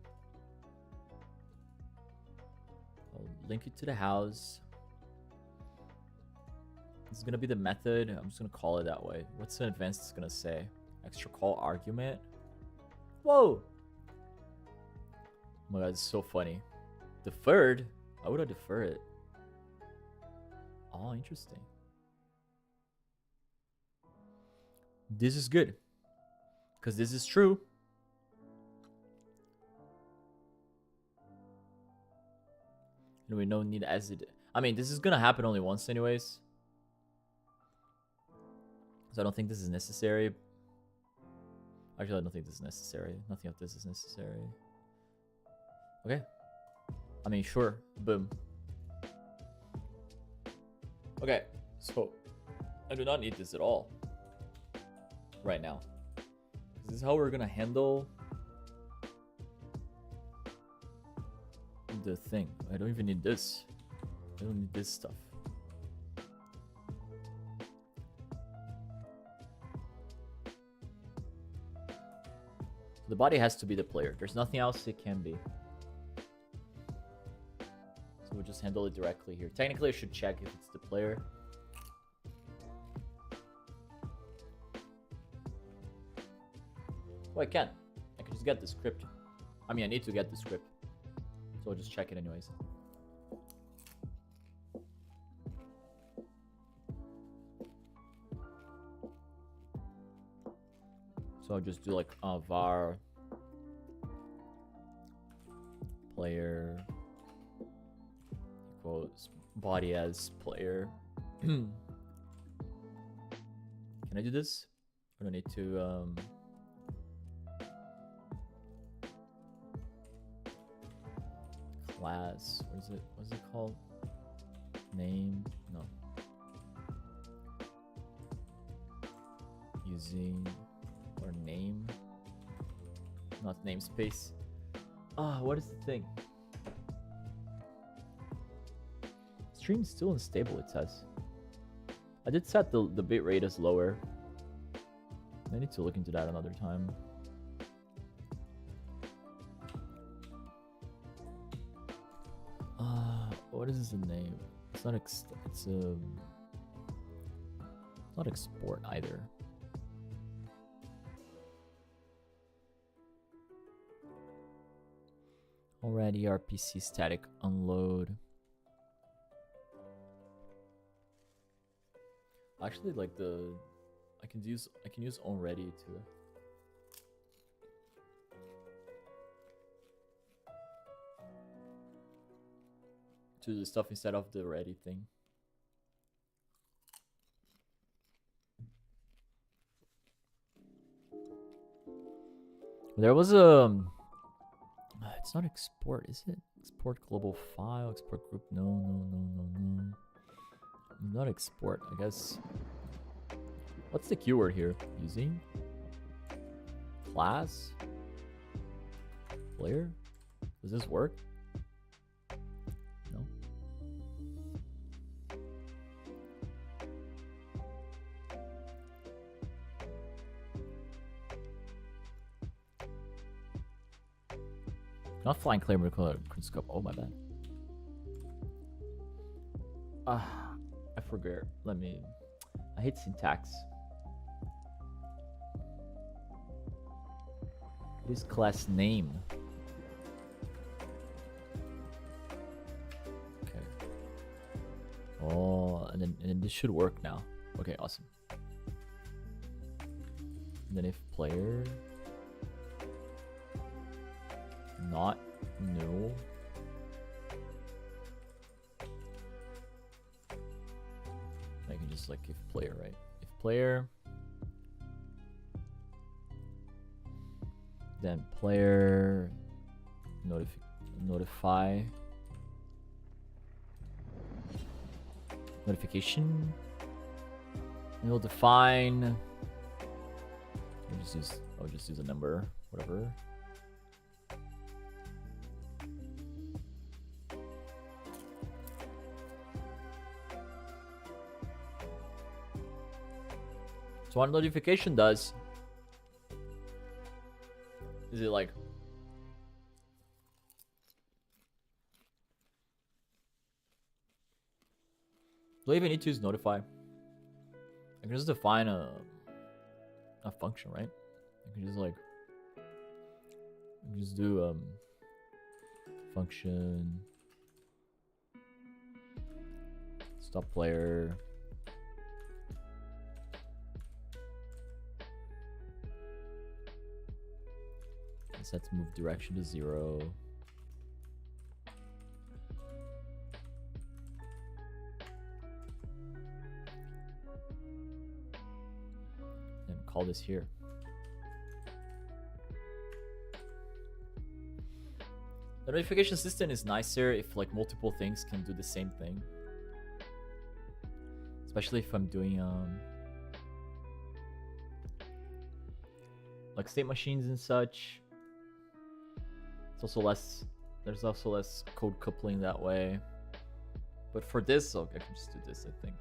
I'll link it to the house. This is gonna be the method. I'm just gonna call it that way. What's the advanced is gonna say? Extra call argument. Whoa! Oh my god, it's so funny. Deferred? Why would I defer it? Oh, interesting. This is good. Because this is true. And we don't need as it. I mean, this is gonna happen only once anyways. So I don't think this is necessary. Actually, I don't think this is necessary. Nothing of this is necessary. Okay. I mean, sure. Boom. Okay. So, I do not need this at all. Right now. This is how we're gonna handle the thing. I don't even need this. I don't need this stuff. The body has to be the player. There's nothing else it can be. So we'll just handle it directly here. Technically, I should check if it's the player. Oh, I can. I can just get the script. I mean, I need to get the script. So I'll just check it anyways. So I'll just do like var player equals body as player. Can I do this? I don't need to class. What is it? What is it called? Name? No. Using or name, not namespace. What is the thing? Stream's still unstable, it says. I did set the bitrate as lower. I need to look into that another time. What is the name? It's not it's not export either. Already RPC static unload. Actually, like I can use already to do the stuff instead of the ready thing. There was a it's not export, is it? Export global file, export group. No. Not export, I guess. What's the keyword here? Using class player? Does this work? No. Not flying claim record scope. Oh my bad. I forget. I hate syntax. It is class name. Okay. Oh, and then this should work now. Okay, awesome. And then if player not null. I can just like if player, right? If player, then player notify notification. And we'll define. I'll just use a number, whatever. So what notification does is it like do I even need to use notify? I can just define a function, right? I can just like do function stop player. Let's move direction to 0. And call this here. The notification system is nicer if like multiple things can do the same thing. Especially if I'm doing like state machines and such. It's also less, there's also less code coupling that way. But for this, I can just do this, I think.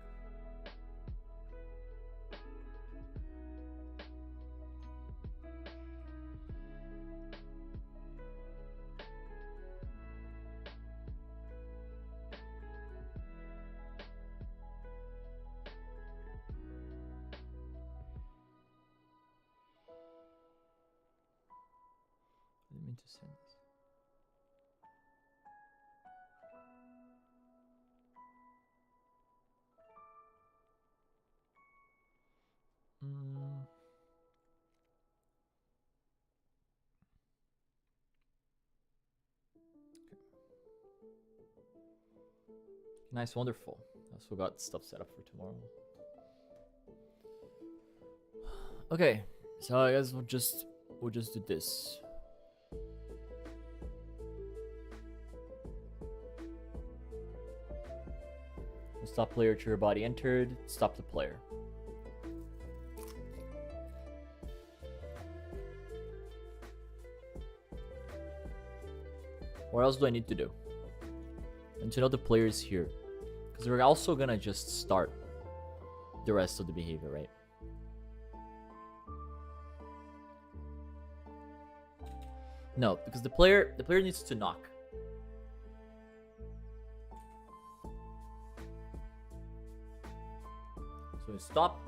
to send this. Nice, wonderful. I also got stuff set up for tomorrow. Okay, so I guess we'll just do this. Stop player to your body entered. Stop the player. What else do I need to do? And to know the player is here. Because we're also gonna just start the rest of the behavior, right? No, because the player needs to knock. So we stop.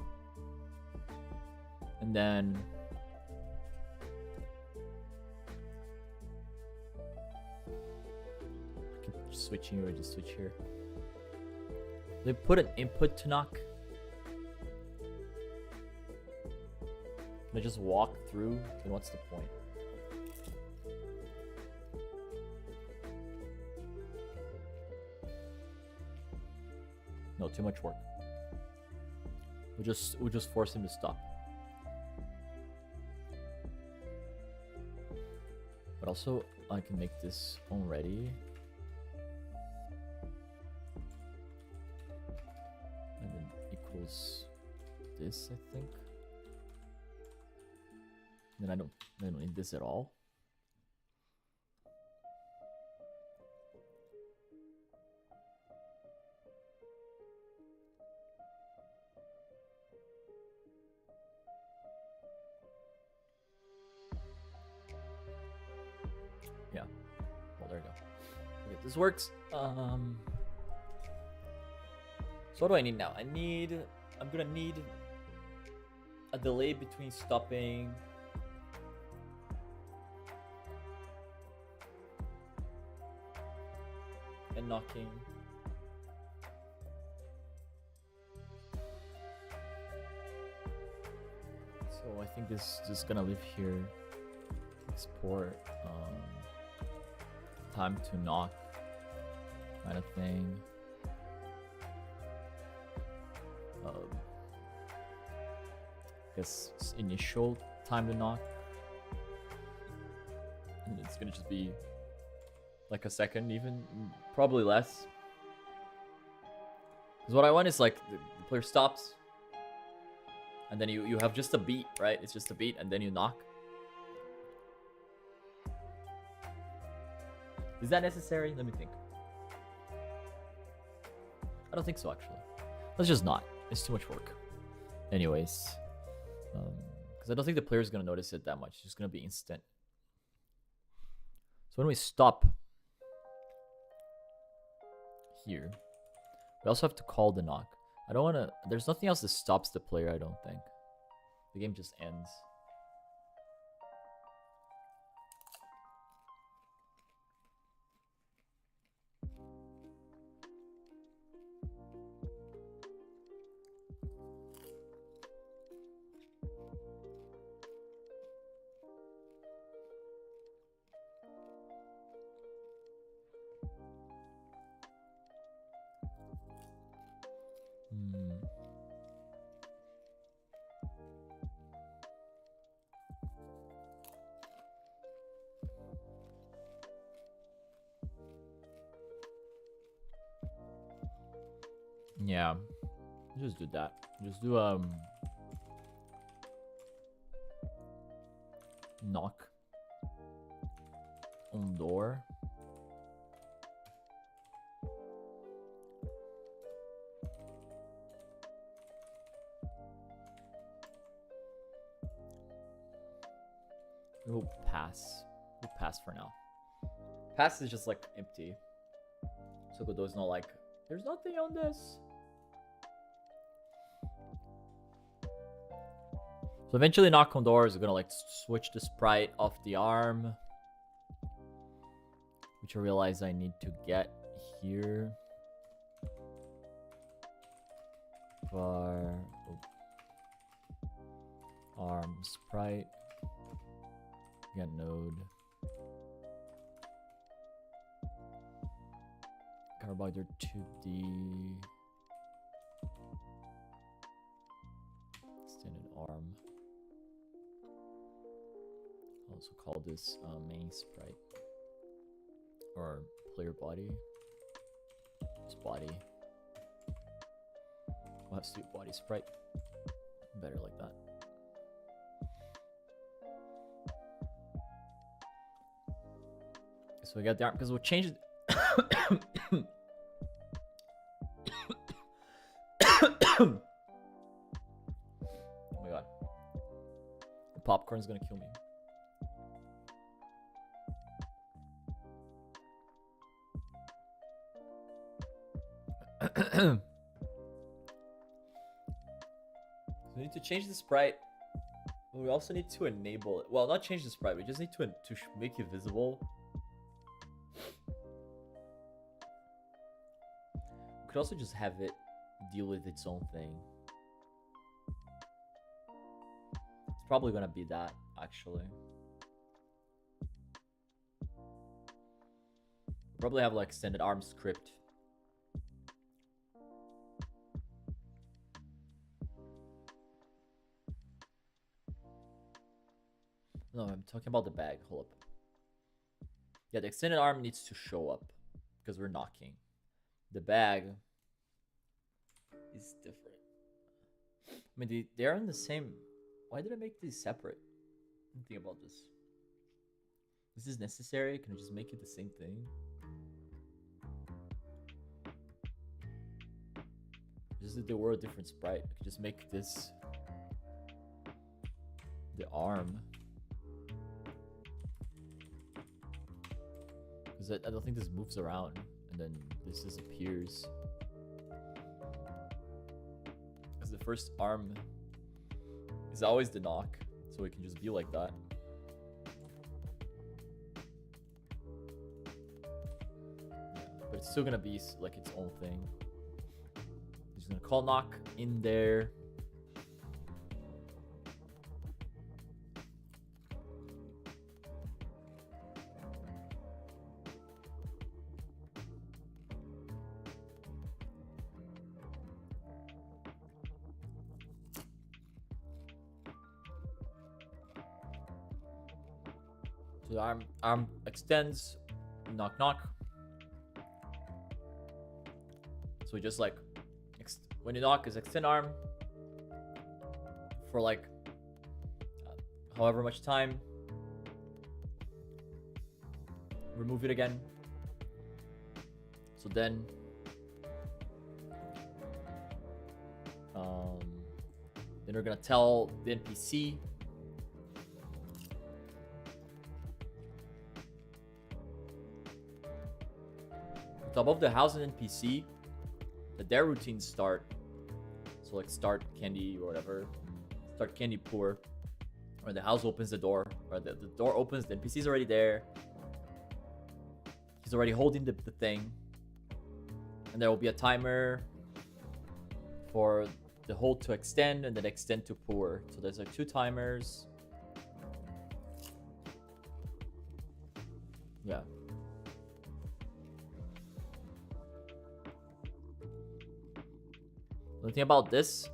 And then I keep switching or just switch here. They put an input to knock. Can I just walk through? Then what's the point? No, too much work. We'll just force him to stop. But also, I can make this already. And then equals this, I think. Then I don't need this at all. Yeah. Well, there you go. Okay, this works. So what do I need now? I'm gonna need a delay between stopping and knocking. So I think this is gonna live here. Export time to knock kind of thing. I guess initial time to knock. And it's gonna just be like a second, even probably less. Because what I want is like the player stops, and then you have just a beat, right? It's just a beat, and then you knock. Is that necessary? Let me think. I don't think so, actually. Let's just not. It's too much work. Anyways. Because I don't think the player's going to notice it that much. It's just going to be instant. So when we stop here, we also have to call the knock. I don't want to... There's nothing else that stops the player, I don't think. The game just ends. Yeah, just do that. Just do knock on door. We'll pass. We'll pass for now. Pass is just like empty. So Godot's not like, there's nothing on this. So eventually knock on doors is gonna like switch the sprite off the arm. which I realize I need to get here. Var arm sprite. Get node. Carbohydrate 2D. Extended arm. I'll also call this main sprite. Or player body. Just body. We'll have to do body sprite. Better like that. So we got the arm because we'll change it. Oh my god. The popcorn's gonna kill me. So we need to change the sprite. We also need to enable it. Well, not change the sprite. We just need to make it visible. We could also just have it deal with its own thing. It's probably gonna be that, actually. Probably have like extended arm script. No, I'm talking about the bag. Hold up. Yeah, the extended arm needs to show up because we're knocking. The bag is different. I mean, they're in the same. Why did I make these separate? Think about this. Is this necessary? Can I just make it the same thing? Just if they were a different sprite, I could just make this the arm. Because I don't think this moves around and then this disappears. Because the first arm is always the knock, so it can just be like that. Yeah, but it's still gonna be like its own thing. Just gonna call knock in there. So the arm extends, knock knock. So we just like when you knock is extend arm for like however much time. Remove it again. So then we're gonna tell the NPC above the house and NPC that their routines start. So like start candy or whatever. Start candy pour. Or the house opens the door. Or the door opens, the NPC's already there. He's already holding the thing. And there will be a timer for the hold to extend and then extend to pour. So there's like 2 timers. Yeah. The thing about this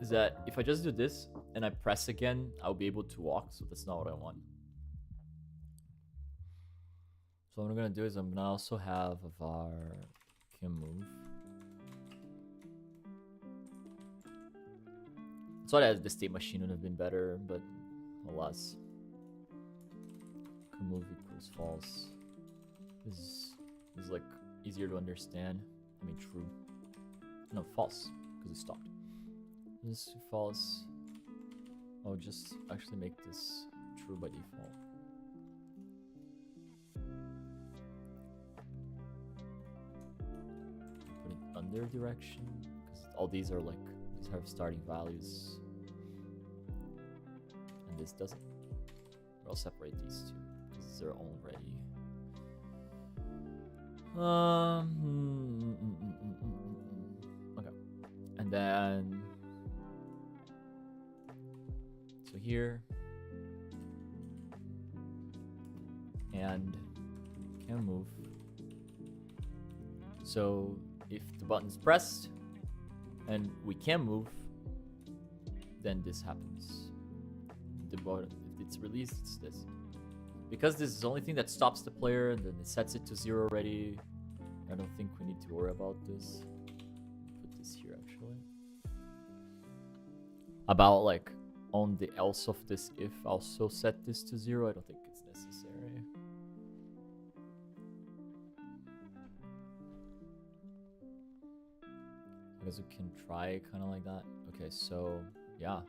is that if I just do this and I press again, I'll be able to walk, so that's not what I want. So what I'm gonna do is I'm gonna also have a var can move. I thought that the state machine would have been better, but alas. Can move equals false. This is like easier to understand. I mean true. No, false, because it stopped. This is false. I'll just actually make this true by default. Put it under direction, because all these are like, these have starting values. And this doesn't. I'll separate these two, because they're already. Okay. And then so here and can move. So if the button's pressed and we can move, then this happens. The button, if it's released, it's this. Because this is the only thing that stops the player, and then it sets it to 0 already. I don't think we need to worry about this. Put this here actually. About like on the else of this if also set this to 0. I don't think it's necessary. I guess we can try kind of like that. Okay, so yeah.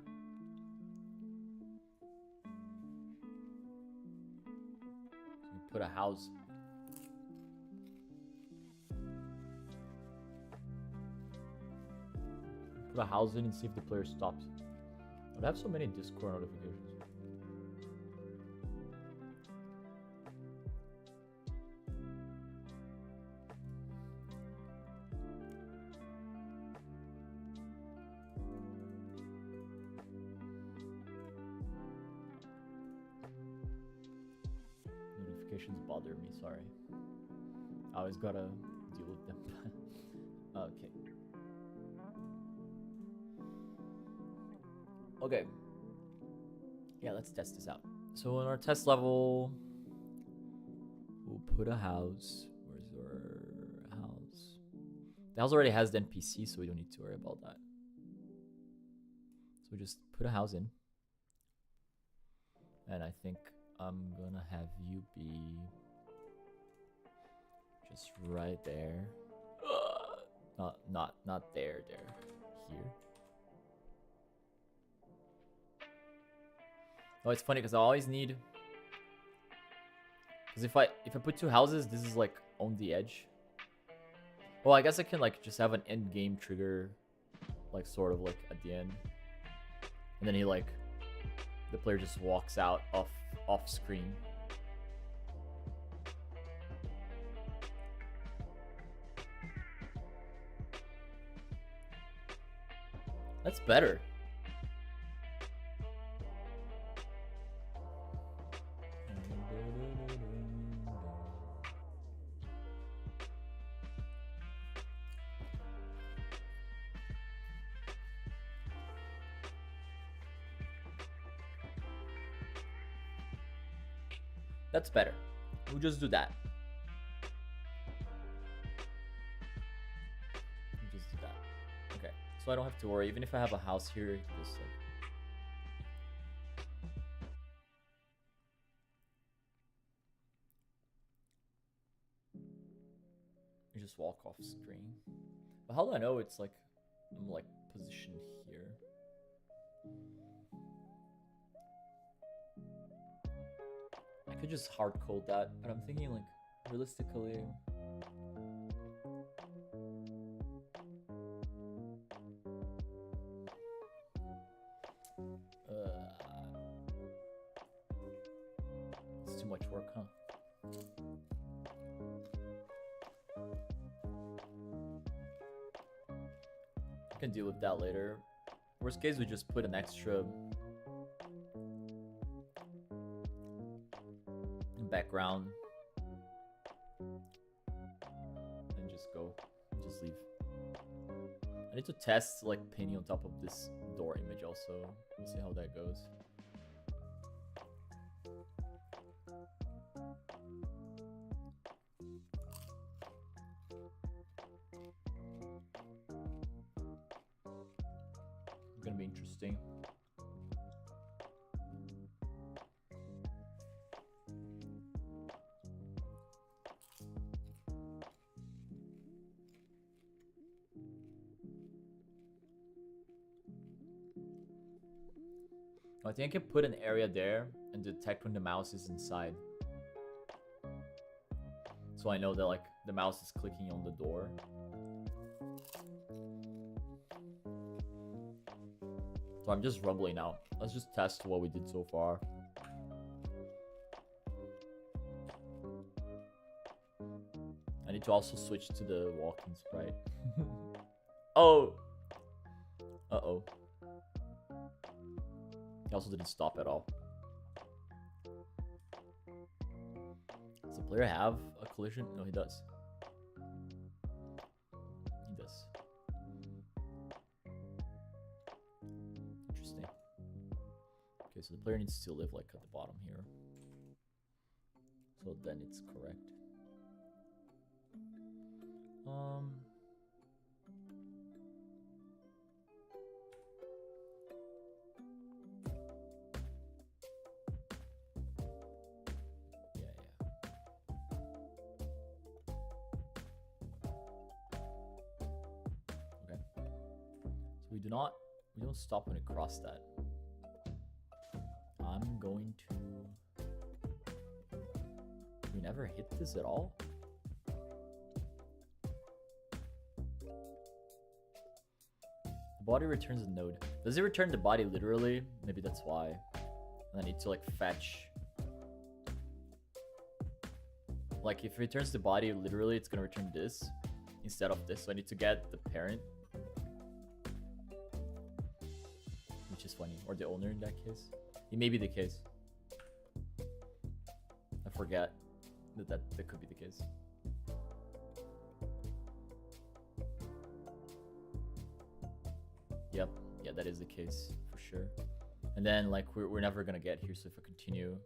Put a house. Put a house in and see if the player stops. I have so many Discord notifications. Notifications bother me, sorry. I always gotta deal with them. Okay. Okay. Yeah, let's test this out. So in our test level, we'll put a house. Where's our house? The house already has the NPC, so we don't need to worry about that. So we just put a house in. And I think I'm gonna have you be just right there. Not there, here. Oh, it's funny because I always need. Because if I put two houses, this is like on the edge. Well, I guess I can like just have an end game trigger, like sort of like at the end, and then he like, the player just walks out off screen. That's better. That's better. We'll just do that. We'll just do that. Okay. So I don't have to worry. Even if I have a house here, just like. You just walk off screen. But how do I know it's like I'm like positioned here? I could just hard code that, but I'm thinking like realistically. It's too much work, huh? I can deal with that later. Worst case, we just put an extra background and just go, just leave. I need to test like painting on top of this door image also. We'll see how that goes. It's gonna be interesting. I think I can put an area there and detect when the mouse is inside. So I know that like the mouse is clicking on the door. So I'm just rumbling now. Let's just test what we did so far. I need to also switch to the walking sprite. Oh! Uh-oh. He also didn't stop at all. Does the player have a collision? No, he does. He does. Interesting. Okay, so the player needs to live like at the bottom here. So then it's correct. We don't stop when we cross that. I'm going to... We never hit this at all? The body returns a node. Does it return the body literally? Maybe that's why. And I need to like fetch. Like if it returns the body literally, it's gonna return this instead of this. So I need to get the parent. Which is funny. Or the owner in that case. It may be the case. I forget that could be the case. Yep. Yeah, that is the case for sure. And then like we're never gonna get here, so if I continue.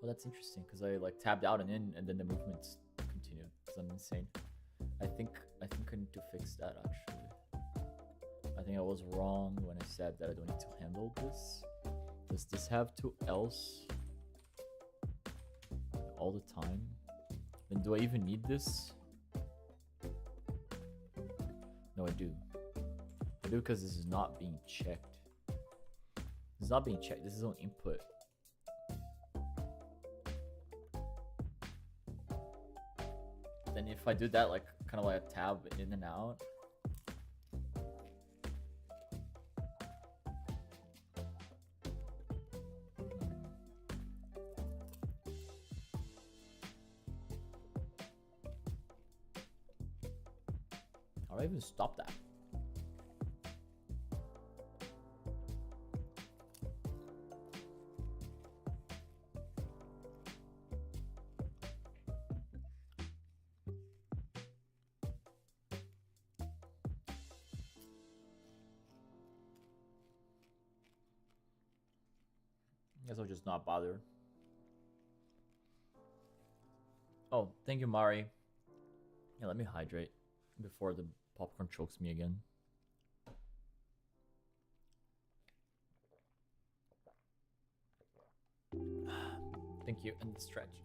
Well, that's interesting because I like tabbed out and in, and then the movements continued. Because I'm insane. I think I need to fix that actually. I think I was wrong when I said that I don't need to handle this. Does this have to else all the time? Then do I even need this? No, I do. I do because this is not being checked. This is not being checked. This is on input. Then if I do that, like kind of like a tab in and out. How do I even stop that? Guess I'll just not bother. Oh, thank you, Mari. Yeah, let me hydrate before the popcorn chokes me again. Thank you, and stretch.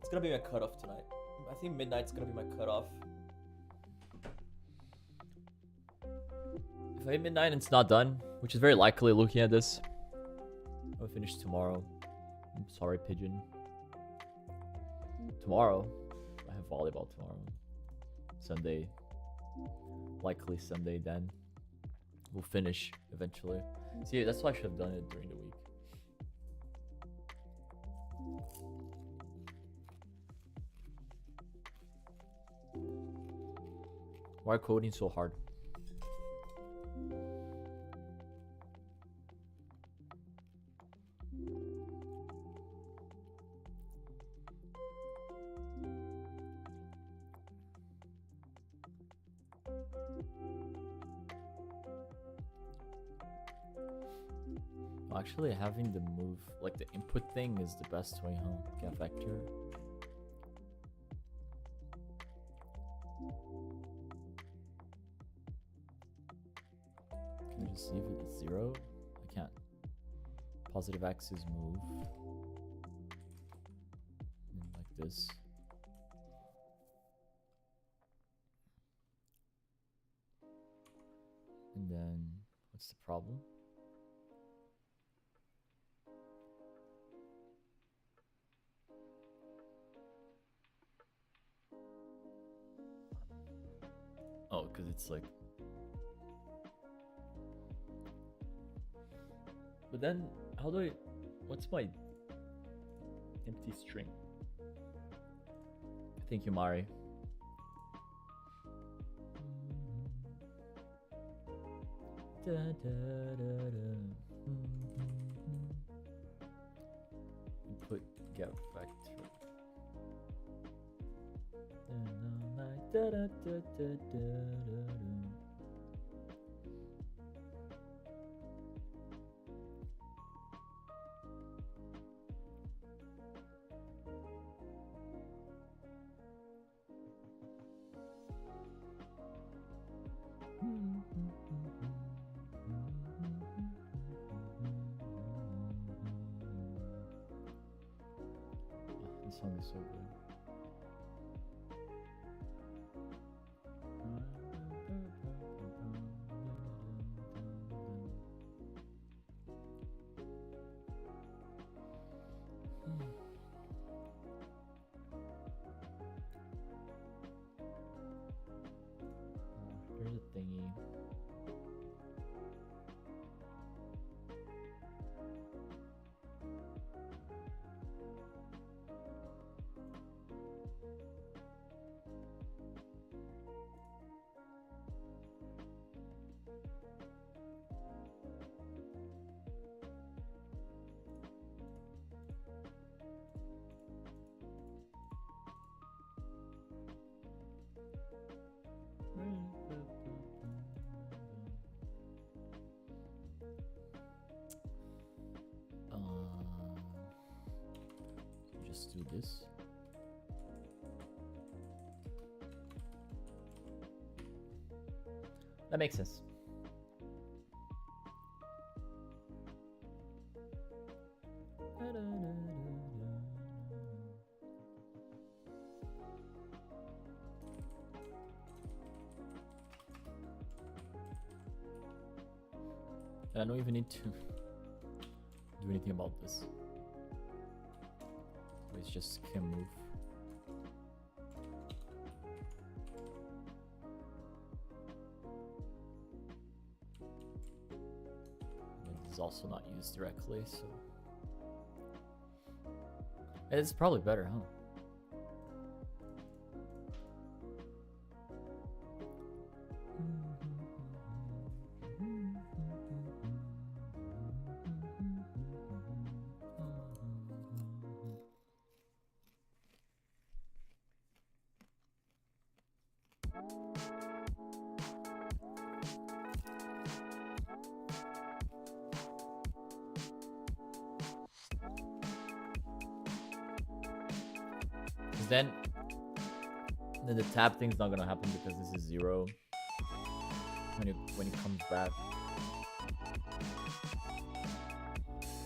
It's gonna be my cutoff tonight. I think midnight's gonna be my cutoff. If I hit midnight and it's not done, which is very likely looking at this, I'll finish tomorrow. I'm sorry, Pigeon. Tomorrow? I have volleyball tomorrow. Sunday. Likely Sunday then. We'll finish eventually. See, that's why I should have done it during the week. Why coding so hard? Actually, having the move, like the input thing, is the best way home. Get vector. Can I just leave it at 0? I can't. Positive axis move. And like this. And then, what's the problem? because it's like. But then, how do I? What's my empty string? Thank you, Mari. Da, da, da, da. Input get vector. Da, da, da, da, da, da. This song is so good. Here's a thingy. Just do this. That makes sense. And I don't even need to do anything about this. It's just can move. It is also not used directly, so it's probably better, huh? Then the tab thing's not gonna happen because this is 0 when it comes back.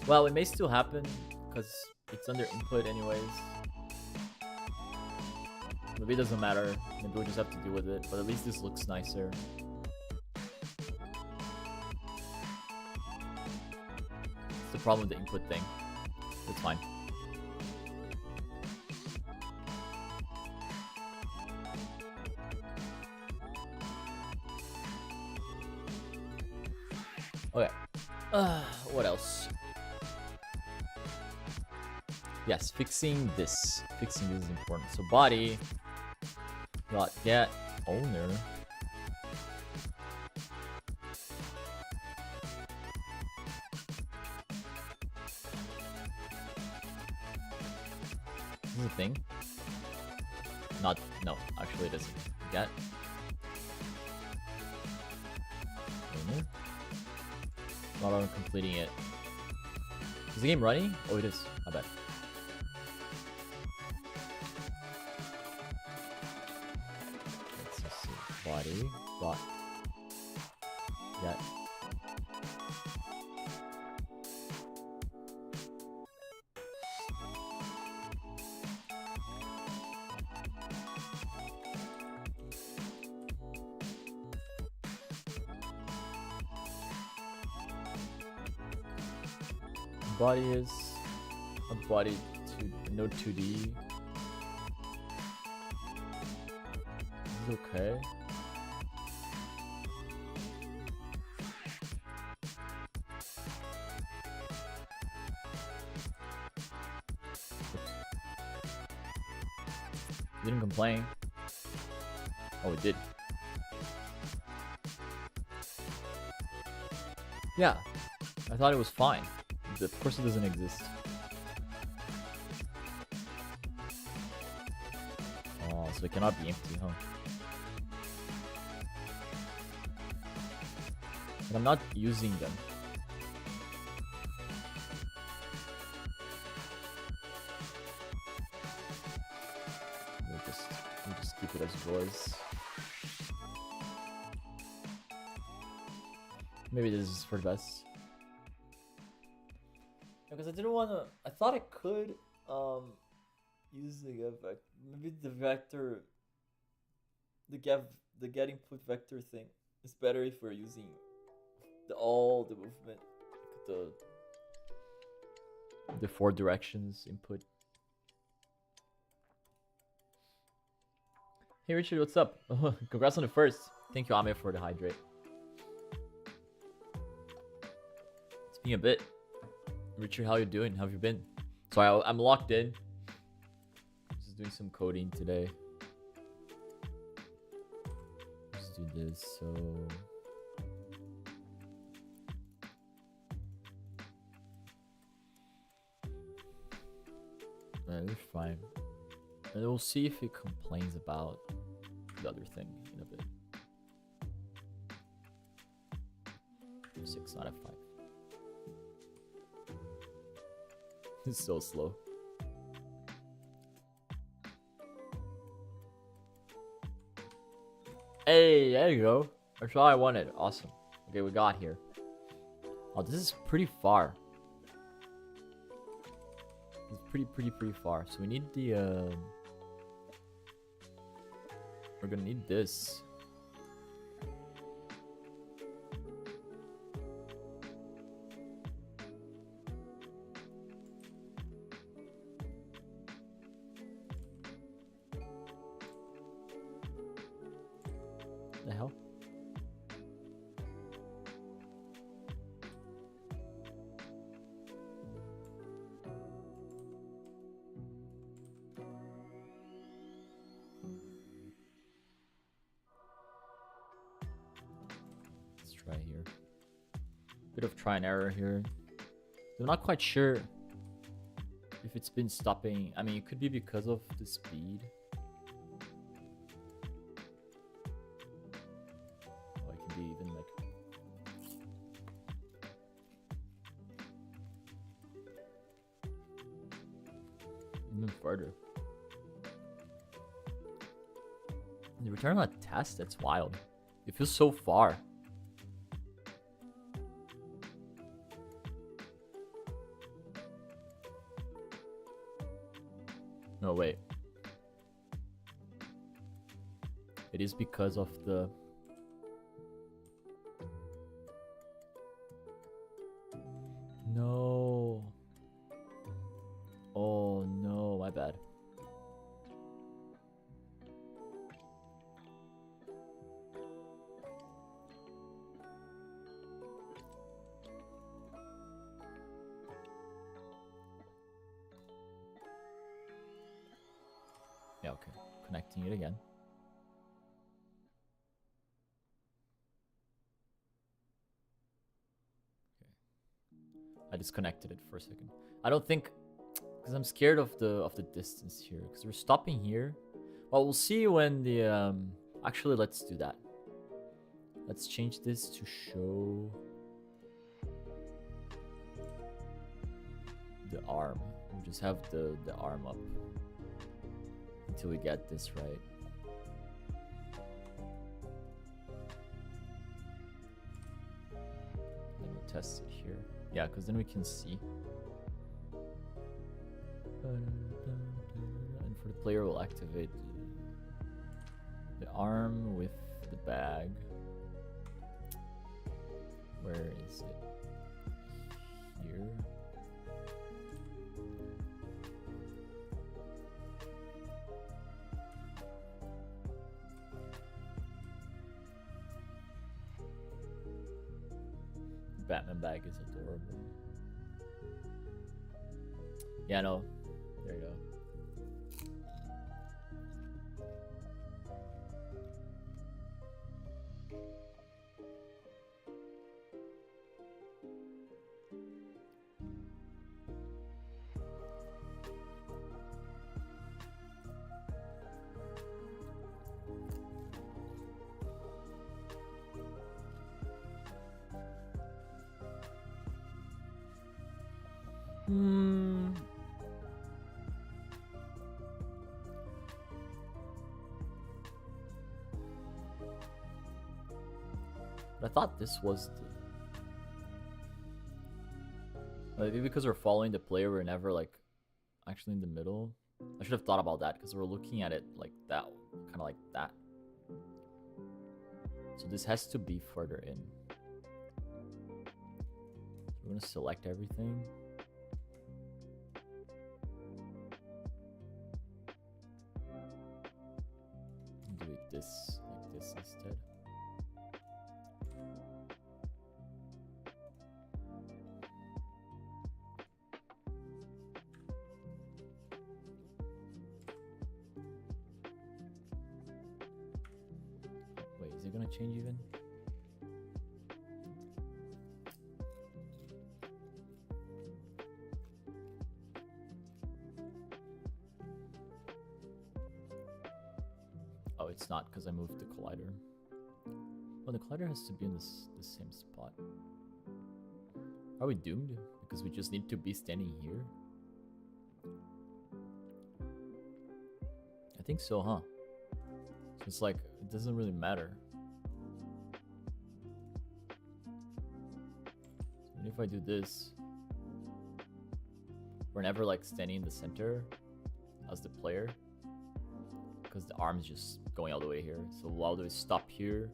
Well, it may still happen because it's under input anyways. Maybe it doesn't matter. Maybe we'll just have to deal with it. But at least this looks nicer. It's the problem with the input thing. It's fine. Okay. What else? Yes, fixing this. Fixing this is important. So body dot get owner. This is a thing. Not no, actually it isn't. Get owner. Not on completing it. Is the game running? Oh, it is. I bet. Let's just see. Body dot get. Body is a body to node 2D. This is okay. Didn't complain. Oh, it did. Yeah, I thought it was fine. Of course, it doesn't exist. Oh, so it cannot be empty, huh? But I'm not using them. We'll just keep it as it was. Maybe this is for the best. Because I didn't want to. I thought I could use the get vector. Maybe the vector. The get input vector thing is better if we're using all the movement, the 4 directions input. Hey Richard, what's up? Congrats on the first. Thank you, Ame, for the hydrate. It's been a bit. Richard, how you doing? How have you been? Sorry, I'm locked in. Just doing some coding today. Let's do this. So. It's fine. And we'll see if it complains about the other thing in a bit. 6 out of 5. It's so slow. Hey, there you go. That's all I wanted. Awesome. Okay, we got here. Oh, this is pretty far. It's pretty far. So we need the we're gonna need this. The hell? Let's try here. Bit of try and error here. I'm not quite sure if it's been stopping. I mean, it could be because of the speed. Oh, it can be even like even further. The return on a test, that's wild. It feels so far. No, wait. It is because of the... No. Oh, no, my bad. Yeah, okay. Connecting it again. Okay. I disconnected it for a second. I don't think, because I'm scared of the distance here. Because we're stopping here. Well, we'll see when the actually, let's do that. Let's change this to show the arm. We'll just have the arm up until we get this right. Then we'll test it here. Yeah, because then we can see. And for the player, we'll activate the arm with the bag. Where is it? Here. Batman bag is adorable. Yeah, no. There you go. But I thought this was maybe because we're following the player, we're never like actually in the middle. I should have thought about that because we're looking at it like that, kind of like that. So this has to be further in. We're gonna select everything. Do it this like this instead. Wait, is it gonna change even? Oh, it's not because I moved the collider. Well, the collider has to be in the same spot. Are we doomed? Because we just need to be standing here? I think so, huh? So it's like, it doesn't really matter. So if I do this, we're never like standing in the center as the player, because the arm's just going all the way here. So while do we stop here,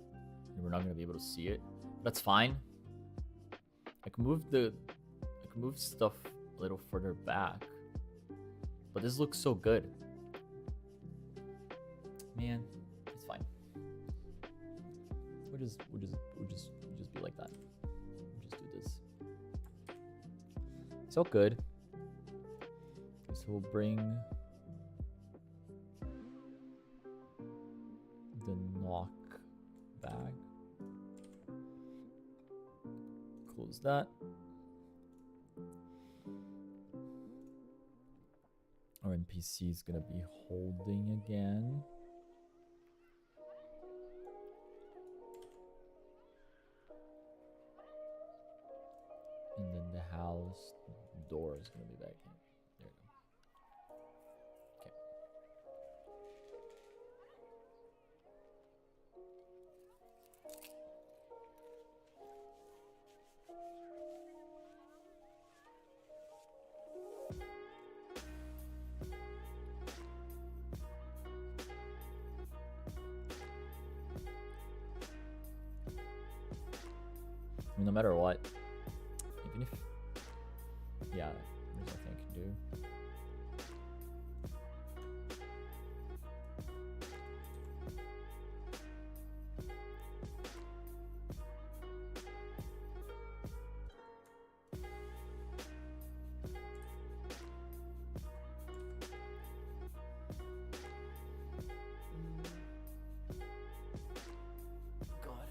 and we're not gonna be able to see it. That's fine. I can move stuff a little further back, but this looks so good. Man, it's fine. We'll just be like that. We'll just do this. It's all good. So we'll bring the knock back. Close that. Our NPC is gonna be holding again. And then the house door is gonna be back in. There we go. Okay. I mean, no matter what, even if, yeah, there's nothing I can do. God.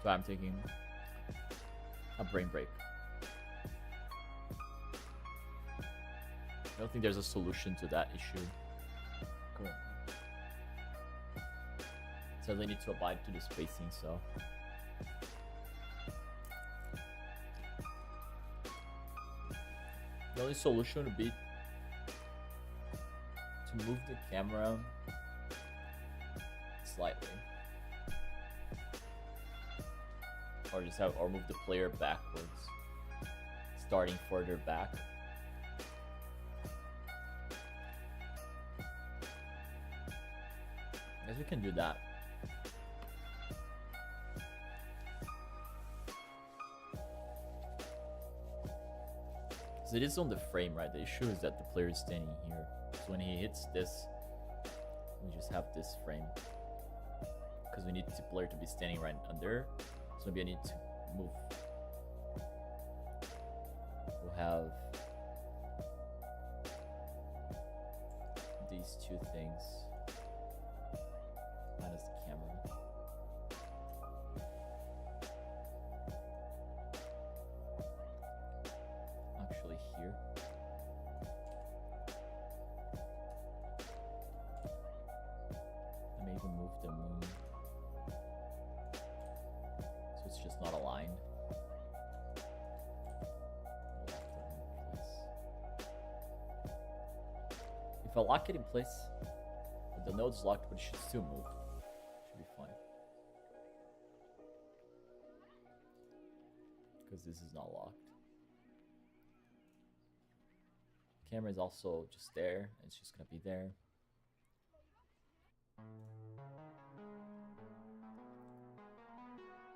So I'm taking a brain break. I don't think there's a solution to that issue. Cool. So they need to abide to the spacing, so. The only solution would be to move the camera slightly. Or move the player backwards, starting further back. I guess we can do that. Because it is on the frame, right? The issue is that the player is standing here. So when he hits this, we just have this frame. Because we need the player to be standing right under. So maybe I need to move. We'll have these two things minus the camera. Actually here. I may even move the moon so it's just not aligned. If I lock it in place, the node's locked, but it should still move. Should be fine. Because this is not locked. Camera is also just there. It's just gonna be there.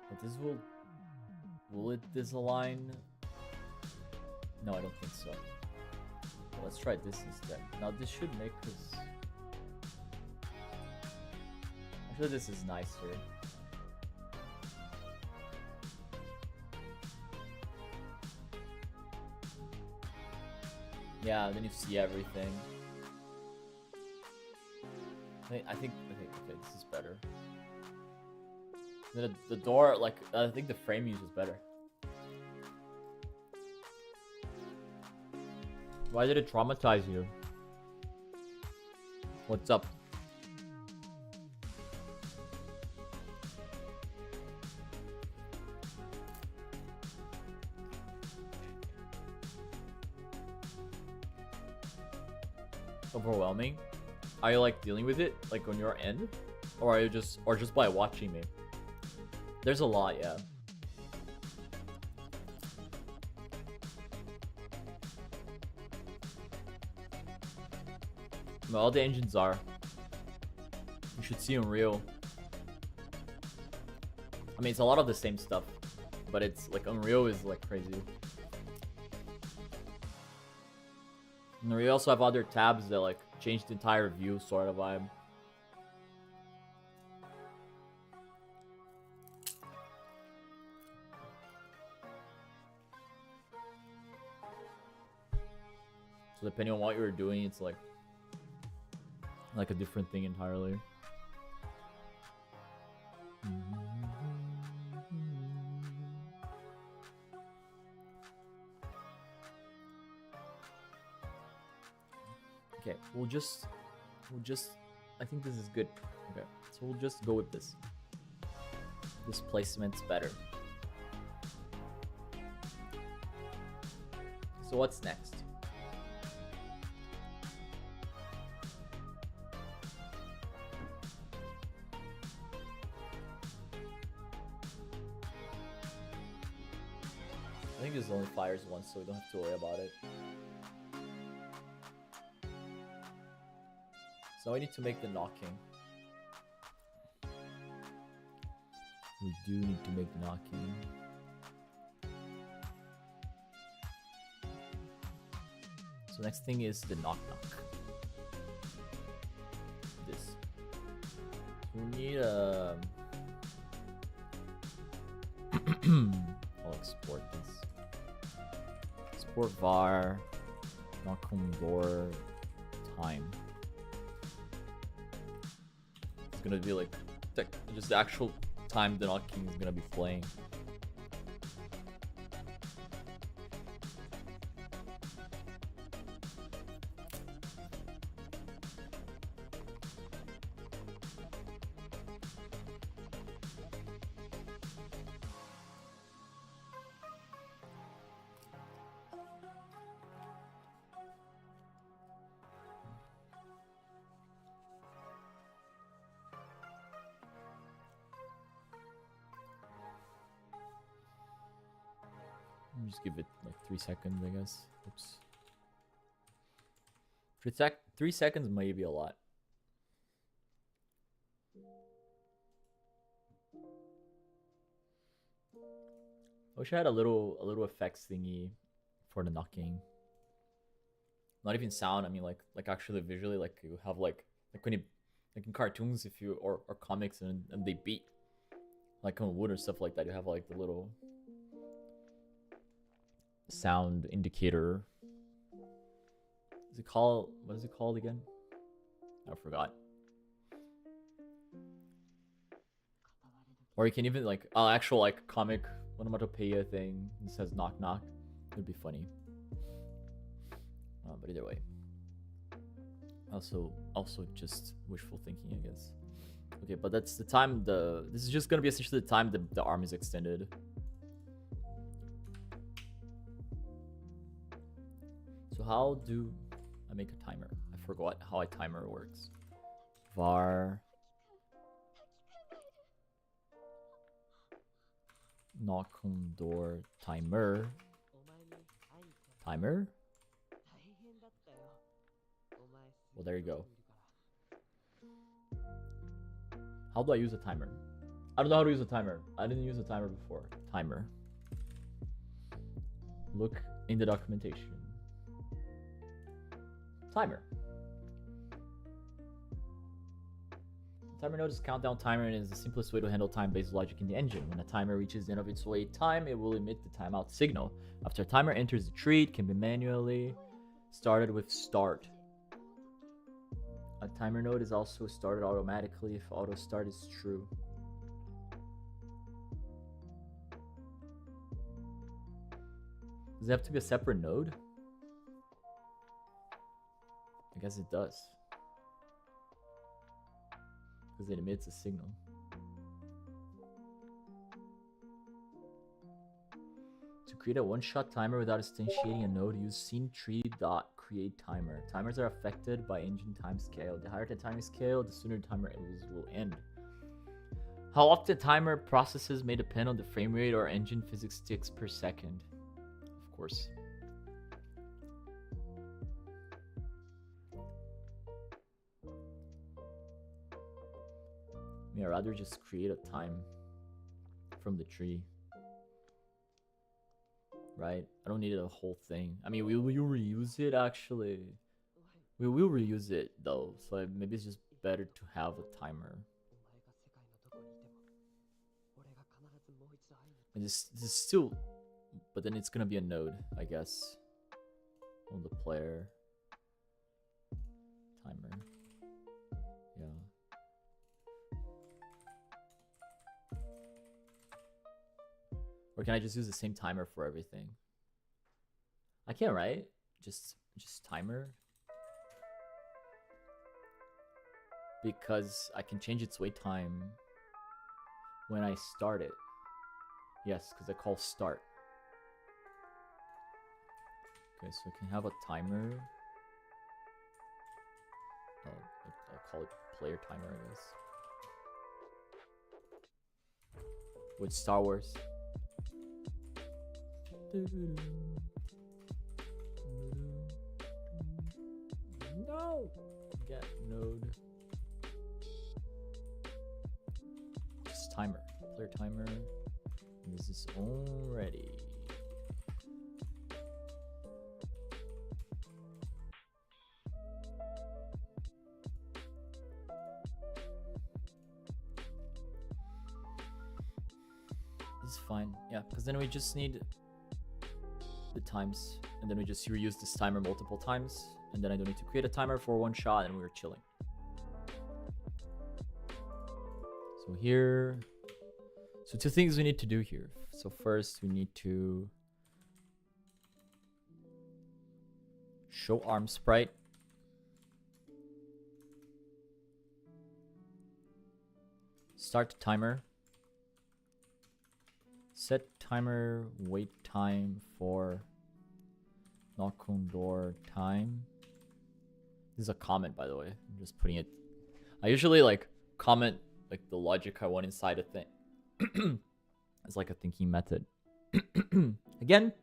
But this will it disalign? No, I don't think so. Let's try this instead. Now this should make us... I'm sure this is nicer. Yeah, then you see everything. I think okay, this is better. The door, like, I think the frame use is better. Why did it traumatize you? What's up? Overwhelming? Are you like dealing with it like on your end? Or are you just by watching me? There's a lot, yeah. Well, all the engines are. You should see Unreal. I mean, it's a lot of the same stuff, but it's like Unreal is like crazy. And we also have other tabs that like change the entire view sort of vibe. So depending on what you're doing, it's like a different thing entirely. Okay, we'll just I think this is good. Okay, so we'll just go with this. This placement's better. So what's next? I think this only fires once, so we don't have to worry about it. So now we need to make the knocking. We do need to make the knocking. So next thing is the knock knock. This. We need a... I'll export this. Export var knock on door time. It's gonna be like just the actual time the knocking is gonna be playing. Just give it like 3 seconds, I guess. Oops. 3 seconds may be a lot. I wish I had a little effects thingy for the knocking. Not even sound. I mean like actually visually, like you have like when you like in cartoons, if you or comics, and they beat like on wood or stuff like that, you have like the little sound indicator. Is it called, what is it called again? I forgot. Or you can even like actual like comic onomatopoeia thing. It says knock knock. It'd be funny. But either way. Also just wishful thinking, I guess. Okay, but that's the time this is just gonna be essentially the time the arm is extended. So how do I make a timer? I forgot how a timer works. Var knock on door timer. Timer? Well, there you go. How do I use a timer? I don't know how to use a timer. I didn't use a timer before. Timer. Look in the documentation. Timer. Timer node is a countdown timer and is the simplest way to handle time-based logic in the engine. When a timer reaches the end of its wait time, it will emit the timeout signal. After a timer enters the tree, it can be manually started with start. A timer node is also started automatically if auto start is true. Does it have to be a separate node? I guess it does. Because it emits a signal. To create a one-shot timer without instantiating a node, use scene_tree.create timer. Timers are affected by engine time scale. The higher the timing scale, the sooner the timer will end. How often timer processes may depend on the frame rate or engine physics ticks per second. Of course. I mean, I'd rather just create a time from the tree. Right? I don't need a whole thing. I mean, will you reuse it actually? We will reuse it though, so maybe it's just better to have a timer. And this is still, but then it's gonna be a node, I guess, on the player. Timer. Yeah. Or can I just use the same timer for everything? I can't, right? Just timer. Because I can change its wait time when I start it. Yes, because I call start. Okay, so I can have a timer. Oh, I'll call it player timer, I guess. With Star Wars. No! Get node. Just timer. Player timer. And this is already. This is fine. Yeah, because then we just need the times, and then we just reuse this timer multiple times, and then I don't need to create a timer for one shot, and we're chilling. So here, so two things we need to do here. So first we need to show arm sprite. Start timer. Set timer wait time for knock on door time. This is a comment, by the way. I'm just putting it. I usually like comment like the logic I want inside a thing. It's like a thinking method. Again,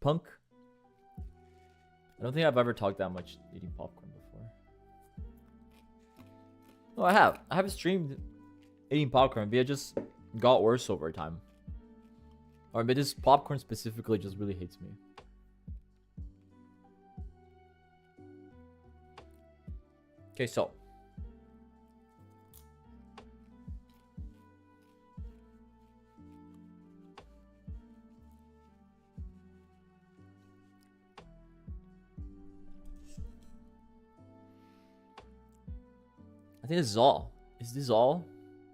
punk. I don't think I've ever talked that much eating popcorn before. No, I have. I have streamed eating popcorn, but it just got worse over time. Or but this popcorn specifically just really hates me. Okay, so I think this is all. Is this all?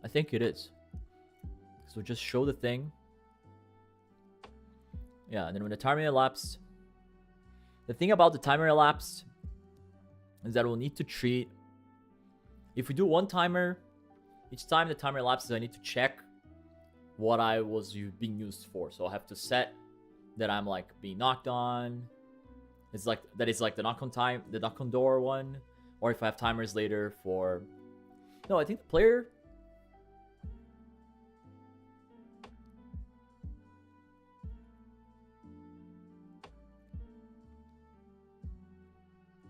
I think it is. So just show the thing. Yeah, and then when the timer elapsed, the thing about the timer elapsed is that we'll need to treat. If we do one timer, each time the timer elapses, I need to check what I was being used for. So I have to set that I'm like being knocked on. It's like that is like the knock on time, the knock on door one, or if I have timers later for. No, I think the player.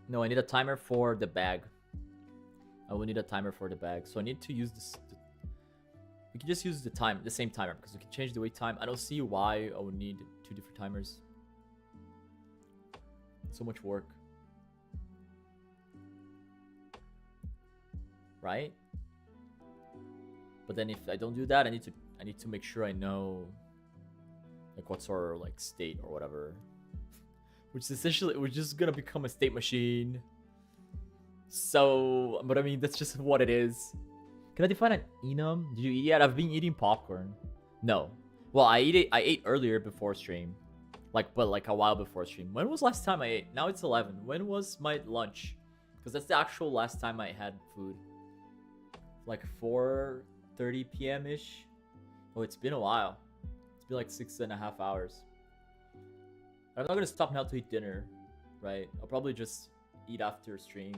No, I need a timer for the bag. I will need a timer for the bag. So I need to use this. We can just use the same timer because we can change the wait time. I don't see why I would need 2 different timers. So much work. Right? But then if I don't do that, I need to make sure I know like what sort of like state or whatever. Which is essentially we're just gonna become a state machine. So, but I mean that's just what it is. Can I define an enum? Did you eat yet? I've been eating popcorn. No. Well, I ate earlier before stream. But a while before stream. When was last time I ate? Now it's 11. When was my lunch? Because that's the actual last time I had food. Like 4:30 p.m. ish. Oh, it's been a while. It's been like 6.5 hours. I'm not gonna stop now to eat dinner, right? I'll probably just eat after stream.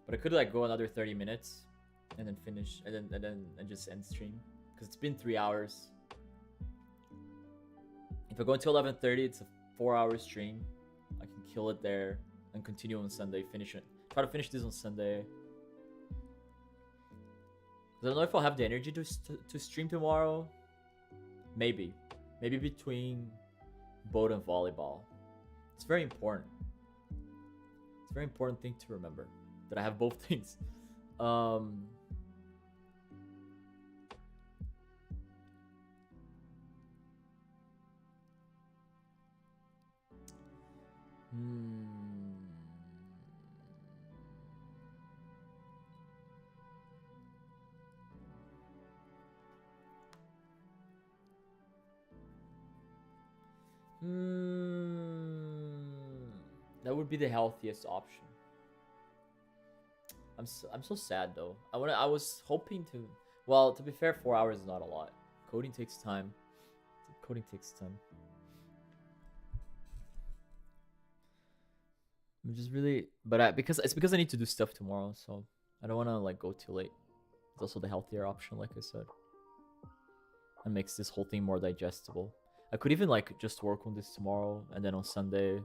But I could like go another 30 minutes and then finish and just end stream. Because it's been 3 hours. If I go until 11:30, it's a 4-hour stream. I can kill it there and continue on Sunday. Finish it. Try to finish this on Sunday. I don't know if I'll have the energy to stream tomorrow. Maybe between boat and volleyball. It's very important. It's a very important thing to remember that I have both things. That would be the healthiest option. I'm so sad though. I was hoping to. Well, to be fair, 4 hours is not a lot. Coding takes time. Coding takes time. I'm just really, but because I need to do stuff tomorrow, so I don't want to like go too late. It's also the healthier option, like I said. It makes this whole thing more digestible. I could even like just work on this tomorrow, and then on Sunday,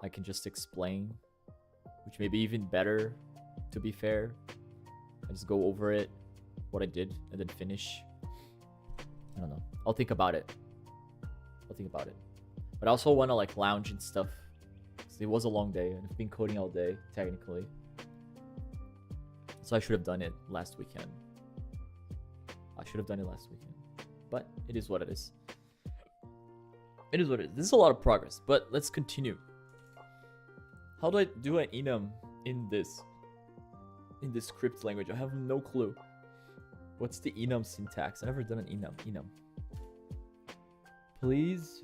I can just explain, which may be even better. To be fair, I just go over it, what I did, and then finish. I don't know. I'll think about it. But I also want to like lounge and stuff. Because it was a long day, and I've been coding all day, technically. So I should have done it last weekend. But it is what it is. This is a lot of progress, but let's continue. How do I do an enum in this script language? I have no clue. What's the enum syntax? I've never done an enum. Please.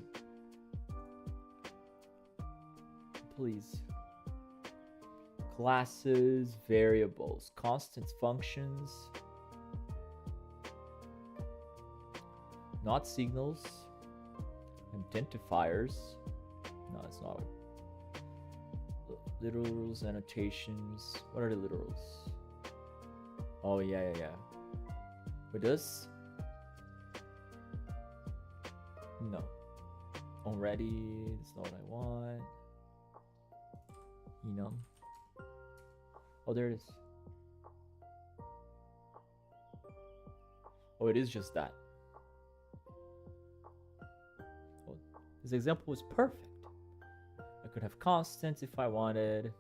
Classes, variables, constants, functions. Not signals. Identifiers. No, it's not. Literals, annotations. What are the literals? Oh, yeah. Wait, this? No. Already, that's not what I want. Enum. Oh, there it is. Oh, it is just that. Oh, this example was perfect. I could have constants if I wanted.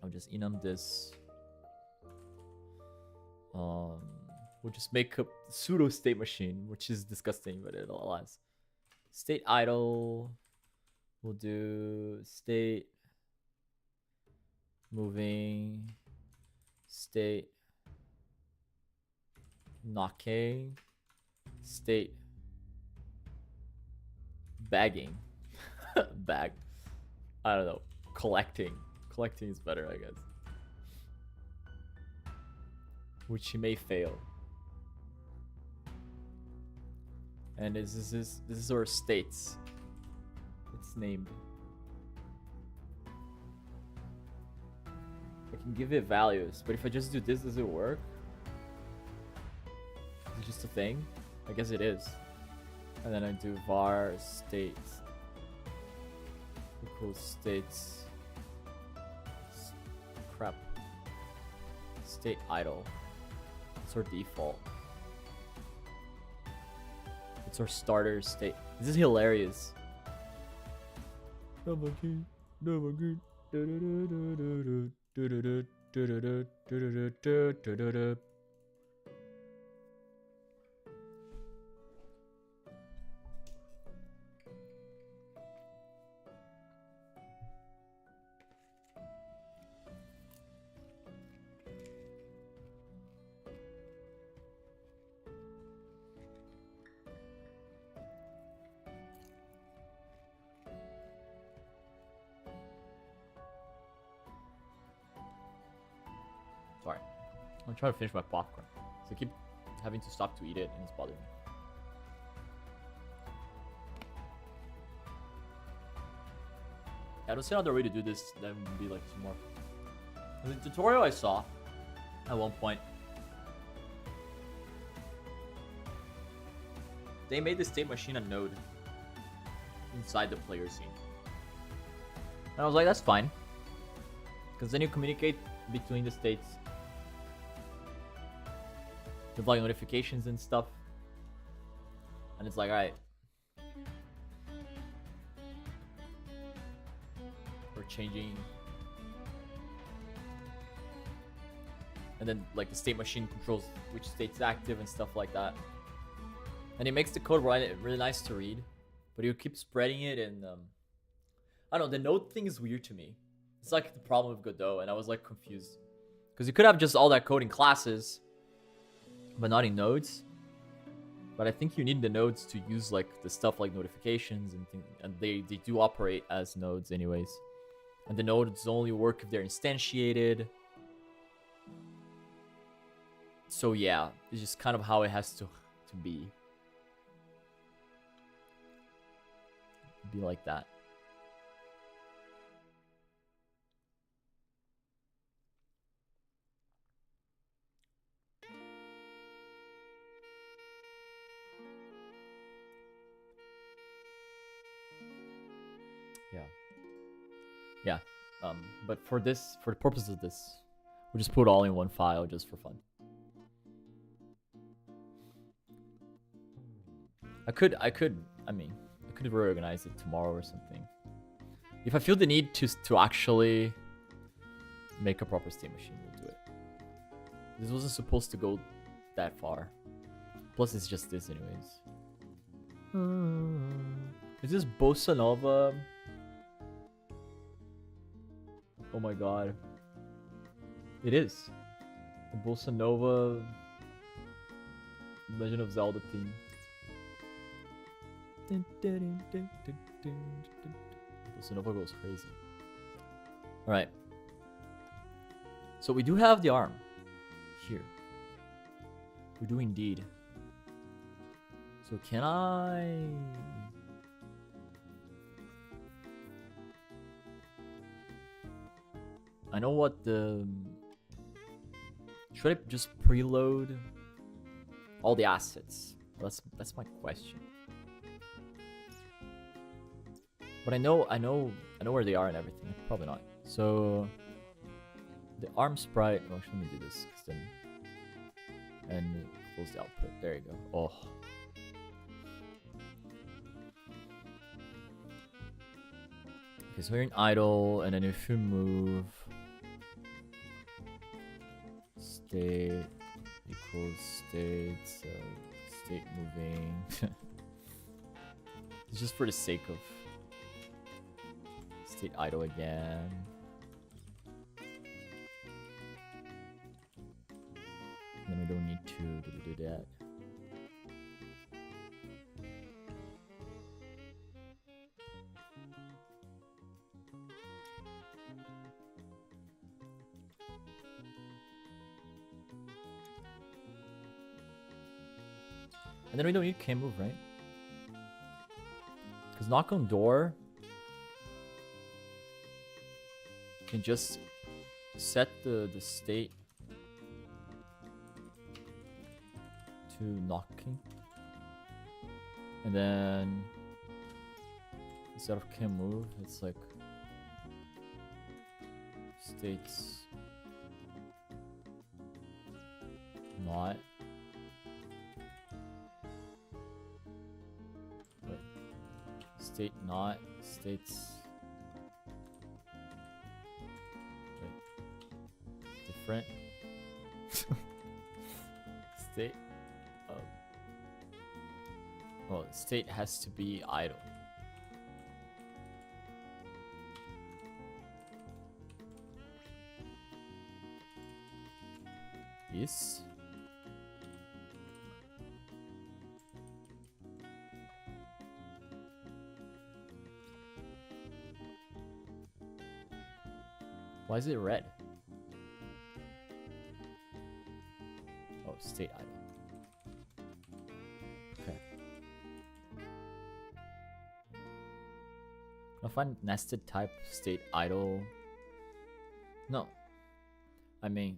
I'll just enum this. We'll just make a pseudo state machine, which is disgusting, but it allows. State idle. We'll do state moving, state knocking, state bagging. Bag. I don't know. Collecting. Collecting is better, I guess. Which may fail. And this is our states. It's named. I can give it values, but if I just do this, does it work? Is it just a thing? I guess it is. And then I do var states equals states. Crap. State idle. It's our default. It's our starter state. This is hilarious. Sorry. I'm trying to finish my popcorn. So I keep having to stop to eat it and it's bothering me. I don't see another way to do this that would be like some more. The tutorial I saw at one point, they made the state machine a node inside the player scene. And I was like, that's fine. Because then you communicate between the states with like notifications and stuff. And it's like, alright. We're changing. And then like the state machine controls which state's active and stuff like that. And it makes the code really nice to read. But you keep spreading it and I don't know, the node thing is weird to me. It's like the problem with Godot, and I was like confused. Because you could have just all that code in classes, but not in nodes. But I think you need the nodes to use like the stuff like notifications and things, and they do operate as nodes anyways. And the nodes only work if they're instantiated. So yeah, it's just kind of how it has to be. Be like that. Yeah. But for the purpose of this, we'll just put it all in one file just for fun. I could reorganize it tomorrow or something. If I feel the need to actually make a proper state machine, we'll do it. This wasn't supposed to go that far. Plus, it's just this anyways. Is this Bossa Nova? Oh my god. It is. The Bossa Nova Legend of Zelda theme. Bossa Nova goes crazy. Alright. So we do have the arm here. We do indeed. So can I... I know what the... Should I just preload all the assets? That's my question. But I know where they are and everything. Probably not. So the arm sprite. Oh, actually, let me do this. 'Cause then, and close the output. There you go. Oh. Okay, so we're in idle, and then if you move, state equals states, state moving. It's just for the sake of state idle again. And then we don't need to do that. And then we don't need can't move, right? Because knock on door can just set the state to knocking. And then instead of can move, it's like states not. State not, states different. State well, state has to be idle. Yes. Why is it red? Oh, state idle. Okay. I'll find nested type state idle. No. I mean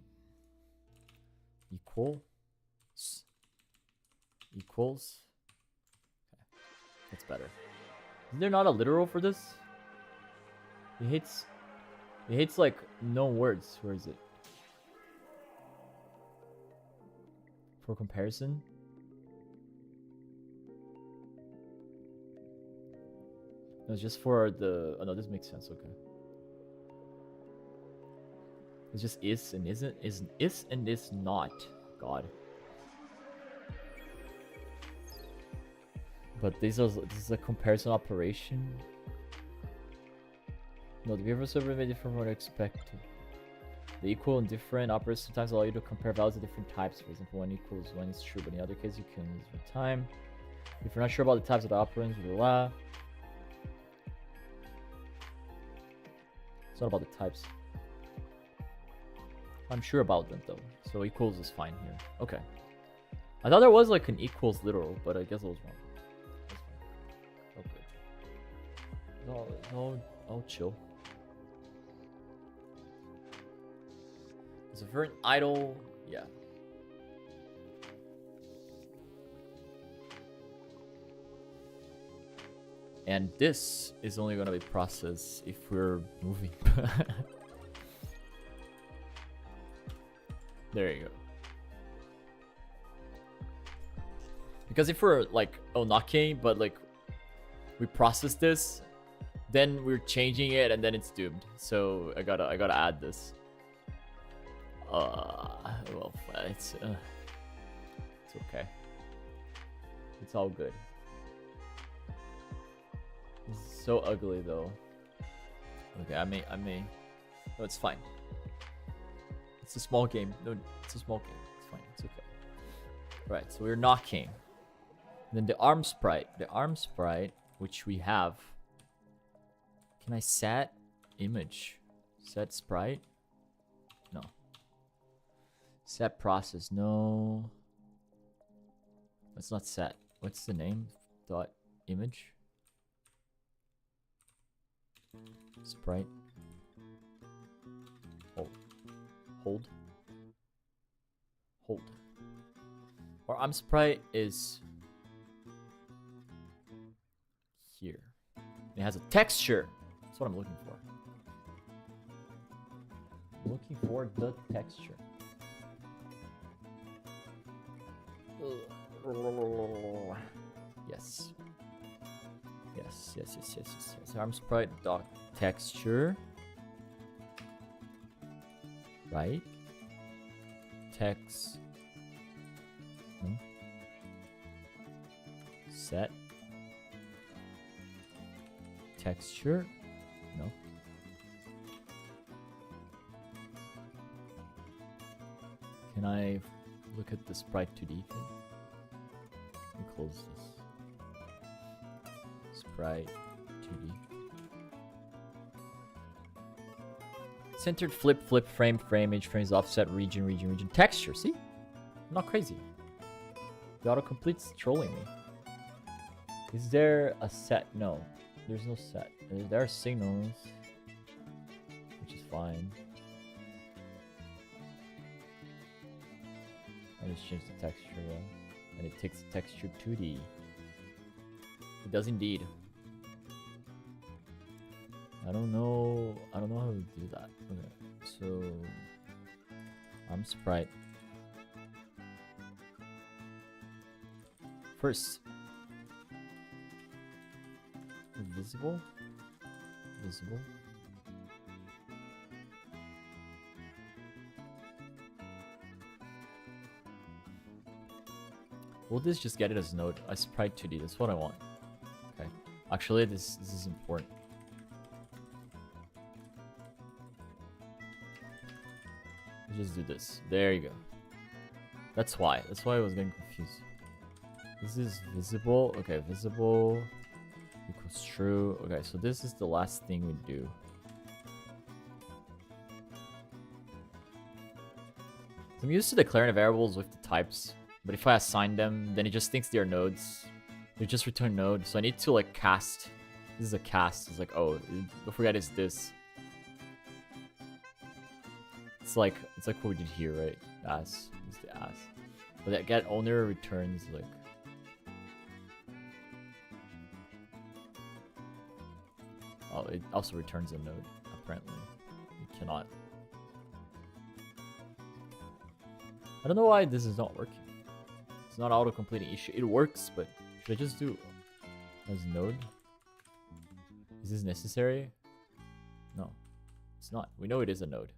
equals. Equals. Okay. That's better. Is there not a literal for this? He hates like no words. Where is it? For comparison? No, it's just for the... Oh no, this makes sense, okay. It's just is and isn't, is and is not. God. But this is a comparison operation. No, the behavior server may differ from what I expected. The equal and different operators sometimes allow you to compare values of different types. For example, one equals one is true, but in other cases you can use your time. If you're not sure about the types of the operands, blah, blah, blah. It's not about the types. I'm sure about them though, so equals is fine here. Okay. I thought there was like an equals literal, but I guess I was wrong. That's fine. Okay. All chill. Is it for an idle? Yeah. And this is only going to be processed if we're moving. There you go. Because if we're like knocking, but like we process this, then we're changing it and then it's doomed. So I gotta add this. Well, it's okay. It's all good. It's so ugly though. Okay, I may. No, it's fine. It's a small game. No, it's a small game. It's fine. It's okay. Right. So we're knocking. Then the arm sprite. The arm sprite, which we have. Can I set image? Set sprite? No. Set process. No. It's not set. What's the name? Dot image. Sprite. Oh. Hold. Hold. Our arm sprite is here. It has a texture. That's what I'm looking for. I'm looking for the texture. Yes. Yes. Arm sprite dot texture. Right? text. No. Set. Texture. No. Can I look at the sprite 2D thing? Let me close this. Sprite 2D. Centered, flip, flip, frame, frame, image, frames, offset, region, region, region. Texture, see? I'm not crazy. The autocomplete's trolling me. Is there a set? No. There's no set. There are signals. Which is fine. I just change the texture, and it takes the texture 2D. It does indeed. I don't know how to do that. Okay, so arm sprite. First, visible. Will this just get it as node? I sprite 2D, that's what I want. Okay. Actually, this is important. Just do this. There you go. That's why I was getting confused. This is visible. Okay, visible equals true. Okay, so this is the last thing we do. I'm used to declaring variables with the types. But if I assign them, then it just thinks they're nodes. They just return node. So I need to like cast. This is a cast. It's like, oh, don't forget it's this. It's like what we did here, right? As is the as. But that get owner returns like. Oh, it also returns a node. Apparently, you cannot. I don't know why this is not working. It's not auto-completing issue. It works, but should I just do as node? Is this necessary? No, it's not. We know it is a node.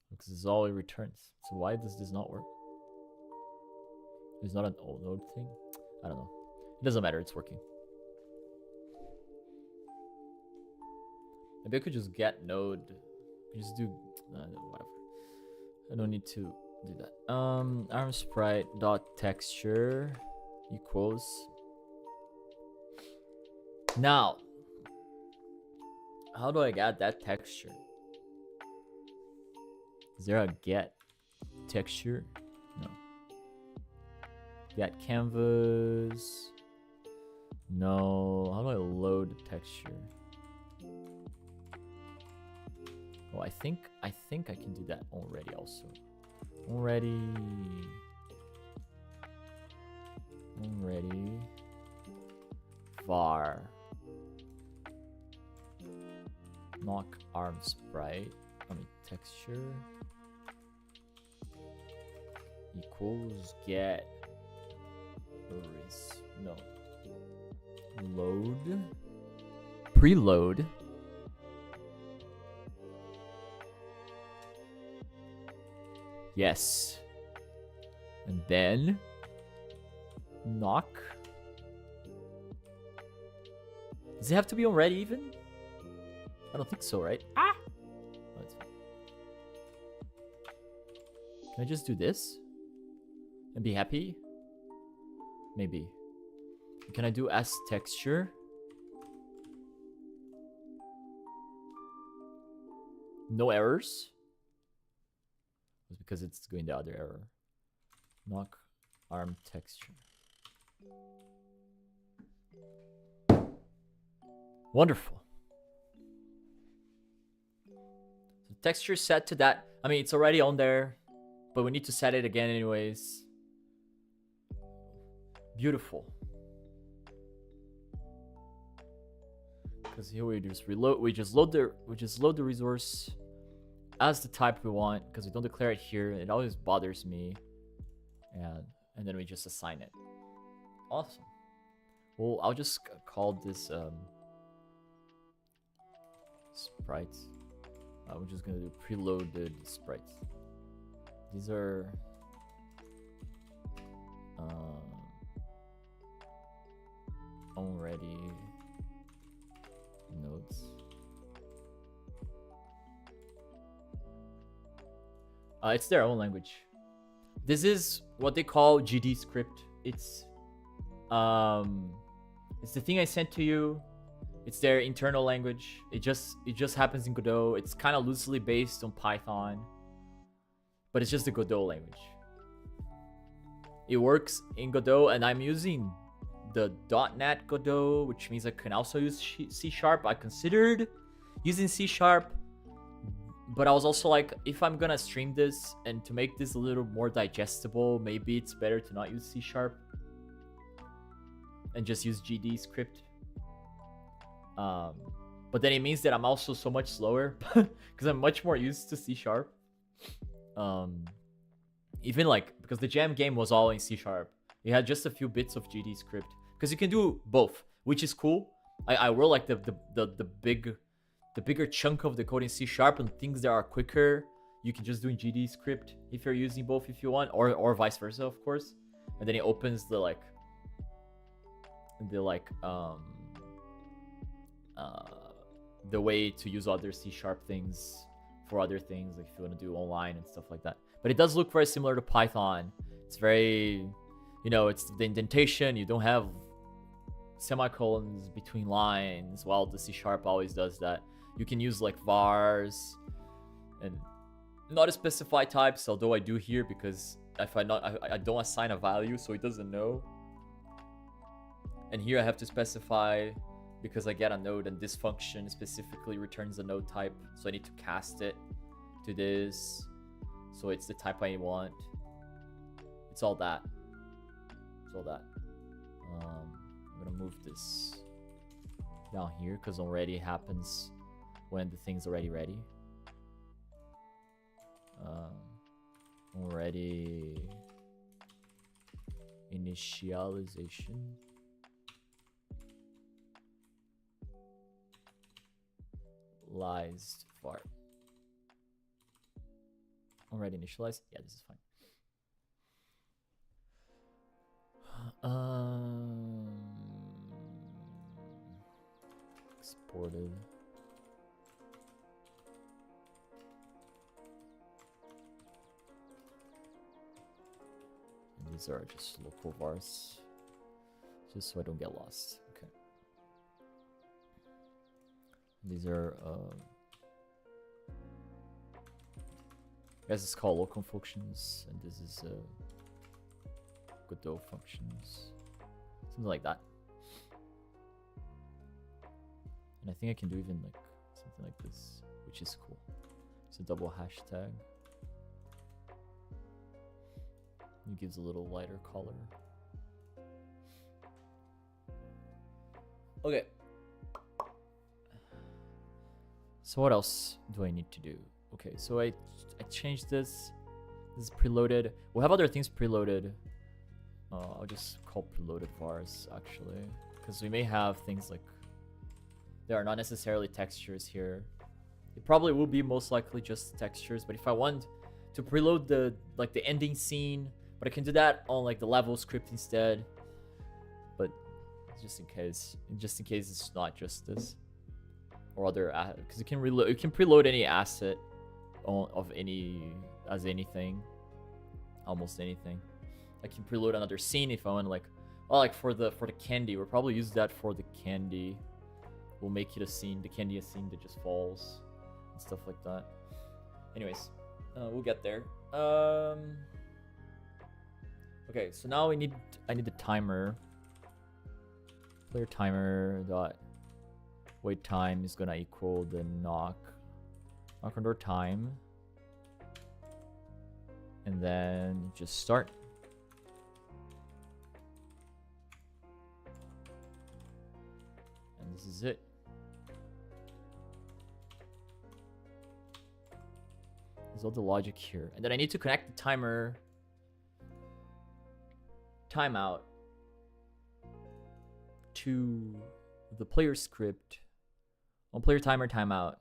Because this is all it returns. So why does this not work? It's not an old node thing? I don't know. It doesn't matter, it's working. Maybe I could just get node. Just do whatever. I don't need to do that. Arm sprite dot texture equals. Now, how do I get that texture? Is there a get texture? No. Get canvas. No. How do I load the texture? Oh, I think I can do that already also. Already. Var. Knock arm sprite. Texture. Equals get. No. Load. Preload. Yes. And then knock. Does it have to be already even? I don't think so, right? Ah! Oh, that's fine. Can I just do this? And be happy? Maybe. Can I do as texture? No errors? It's because it's going the other error. Knock arm texture. Wonderful. So texture set to that. I mean, it's already on there, but we need to set it again anyways. Beautiful. Because here we just reload. We just load the resource as the type we want, because we don't declare it here. It always bothers me. And then we just assign it. Awesome. Well, I'll just call this sprites. I'm just gonna do preloaded sprites. These are already nodes. It's their own language. This is what they call GD script. It's the thing I sent to you. It's their internal language. It just happens in Godot. It's kind of loosely based on Python, but it's just the Godot language. It works in Godot, and I'm using the .NET Godot, which means I can also use C#. I considered using C#, but I was also like, if I'm gonna stream this and to make this a little more digestible, maybe it's better to not use C# and just use GD script. But then it means that I'm also so much slower because I'm much more used to C#. Even like, because the Jam game was all in C#. It had just a few bits of GD script because you can do both, which is cool. I will like the bigger chunk of the code in C# and things that are quicker, you can just do in GD script if you're using both if you want, or vice versa, of course. And then it opens the way to use other C# things for other things, like if you want to do online and stuff like that. But it does look very similar to Python. It's very, it's the indentation. You don't have semicolons between lines, while the C# always does that. You can use like vars and not specify types, although I do here because if I don't assign a value, so it doesn't know. And here I have to specify because I get a node, and this function specifically returns a node type, so I need to cast it to this, so it's the type I want. It's all that. I'm gonna move this down here because already happens when the thing's already ready. Already initialization. Lies var. Already initialized? Yeah, this is fine. Exported. And these are just local vars, just so I don't get lost. Okay. These are guys, it's called local functions, and this is Godot functions, something like that. And I think I can do even like something like this, which is cool. It's a double hashtag. It gives a little lighter color. Okay. So what else do I need to do? Okay, so I changed this. This is preloaded. We'll have other things preloaded. I'll just call preloaded vars actually, because we may have things like there are not necessarily textures here. It probably will be most likely just textures, but if I want to preload the ending scene, but I can do that on like the level script instead. But just in case it's not just this. Or other, because you can preload any asset of anything, almost anything. I can preload another scene if I want, like for the candy. We'll probably use that for the candy. We'll make it a scene, the candy a scene that just falls and stuff like that. Anyways, we'll get there. Okay, so now I need the timer. Player timer dot wait time is gonna equal the knock on door time, and then just start. And this is it. There's all the logic here, and then I need to connect the timer timeout to the player script on player timer timeout.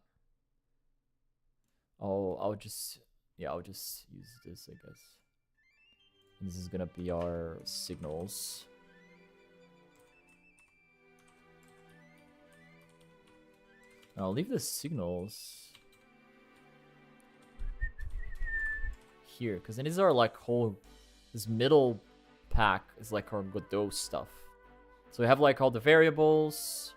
I'll just use this, I guess. And this is gonna be our signals. And I'll leave the signals here, because then these are like this middle pack is like our Godot stuff. So we have like all the variables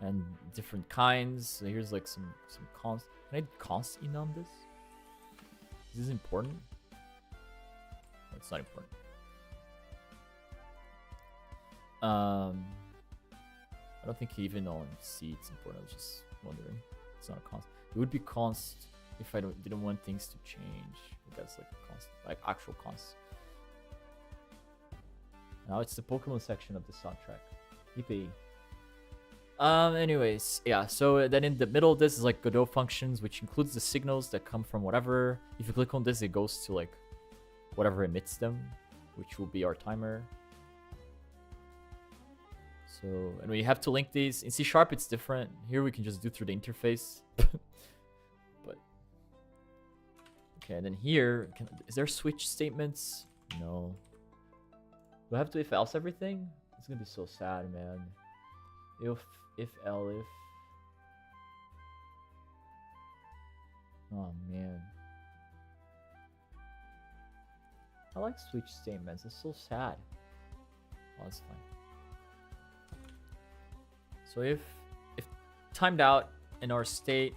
and different kinds. So here's like some const. Can I const in on this? Is this important? No, it's not important. I don't think even on C it's important. I was just wondering. It's not a const. It would be const if I didn't want things to change. That's like const, like actual const. Now it's the Pokemon section of the soundtrack. Yippee. Anyways, yeah, so then in the middle of this is like Godot functions, which includes the signals that come from whatever. If you click on this, it goes to like whatever emits them, which will be our timer. So, and we have to link these. In C#, it's different. Here we can just do through the interface. But, okay, and then here, is there switch statements? No. Do I have to if else everything? It's gonna be so sad, man. If elif. Oh man. I like switch statements. It's so sad. Oh, that's fine. So if timed out in our state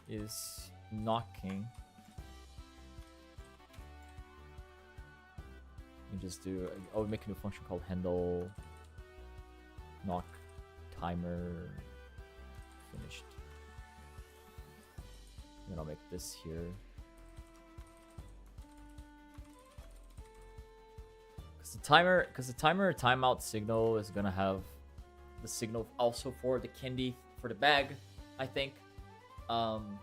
is knocking, you just do. I'll make a new function called handle knock timer finished. Then I'll make this here. Because the timer timeout signal is gonna have the signal also for the candy for the bag, I think. And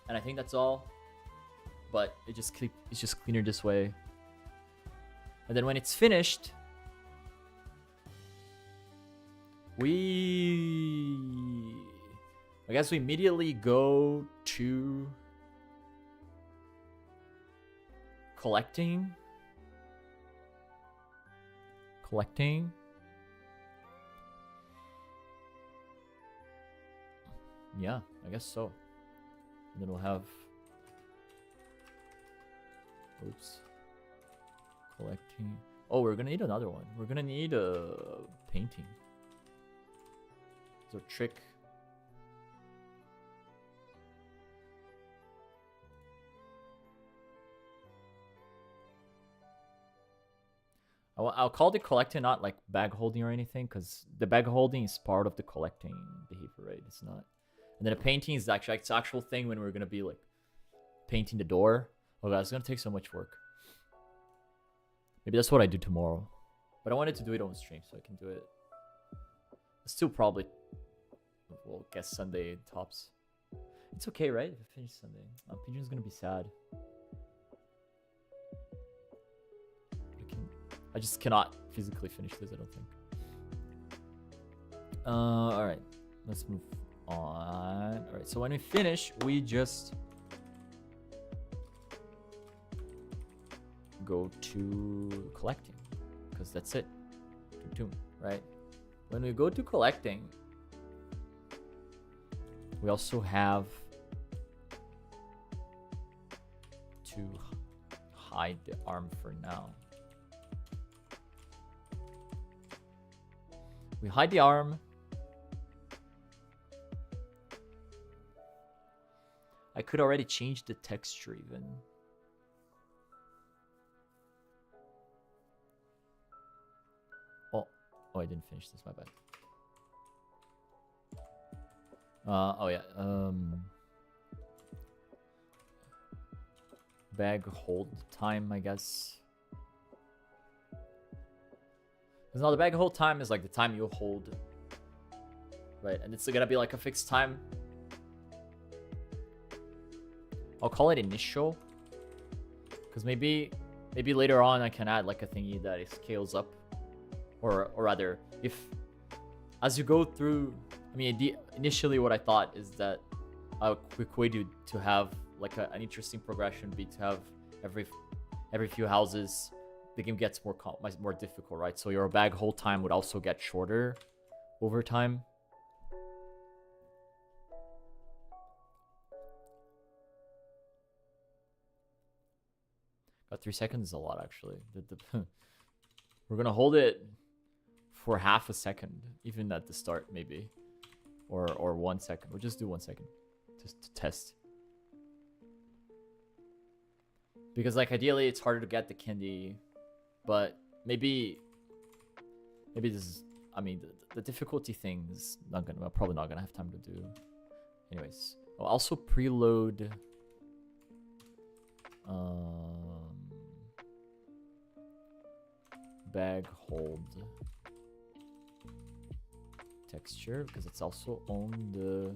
I think that's all. But it's just cleaner this way. And then when it's finished, I guess we immediately go to collecting. Yeah, I guess so. And then we'll have, oops, collecting. Oh, we're gonna need another one. We're gonna need a painting. So trick. I'll call the collecting not like bag holding or anything, because the bag holding is part of the collecting behavior, right? It's not. And then a painting is actually like, it's actual thing when we're gonna be like painting the door. Oh god, it's gonna take so much work. Maybe that's what I do tomorrow. But I wanted to do it on stream so I can do it. Still probably, well, guess Sunday tops. It's okay, right? If I finish Sunday. Pigeon's gonna be sad. I just cannot physically finish this, I don't think. Alright. Let's move on. Alright, so when we finish, we just go to collecting. Because that's it. Right? When we go to collecting, we also have to hide the arm for now. We hide the arm. I could already change the texture even. Oh, I didn't finish this, my bad. Oh yeah, bag hold time, I guess. Because now the bag hold time is like the time you hold, right? And it's gonna be like a fixed time. I'll call it initial, because maybe later on I can add like a thingy that it scales up, or rather, if as you go through I mean, initially what I thought is that a quick way to have like an interesting progression would be to have every few houses, the game gets more difficult, right? So your bag hold time would also get shorter over time. Got 3 seconds is a lot, actually. We're gonna hold it for half a second, even at the start, maybe, or 1 second. We'll just do 1 second, just to test. Because like ideally, it's harder to get the candy, but maybe this is. I mean, the difficulty thing is probably not gonna have time to do. Anyways, I'll also preload. Bag hold texture because it's also on the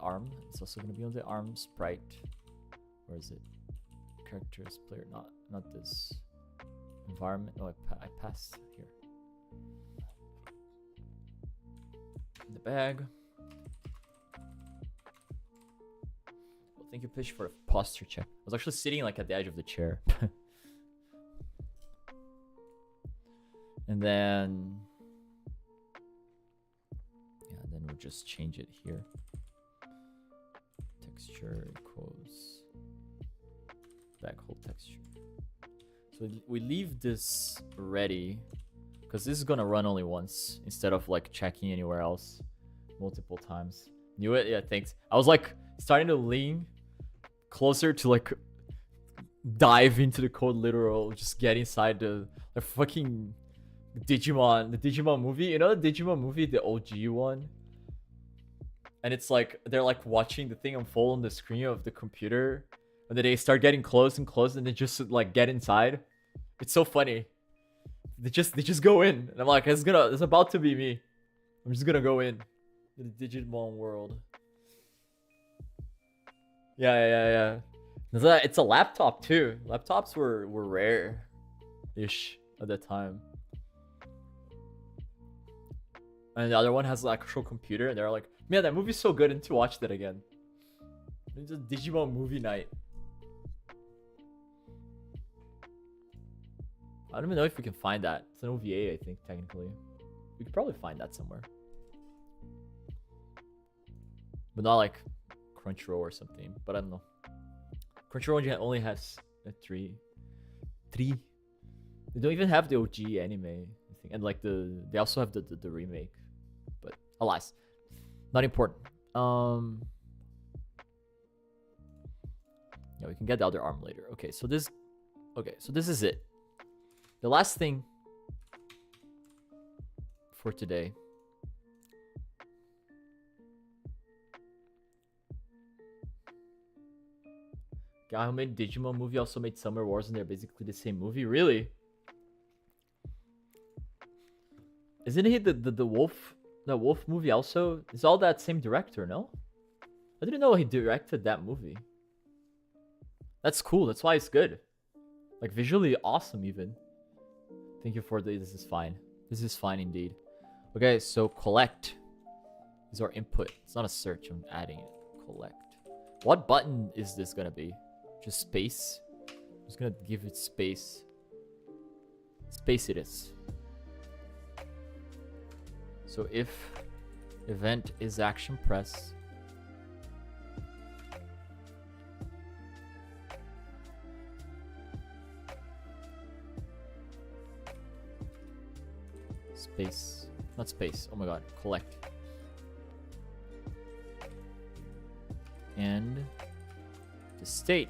arm. It's also gonna be on the arm sprite. Where is it? Characters, player, not this environment. Oh, I passed here. The bag. Well, thank you, Pish, for a posture check. I was actually sitting like at the edge of the chair. And then we'll just change it here. Texture equals bag hold texture. So we leave this ready because this is gonna run only once instead of like checking anywhere else multiple times. Knew it? Yeah, thanks. I was like starting to lean closer to like dive into the code literal, just get inside the fucking the Digimon movie. You know the Digimon movie, the OG one? And it's like they're like watching the thing unfold on the screen of the computer, and then they start getting close and close, and they just like get inside. It's so funny. They just go in, and I'm like, it's about to be me. I'm just gonna go in the Digimon world. Yeah. It's a laptop too. Laptops were rare-ish at the time. And the other one has an actual computer, and they're like, man, that movie's so good, and to watch that again. It's a Digimon movie night. I don't even know if we can find that. It's an OVA, I think, technically. We could probably find that somewhere. But not like Crunchyroll or something. But I don't know. Crunchyroll only has a 3. They don't even have the OG anime, I think. And like they also have the remake. But alas, not important. Yeah, we can get the other arm later. Okay, so this is it. The last thing for today. Guy who made Digimon movie also made Summer Wars, and they're basically the same movie. Really? Isn't he the wolf? The wolf movie also is all that same director? No, I didn't know he directed that movie. That's cool. That's why it's good. Like visually awesome even. Thank you for this. This is fine. This is fine indeed. Okay, so collect is our input. It's not a search. I'm adding it. Collect. What button is this gonna be? Just space. I'm just gonna give it space. Space it is. So if event is action press, space, not space, oh my god, collect. And the state,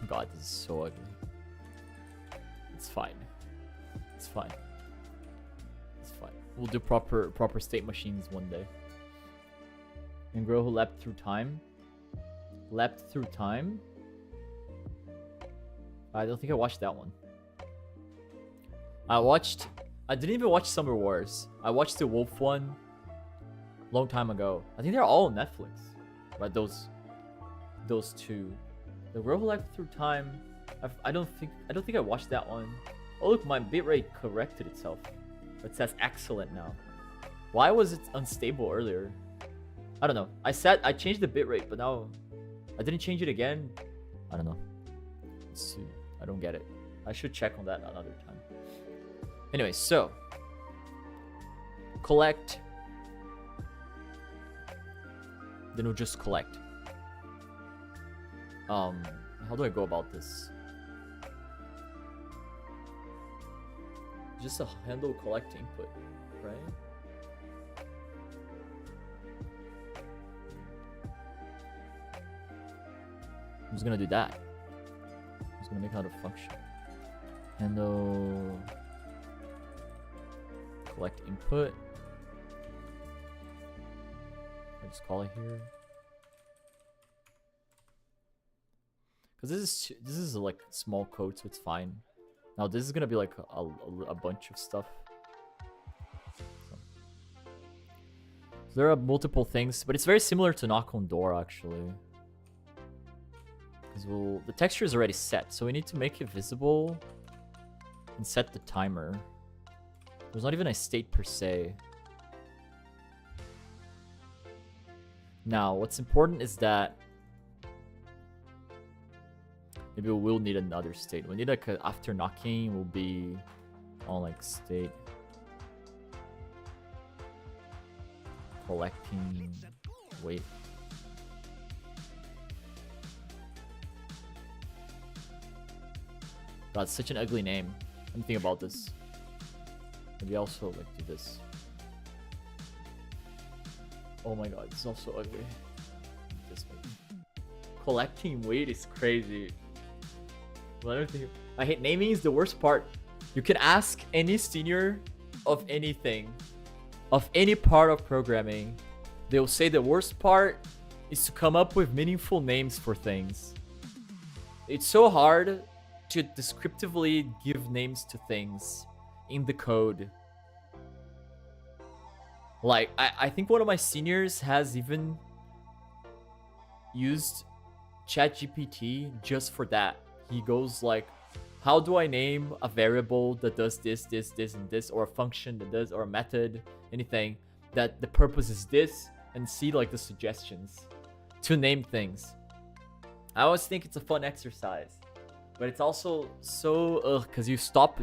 god, this is so ugly. It's fine. It's fine. It's fine. We'll do proper state machines one day. And girl who leapt through time. Leapt through time? I don't think I watched that one. I didn't even watch Summer Wars. I watched the Wolf one long time ago. I think they're all on Netflix. Right, those two. The Road Life Through Time. I don't think I watched that one. Oh look, my bitrate corrected itself. It says excellent now. Why was it unstable earlier? I don't know. I changed the bitrate, but now I didn't change it again. I don't know. I don't get it. I should check on that another time. Anyway, so collect. Then we'll just collect. How do I go about this? Just a handle collect input, right? I'm just gonna do that. I'm just gonna make out a function. Handle collect input. I just call it here. Cause this is like small code, so it's fine. Now this is gonna be like a bunch of stuff. So there are multiple things, but it's very similar to knock on door actually. Because the texture is already set, so we need to make it visible and set the timer. There's not even a state per se. Now, what's important is that maybe we will need another state. We need like after knocking will be on like state collecting. Wait. God, it's such an ugly name. Let me think about this. Maybe also like do this. Oh my god, this is also ugly. This way. Collecting weight is crazy. I hate naming is the worst part. You can ask any senior of anything, of any part of programming. They'll say the worst part is to come up with meaningful names for things. It's so hard to descriptively give names to things in the code. Like, I think one of my seniors has even used ChatGPT just for that. He goes like, how do I name a variable that does this, this, this, and this, or a function that does, or a method, anything, that the purpose is this, and see like the suggestions to name things. I always think it's a fun exercise, but it's also so because you stop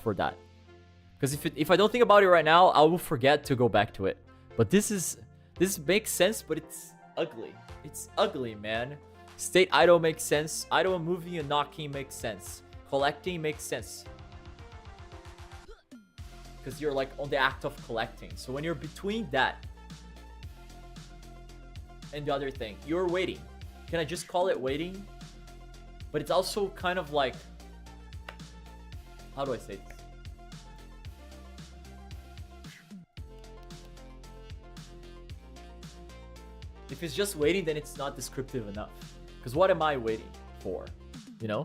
for that. Because if I don't think about it right now, I will forget to go back to it. But this makes sense, but it's ugly. It's ugly, man. State idle makes sense. Idle moving and knocking makes sense. Collecting makes sense. Because you're like on the act of collecting. So when you're between that and the other thing, you're waiting. Can I just call it waiting? But it's also kind of like, how do I say this? If it's just waiting, then it's not descriptive enough. Because what am I waiting for? You know?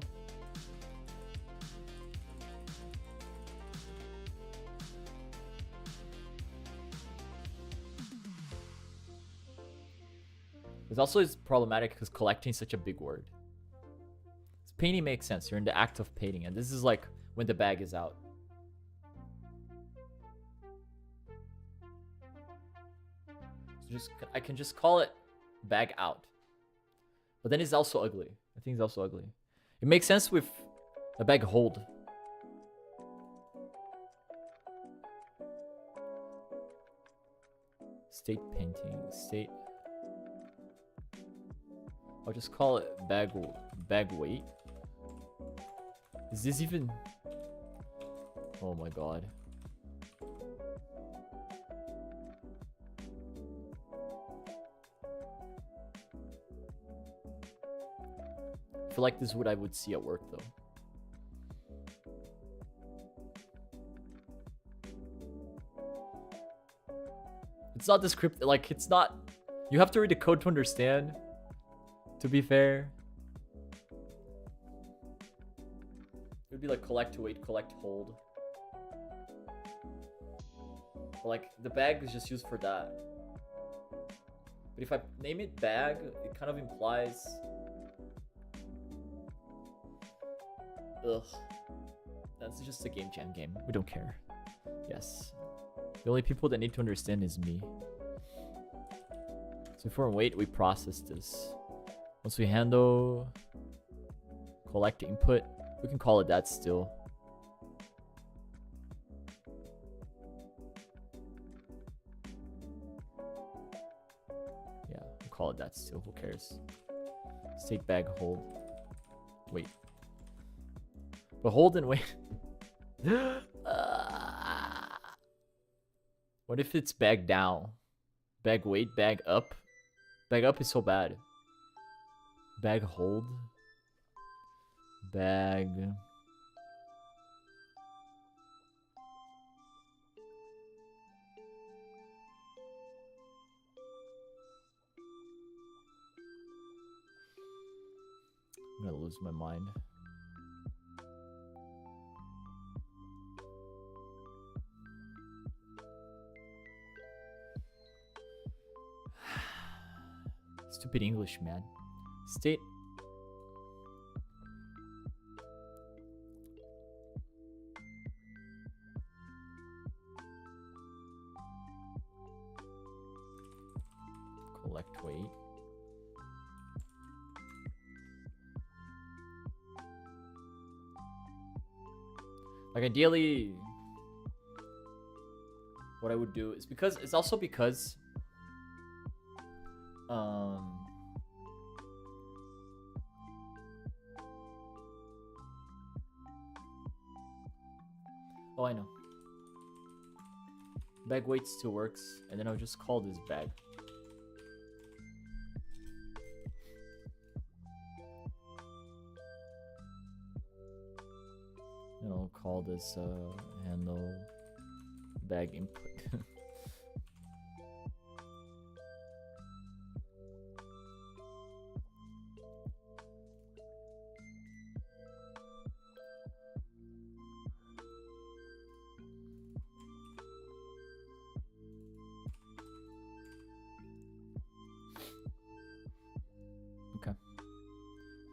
It's also problematic because collecting is such a big word. Painting makes sense. You're in the act of painting, and this is like when the bag is out. So I can just call it bag out. But then it's also ugly. I think it's also ugly. It makes sense with a bag hold. State painting. State. I'll just call it bag weight. Is this even... Oh my god. I feel like this is what I would see at work though. It's not descriptive, like it's not... You have to read the code to understand, to be fair. It would be like collect to wait, collect hold. But like the bag is just used for that. But if I name it bag, it kind of implies Ugh. That's just a game jam game. We don't care. Yes. The only people that need to understand is me. So if we're in wait, we process this. Once we handle collect input, we can call it that still. Yeah, we'll call it that still. Who cares? State bag hold. Wait. But hold and wait. What if it's bag down? Bag wait, bag up? Bag up is so bad. Bag hold. Bag. I'm gonna lose my mind. Stupid English, man. State. Collect weight. Like ideally, what I would do is because it's also because oh, I know. Bag weight still works, and then I'll just call this bag. And I'll call this handle bag input. Okay.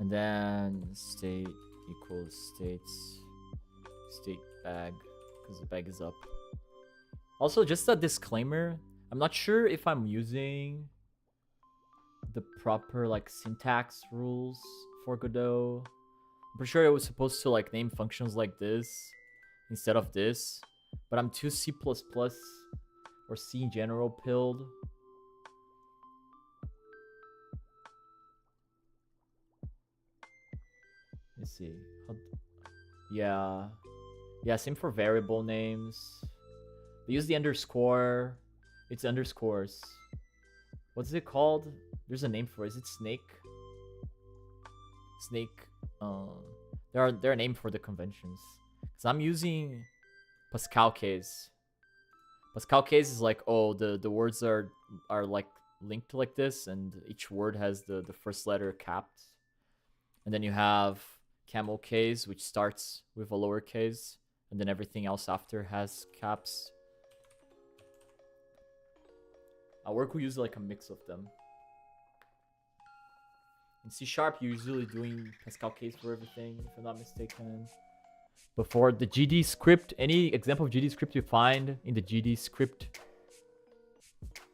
And then state equals states state bag because the bag is up. Also, just a disclaimer, I'm not sure if I'm using the proper like syntax rules for Godot. I'm pretty sure it was supposed to like name functions like this instead of this, but I'm too C++ or C in general pilled. Let's see. Yeah, same for variable names. They use the underscore. It's underscores. What's it called? There's a name for it. Is it snake? Snake. There are names for the conventions. Cause I'm using Pascal case. Pascal case is like, oh, the words are like linked like this, and each word has the first letter capped, and then you have camel case, which starts with a lowercase, and then everything else after has caps. At work we use like a mix of them. In C#, you're usually doing Pascal case for everything, if I'm not mistaken. But for the GD script, any example of GD script you find in the GD script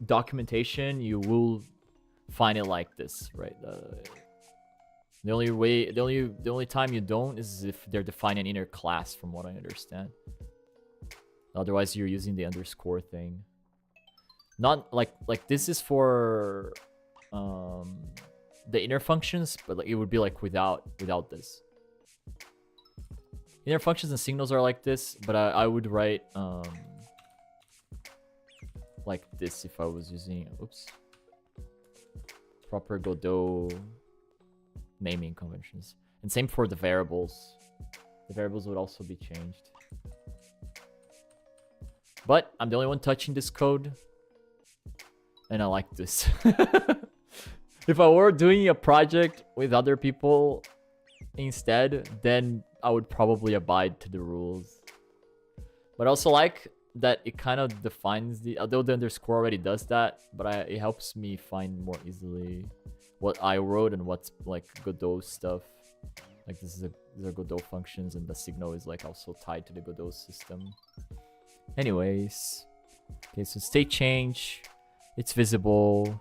documentation, you will find it like this, right? The only time you don't is if they're defining an inner class, from what I understand. Otherwise, you're using the underscore thing. Not like this is for the inner functions, but like, it would be like without this. Inner functions and signals are like this, but I would write like this if I was using proper Godot naming conventions. And same for the variables. The variables would also be changed. But I'm the only one touching this code, and I like this. If I were doing a project with other people instead, then I would probably abide to the rules. But I also like that it kind of defines the, although the underscore already does that, but it helps me find more easily what I wrote and what's like Godot stuff. Like this is these are Godot functions, and the signal is like also tied to the Godot system. Anyways, okay, so state change, it's visible.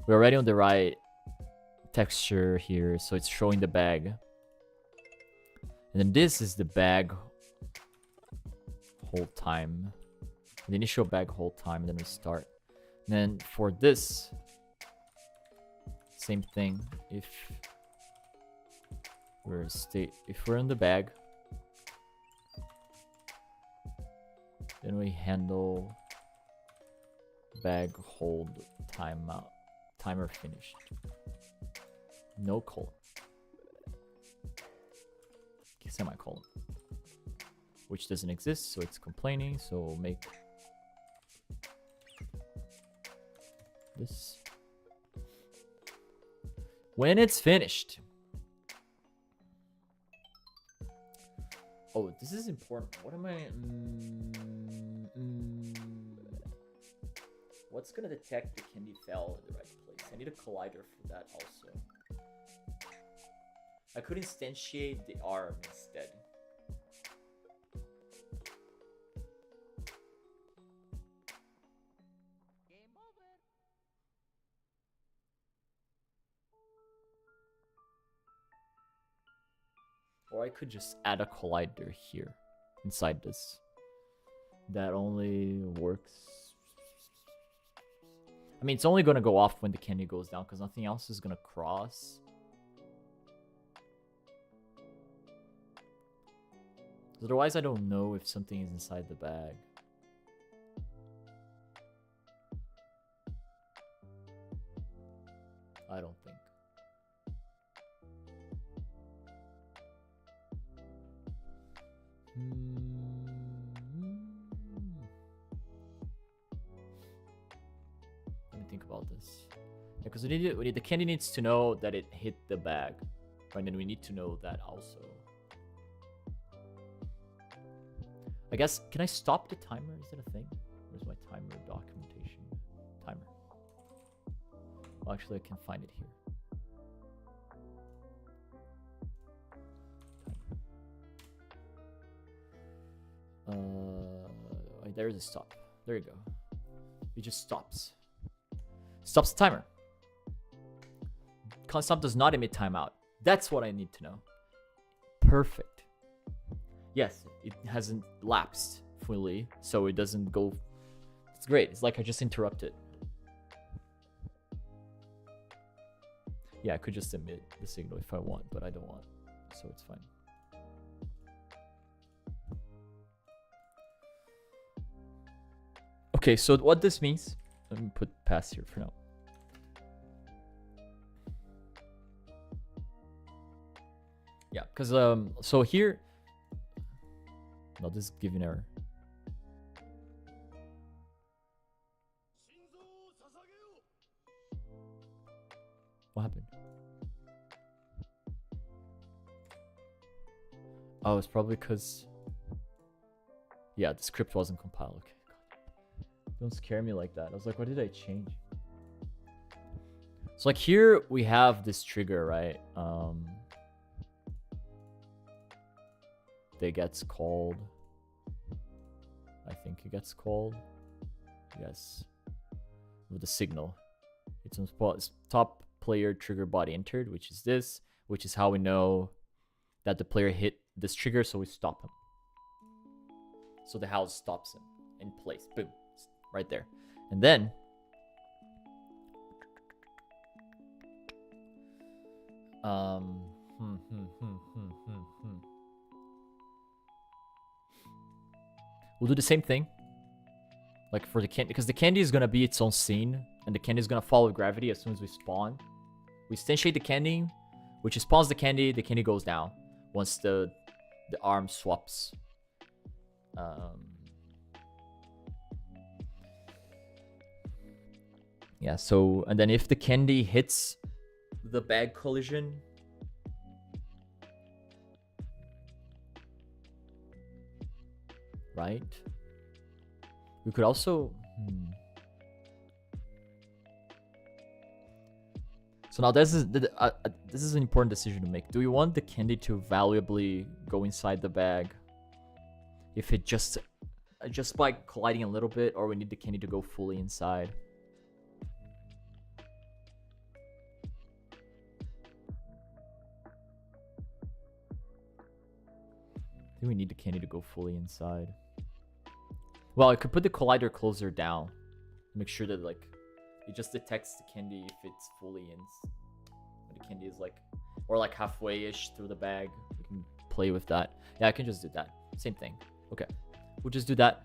We're already on the right texture here, so it's showing the bag. And then this is the bag hold time. The initial bag hold time, and then we start. And then for this, same thing. If we're in the bag, then we handle bag hold timeout. Timer finished. No colon. Semicolon. Which doesn't exist, so it's complaining. So we'll make this. When it's finished. Oh, this is important. What am I... What's gonna detect the candy fell in the right place? I need a collider for that also. I could instantiate the arm instead. Or I could just add a collider here inside this. That only works. I mean, it's only gonna go off when the candy goes down because nothing else is gonna cross. Otherwise, I don't know if something is inside the bag. I don't think. Let me think about this. Yeah, because the candy needs to know that it hit the bag, right? And then we need to know that also. I guess, can I stop the timer? Is that a thing? Where's my timer documentation? Timer. Well, actually, I can find it here. There's a stop. There you go. It just stops. Stops the timer. Constant does not emit timeout. That's what I need to know. Perfect. Yes, it hasn't lapsed fully, so it doesn't go. It's great. It's like I just interrupted. Yeah, I could just emit the signal if I want, but I don't want, so it's fine. Okay, so what this means, let me put pass here for now. Yeah, because so here, no, this is giving error. What happened? Oh, it's probably because, yeah, the script wasn't compiled. Okay. Don't scare me like that. I was like, what did I change? So like here we have this trigger, right? That gets called. I think it gets called. Yes. With the signal. It's on top player trigger body entered, which is this, which is how we know that the player hit this trigger, so we stop him. So the house stops him in place. Boom. Right there. And then we'll do the same thing like for the candy, because the candy is gonna be its own scene and the candy is gonna follow gravity as soon as we spawn. We instantiate the candy, which spawns the candy goes down once the arm swaps. Yeah, so, and then if the candy hits the bag collision, right? We could also... So now this is an important decision to make. Do we want the candy to valuably go inside the bag if it just by colliding a little bit, or we need the candy to go fully inside? I think we need the candy to go fully inside. Well, I could put the collider closer down. Make sure that like it just detects the candy if it's fully in. The candy is like, or like halfway-ish through the bag. We can play with that. Yeah, I can just do that. Same thing. Okay, we'll just do that.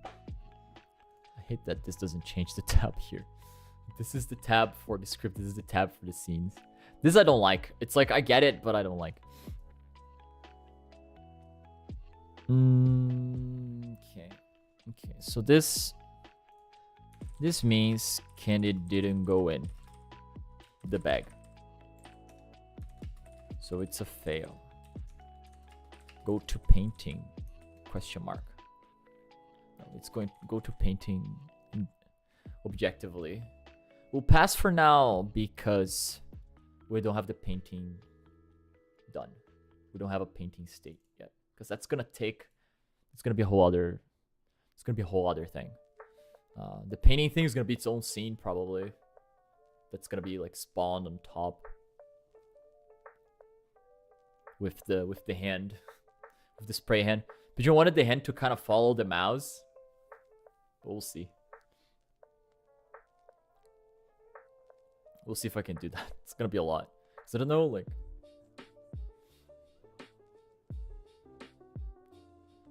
I hate that this doesn't change the tab here. This is the tab for the script. This is the tab for the scenes. This I don't like. It's like I get it, but I don't like. Okay. Okay. So this means candy didn't go in the bag. So it's a fail. Go to painting? Question mark. No, it's going to go to painting objectively. We'll pass for now because we don't have the painting done. We don't have a painting state yet. Because that's gonna take, it's gonna be a whole other thing. The painting thing is gonna be its own scene probably. That's gonna be like spawned on top with the hand, with the spray hand. But you wanted the hand to kind of follow the mouse. But we'll see. We'll see if I can do that. It's gonna be a lot. Cause I don't know, like.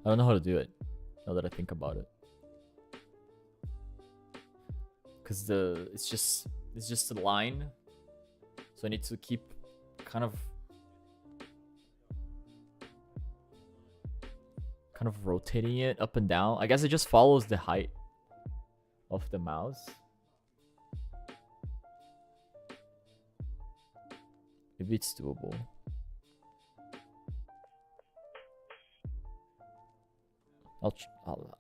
I don't know how to do it, now that I think about it. Cause it's just a line, so I need to keep kind of rotating it up and down. I guess it just follows the height of the mouse. Maybe it's doable.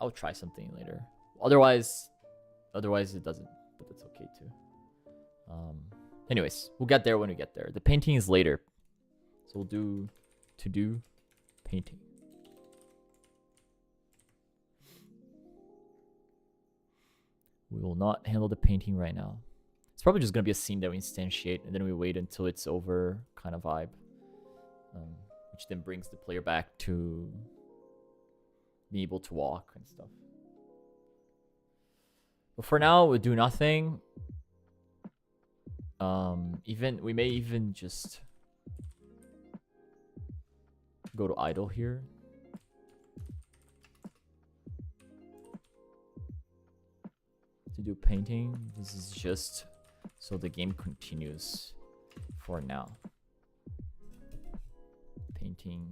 I'll try something later. Otherwise it doesn't, but that's okay too. Anyways, we'll get there when we get there. The painting is later, so we'll do to do painting. We will not handle the painting right now. It's probably just gonna be a scene that we instantiate, and then we wait until it's over, kind of vibe, which then brings the player back to being able to walk and stuff. But for now, we'll do nothing. We may even just go to idle here. To do painting. This is just so the game continues for now. Painting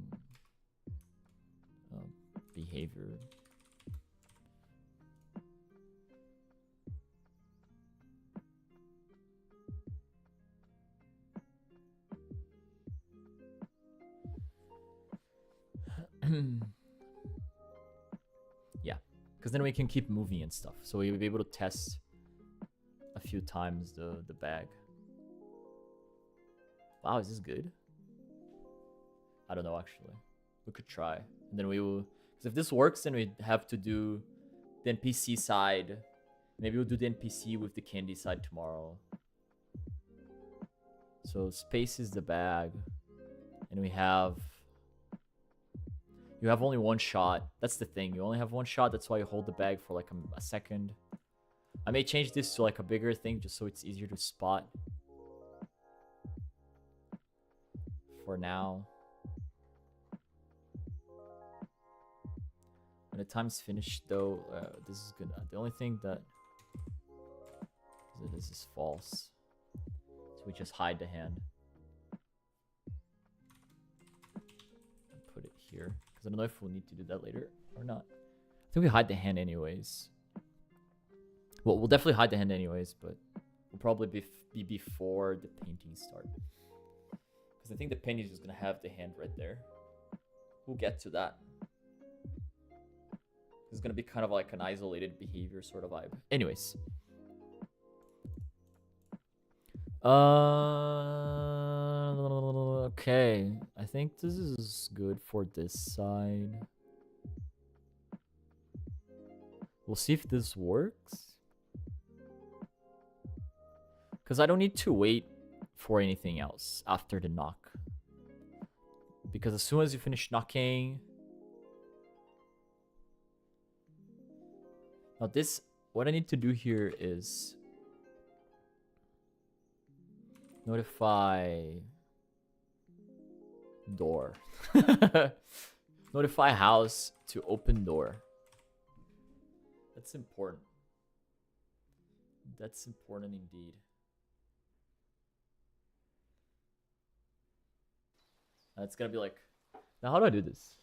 behavior. Yeah, because then we can keep moving and stuff. So we'll be able to test a few times the bag. Wow, is this good? I don't know actually. We could try. And then we will, because if this works, then we have to do the NPC side. Maybe we'll do the NPC with the candy side tomorrow. So space is the bag. And we have... You have only one shot. That's the thing. You only have one shot. That's why you hold the bag for like a second. I may change this to like a bigger thing just so it's easier to spot. For now. When the time's finished though, this is good. The only thing that this is false. So we just hide the hand. Put it here. I don't know if we'll need to do that later or not. I think we hide the hand anyways. Well, we'll definitely hide the hand anyways, but we'll probably be before the painting start. Because I think the painting is just going to have the hand right there. We'll get to that. It's going to be kind of like an isolated behavior sort of vibe. Anyways. Okay. I think this is good for this side. We'll see if this works. Because I don't need to wait for anything else after the knock. Because as soon as you finish knocking... Now this... What I need to do here is... Notify... Door. Notify house to open door. That's important. That's important indeed. It's gonna be like... Now how do I do this?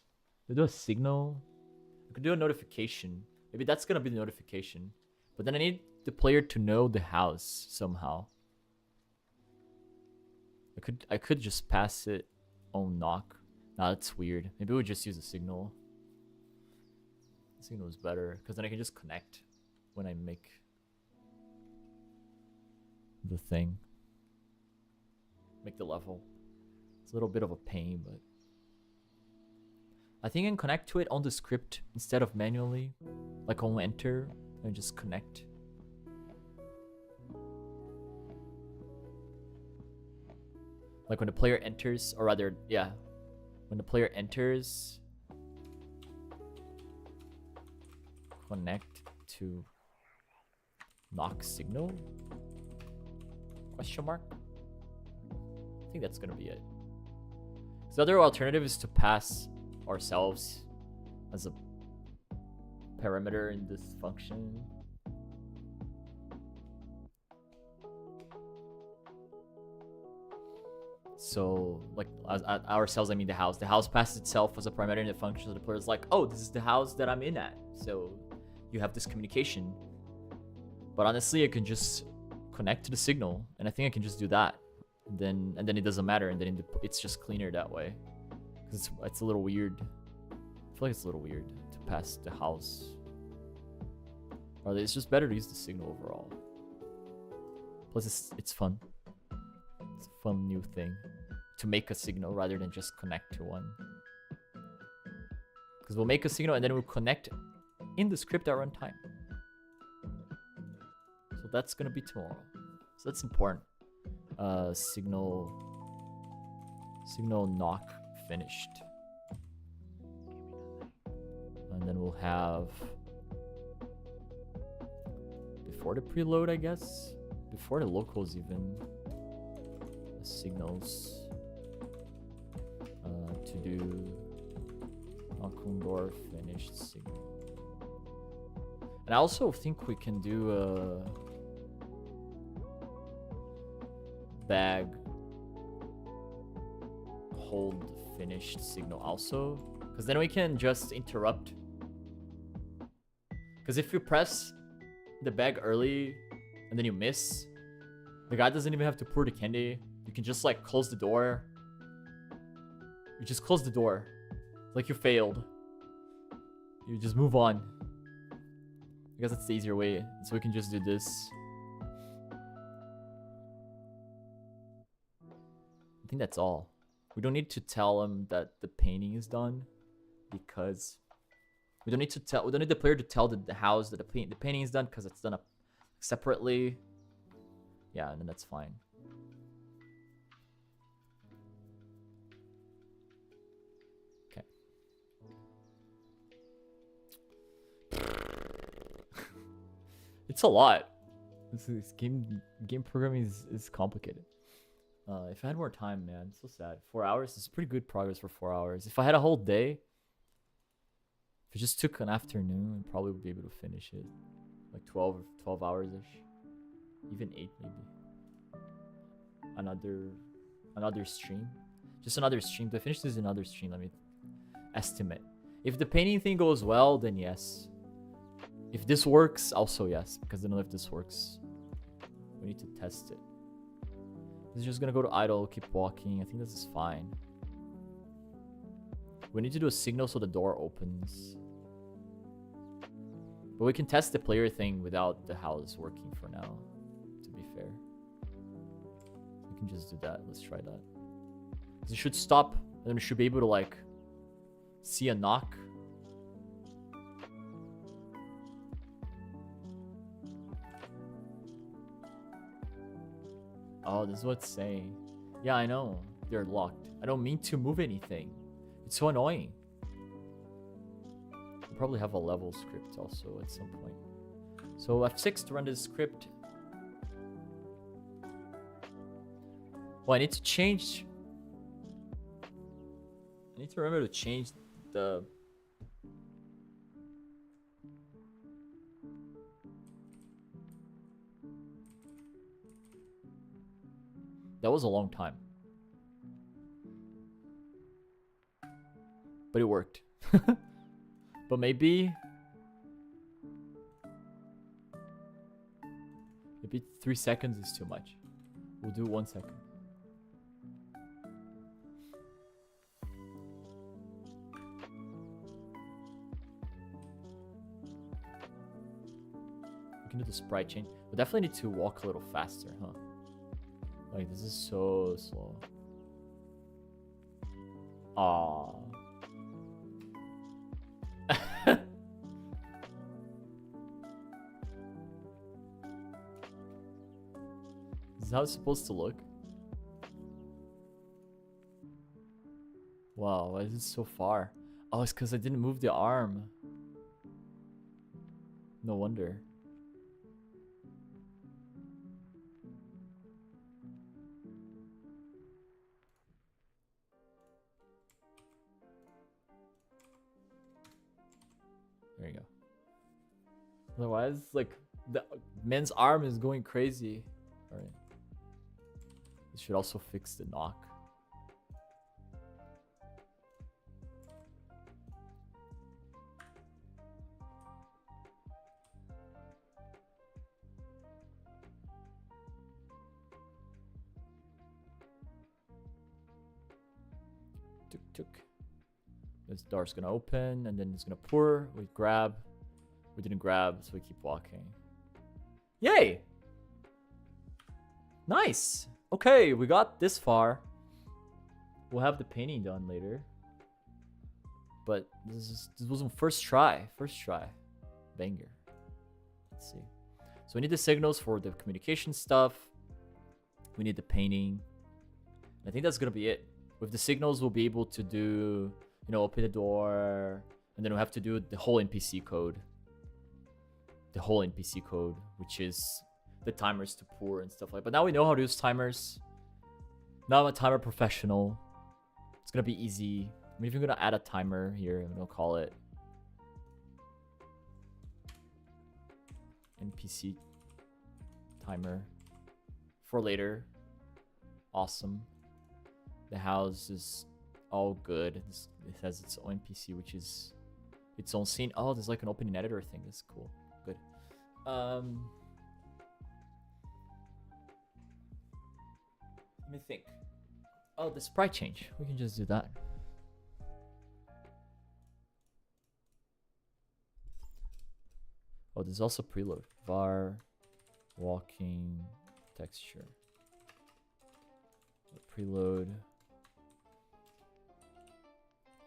Do I do a signal? I could do a notification. Maybe that's gonna be the notification. But then I need the player to know the house somehow. I could just pass it on knock. Nah, that's weird. Maybe we'll just use a signal. The signal is better because then I can just connect when I make the thing. Make the level. It's a little bit of a pain, but I think I can connect to it on the script instead of manually, like on enter and just connect. Like when the player enters, or rather, yeah, when the player enters, connect to knock signal? Question mark? I think that's gonna be it. The other alternative is to pass ourselves as a parameter in this function. So, like, ourselves, I mean the house. The house passes itself as a parameter in the function, so the player is like, oh, this is the house that I'm in at. So, you have this communication. But honestly, I can just connect to the signal, and I think I can just do that. And then it doesn't matter, and then it's just cleaner that way. Because it's a little weird. I feel like it's a little weird to pass the house. Or it's just better to use the signal overall. Plus, it's fun. It's a fun new thing to make a signal rather than just connect to one. Because we'll make a signal and then we'll connect in the script at runtime. So that's gonna be tomorrow. So that's important. Signal knock finished. And then we'll have before the preload, I guess, before the locals even. Signals to do knock on door finished signal. And I also think we can do a bag hold finished signal also, because then we can just interrupt. Because if you press the bag early and then you miss, the guy doesn't even have to pour the candy. You can just like close the door. You just close the door. It's like you failed. You just move on. I guess that's the easier way. So we can just do this. I think that's all. We don't need to tell him that the painting is done, because we don't need the player to tell the house that the painting is done, because it's done separately. Yeah, and then that's fine. Okay. It's a lot. This game programming is complicated. If I had more time, man, it's so sad. 4 hours is pretty good progress for 4 hours. If I had a whole day, if it just took an afternoon, I probably would be able to finish it. Like 12 hours-ish. Even 8 maybe. Another stream. Just another stream. To finish this in another stream, let me estimate. If the painting thing goes well, then yes. If this works, also yes. Because I don't know if this works. We need to test it. This is just gonna go to idle, keep walking. I think this is fine. We need to do a signal so the door opens. But we can test the player thing without the house working for now, to be fair. can just do that. Let's try that. It should stop, and then it should be able to like see a knock. Oh, this is what it's saying. Yeah, I know. They're locked. I don't mean to move anything. It's so annoying. We'll probably have a level script also at some point. So F6 to run this script. Well, I need to change. I need to remember to change the. That was a long time. But it worked. But maybe 3 seconds is too much. We'll do 1 second. We can do the sprite change. We definitely need to walk a little faster, huh? Like, this is so slow. Aww. Is this how it's supposed to look? Wow, why is it so far? Oh, it's because I didn't move the arm. No wonder. There you go. Otherwise, like, the man's arm is going crazy. Alright. This should also fix the knock. Tuk tuk. This door's gonna open and then it's gonna pour. We grab. We didn't grab, so we keep walking. Yay! Nice! Okay, we got this far. We'll have the painting done later. But this was on first try. First try. Banger. Let's see. So we need the signals for the communication stuff. We need the painting. I think that's gonna be it. With the signals, we'll be able to do, you know, open the door, and then we'll have to do the whole NPC code. The whole NPC code, which is the timers to pour and stuff like that. But now we know how to use timers. Now I'm a timer professional. It's gonna be easy. I'm even gonna add a timer here, and we'll call it NPC timer for later. Awesome. The house is all good. It has its own NPC, which is its own scene. Oh, there's like an opening editor thing. That's cool. Good. Let me think. Oh, the sprite change. We can just do that. Oh, there's also preload. Var, walking, texture. Preload.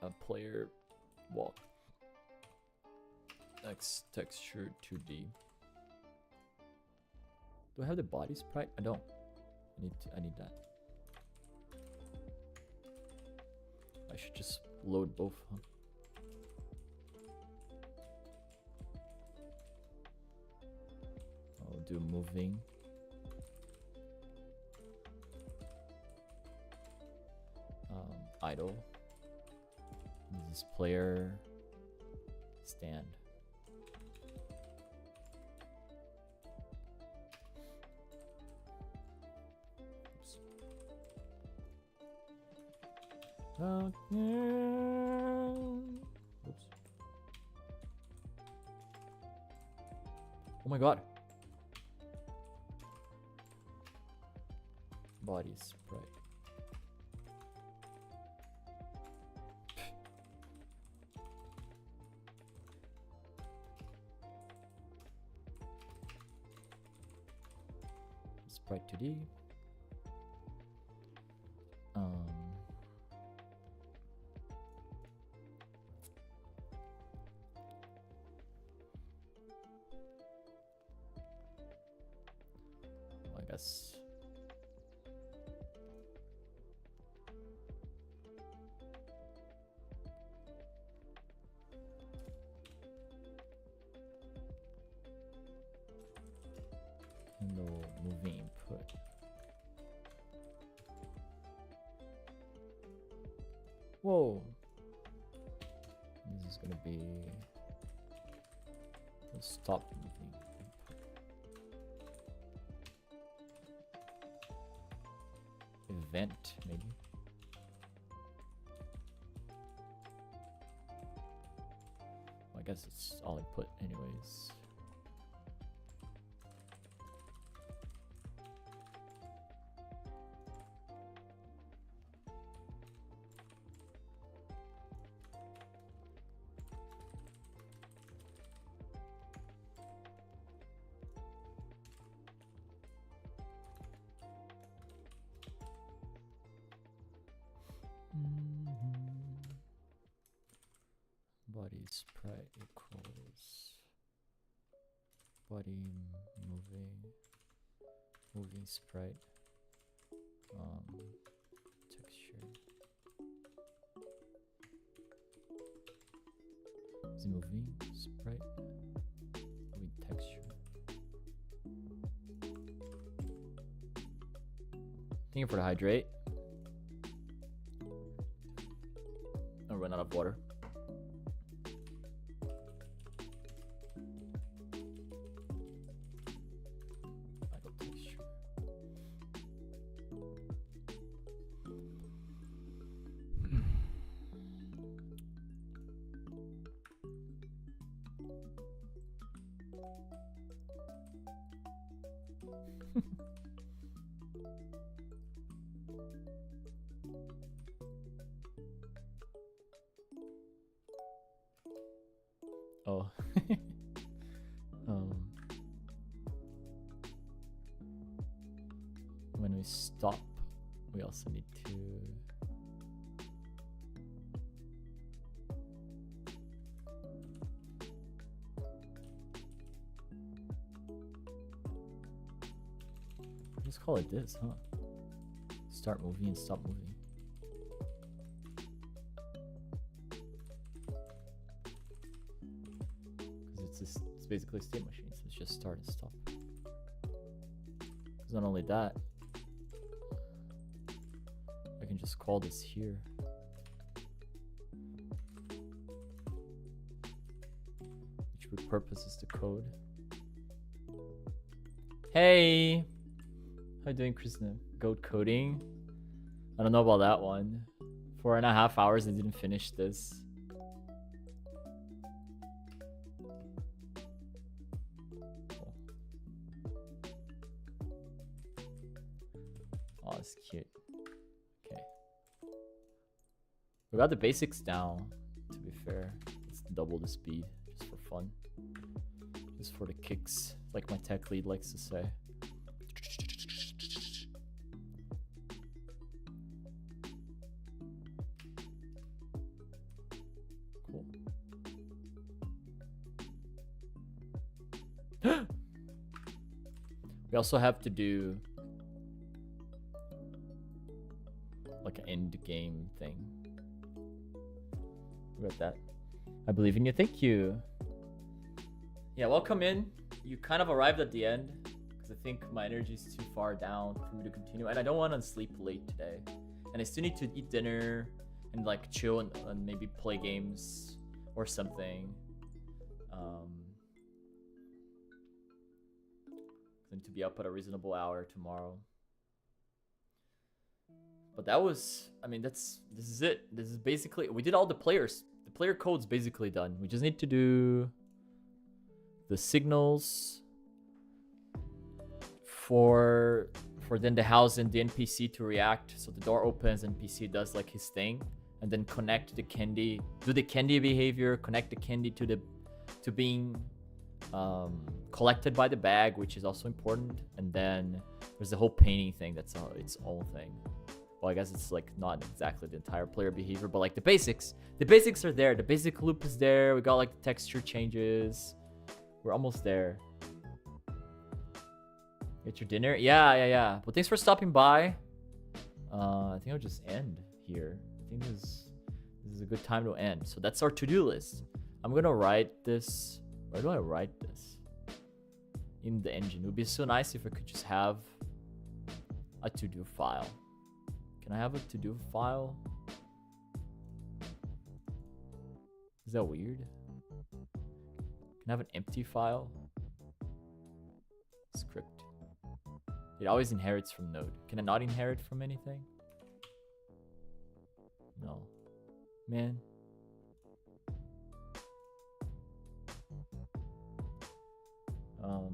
A player walk. Next texture 2D. Do I have the body sprite? I don't. I need that. I should just load both, huh? I'll do moving. Idle. This player stand. Oops. Oops. Oh my god. Body sprite. Sprite 2D. guess. No moving input. Whoa. This is gonna be stop moving input. Event maybe. Well, I guess it's all input anyways. Body sprite equals body moving sprite texture. Is it moving sprite moving texture? Thank you for the hydrate. I'll run out of water. Oh. When we stop, we also need to just call it this, huh? Start moving and stop moving. It's basically a state machine, so it's just start and stop. Because not only that, I can just call this here. Which repurposes the code. Hey! How you doing, Krishna? Goat coding? I don't know about that one. 4.5 hours, I didn't finish this. It's cute. Okay. We got the basics down, to be fair. Let's double the speed, just for fun. Just for the kicks, like my tech lead likes to say. Cool. We also have to do like an end game thing. We got that. I believe in you. Thank you. Yeah, welcome in. You kind of arrived at the end because I think my energy is too far down for me to continue, and I don't want to sleep late today. And I still need to eat dinner and like chill and maybe play games or something. I need to be up at a reasonable hour tomorrow. But that was, I mean, this is it. This is basically, we did all the players. The player code's basically done. We just need to do the signals for then the house and the NPC to react. So the door opens, NPC does like his thing, and then connect the candy, do the candy behavior, connect the candy to being collected by the bag, which is also important. And then there's the whole painting thing that's its own thing. Well, I guess it's like not exactly the entire player behavior, but like the basics are there. The basic loop is there. We got like the texture changes. We're almost there. Get your dinner? Yeah. But thanks for stopping by. I think I'll just end here. I think this is a good time to end. So that's our to-do list. I'm gonna write this. Where do I write this? In the engine. It would be so nice if I could just have a to-do file. Can I have a to-do file? Is that weird? Can I have an empty file? Script. It always inherits from Node. Can I not inherit from anything? No. Man. I'll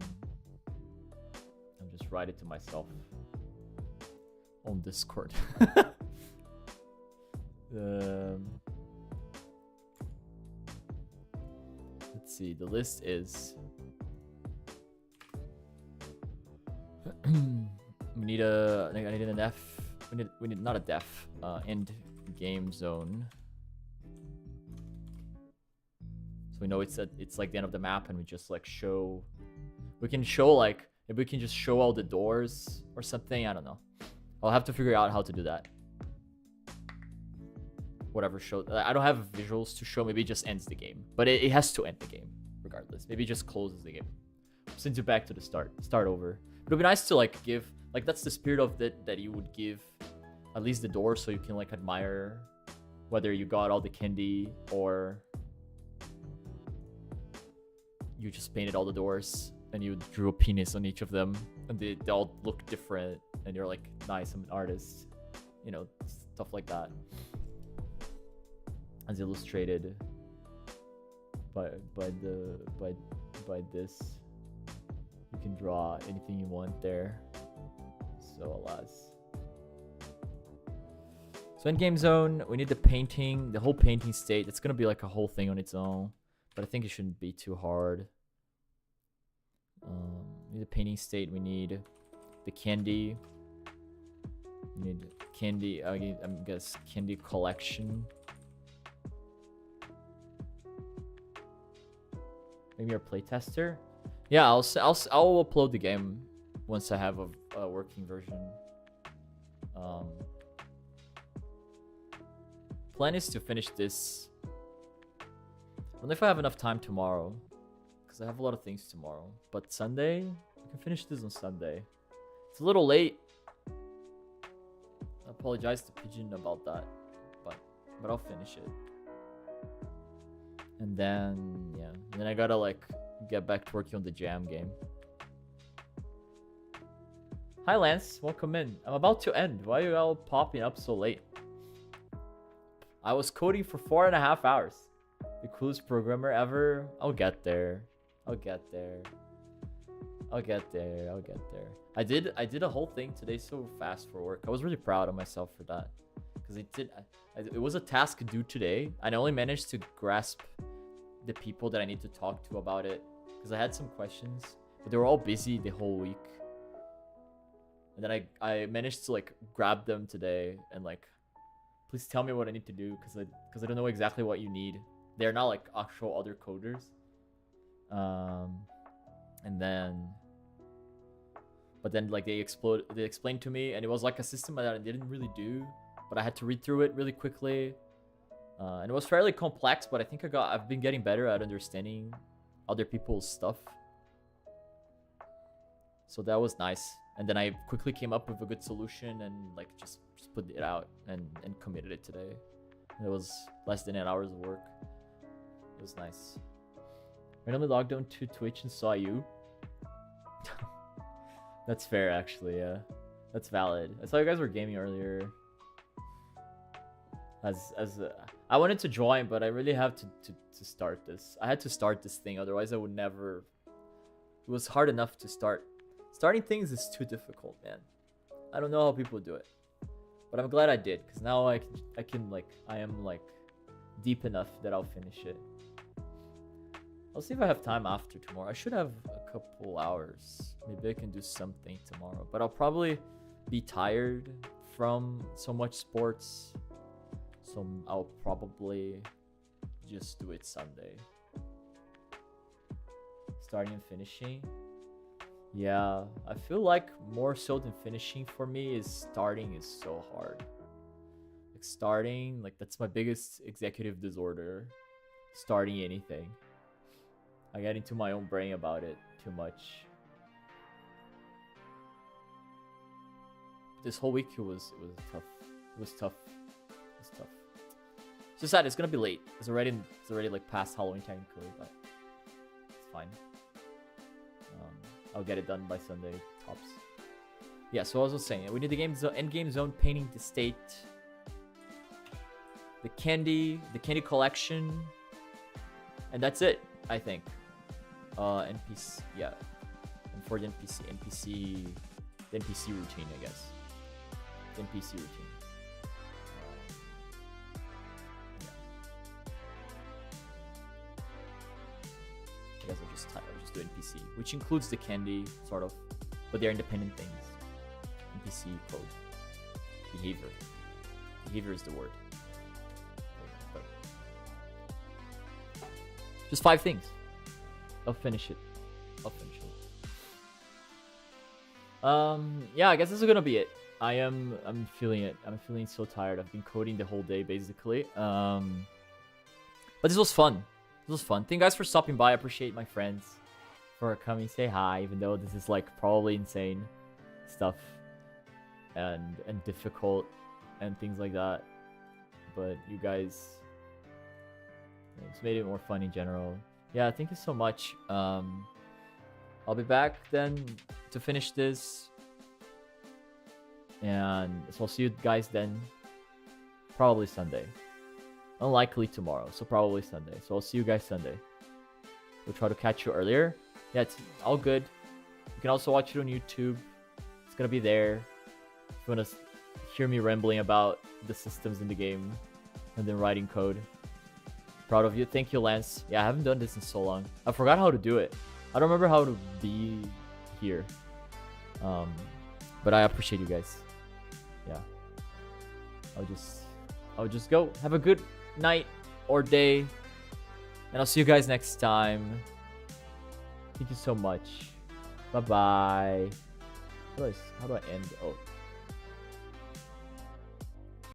just write it to myself on Discord. Let's see. The list is. We need a. I need an def. We need not a def. End game zone. So we know it's like the end of the map, and we just like show. We can show like maybe we can just show all the doors or something. I don't know. I'll have to figure out how to do that. Whatever show. I don't have visuals to show. Maybe it just ends the game, but it has to end the game regardless. Maybe it just closes the game. Sends you back to the start. Start over. It would be nice to like give like that's the spirit of that you would give at least the door so you can like admire whether you got all the candy or you just painted all the doors and you drew a penis on each of them and they all look different and you're like, nice, I'm an artist, you know, stuff like that. As illustrated by this. You can draw anything you want there. So alas. So in game zone, we need the painting, the whole painting state. It's gonna be like a whole thing on its own, but I think it shouldn't be too hard. We need the painting state. We need the candy. We need candy. I guess candy collection. Maybe our playtester. Yeah, I'll upload the game once I have a working version. Plan is to finish this. I don't know if I have enough time tomorrow, because I have a lot of things tomorrow. But Sunday, I can finish this on Sunday. It's a little late. I apologize to Pigeon about that, but I'll finish it. And then then I gotta like get back to working on the jam game. Hi Lance, welcome in. I'm about to end. Why are you all popping up so late? I was coding for 4.5 hours. The coolest programmer ever. I'll get there. I did a whole thing today so fast for work. I was really proud of myself for that. Because it was a task due today. And I only managed to grasp the people that I need to talk to about it. Because I had some questions. But they were all busy the whole week. And then I managed to like grab them today and like, please tell me what I need to do because I don't know exactly what you need. They're not like actual other coders. But then like they explained to me, and it was like a system that I didn't really do, but I had to read through it really quickly. And it was fairly complex, but I think I've been getting better at understanding other people's stuff. So that was nice. And then I quickly came up with a good solution and like just put it out and committed it today. It was less than 8 hours of work. It was nice. Randomly logged on to Twitch and saw you. That's fair, actually. Yeah, that's valid. I saw you guys were gaming earlier. I wanted to join, but I really have to start this. I had to start this thing, otherwise I would never. It was hard enough to start. Starting things is too difficult, man. I don't know how people do it, but I'm glad I did, because now I am like deep enough that I'll finish it. I'll see if I have time after tomorrow. I should have a couple hours. Maybe I can do something tomorrow, but I'll probably be tired from so much sports, so I'll probably just do it Sunday. Starting and finishing. Yeah, I feel like more so than finishing for me is starting is so hard. Like starting, like that's my biggest executive disorder. Starting anything. I get into my own brain about it too much. This whole week it was tough. It was tough. It's tough. It's just sad. It's gonna be late. It's already like past Halloween technically, but it's fine. I'll get it done by Sunday tops. Yeah. So as I was saying, we need the end game zone painting the state, the candy collection, and that's it. I think. NPC. Yeah. And for the NPC routine, I guess. The NPC routine. I guess I'll just do NPC, which includes the candy, sort of, but they're independent things. NPC code. Behavior. Behavior is the word. But just 5 things. I'll finish it. Yeah, I guess this is gonna be it. I'm feeling it. I'm feeling so tired. I've been coding the whole day basically. But this was fun. Thank you guys for stopping by. I appreciate my friends for coming say hi, even though this is like probably insane stuff and difficult and things like that. But you guys, it's made it more fun in general. Yeah, thank you so much. I'll be back then to finish this. And so I'll see you guys then. Probably Sunday. Unlikely tomorrow, so probably Sunday. So I'll see you guys Sunday. We'll try to catch you earlier. Yeah, it's all good. You can also watch it on YouTube. It's gonna be there. If you wanna hear me rambling about the systems in the game and then writing code. Proud of you. Thank you, Lance. Yeah, I haven't done this in so long. I forgot how to do it. I don't remember how to be here. But I appreciate you guys. Yeah. I'll just go. Have a good night or day. And I'll see you guys next time. Thank you so much. Bye-bye. How do I end? Oh.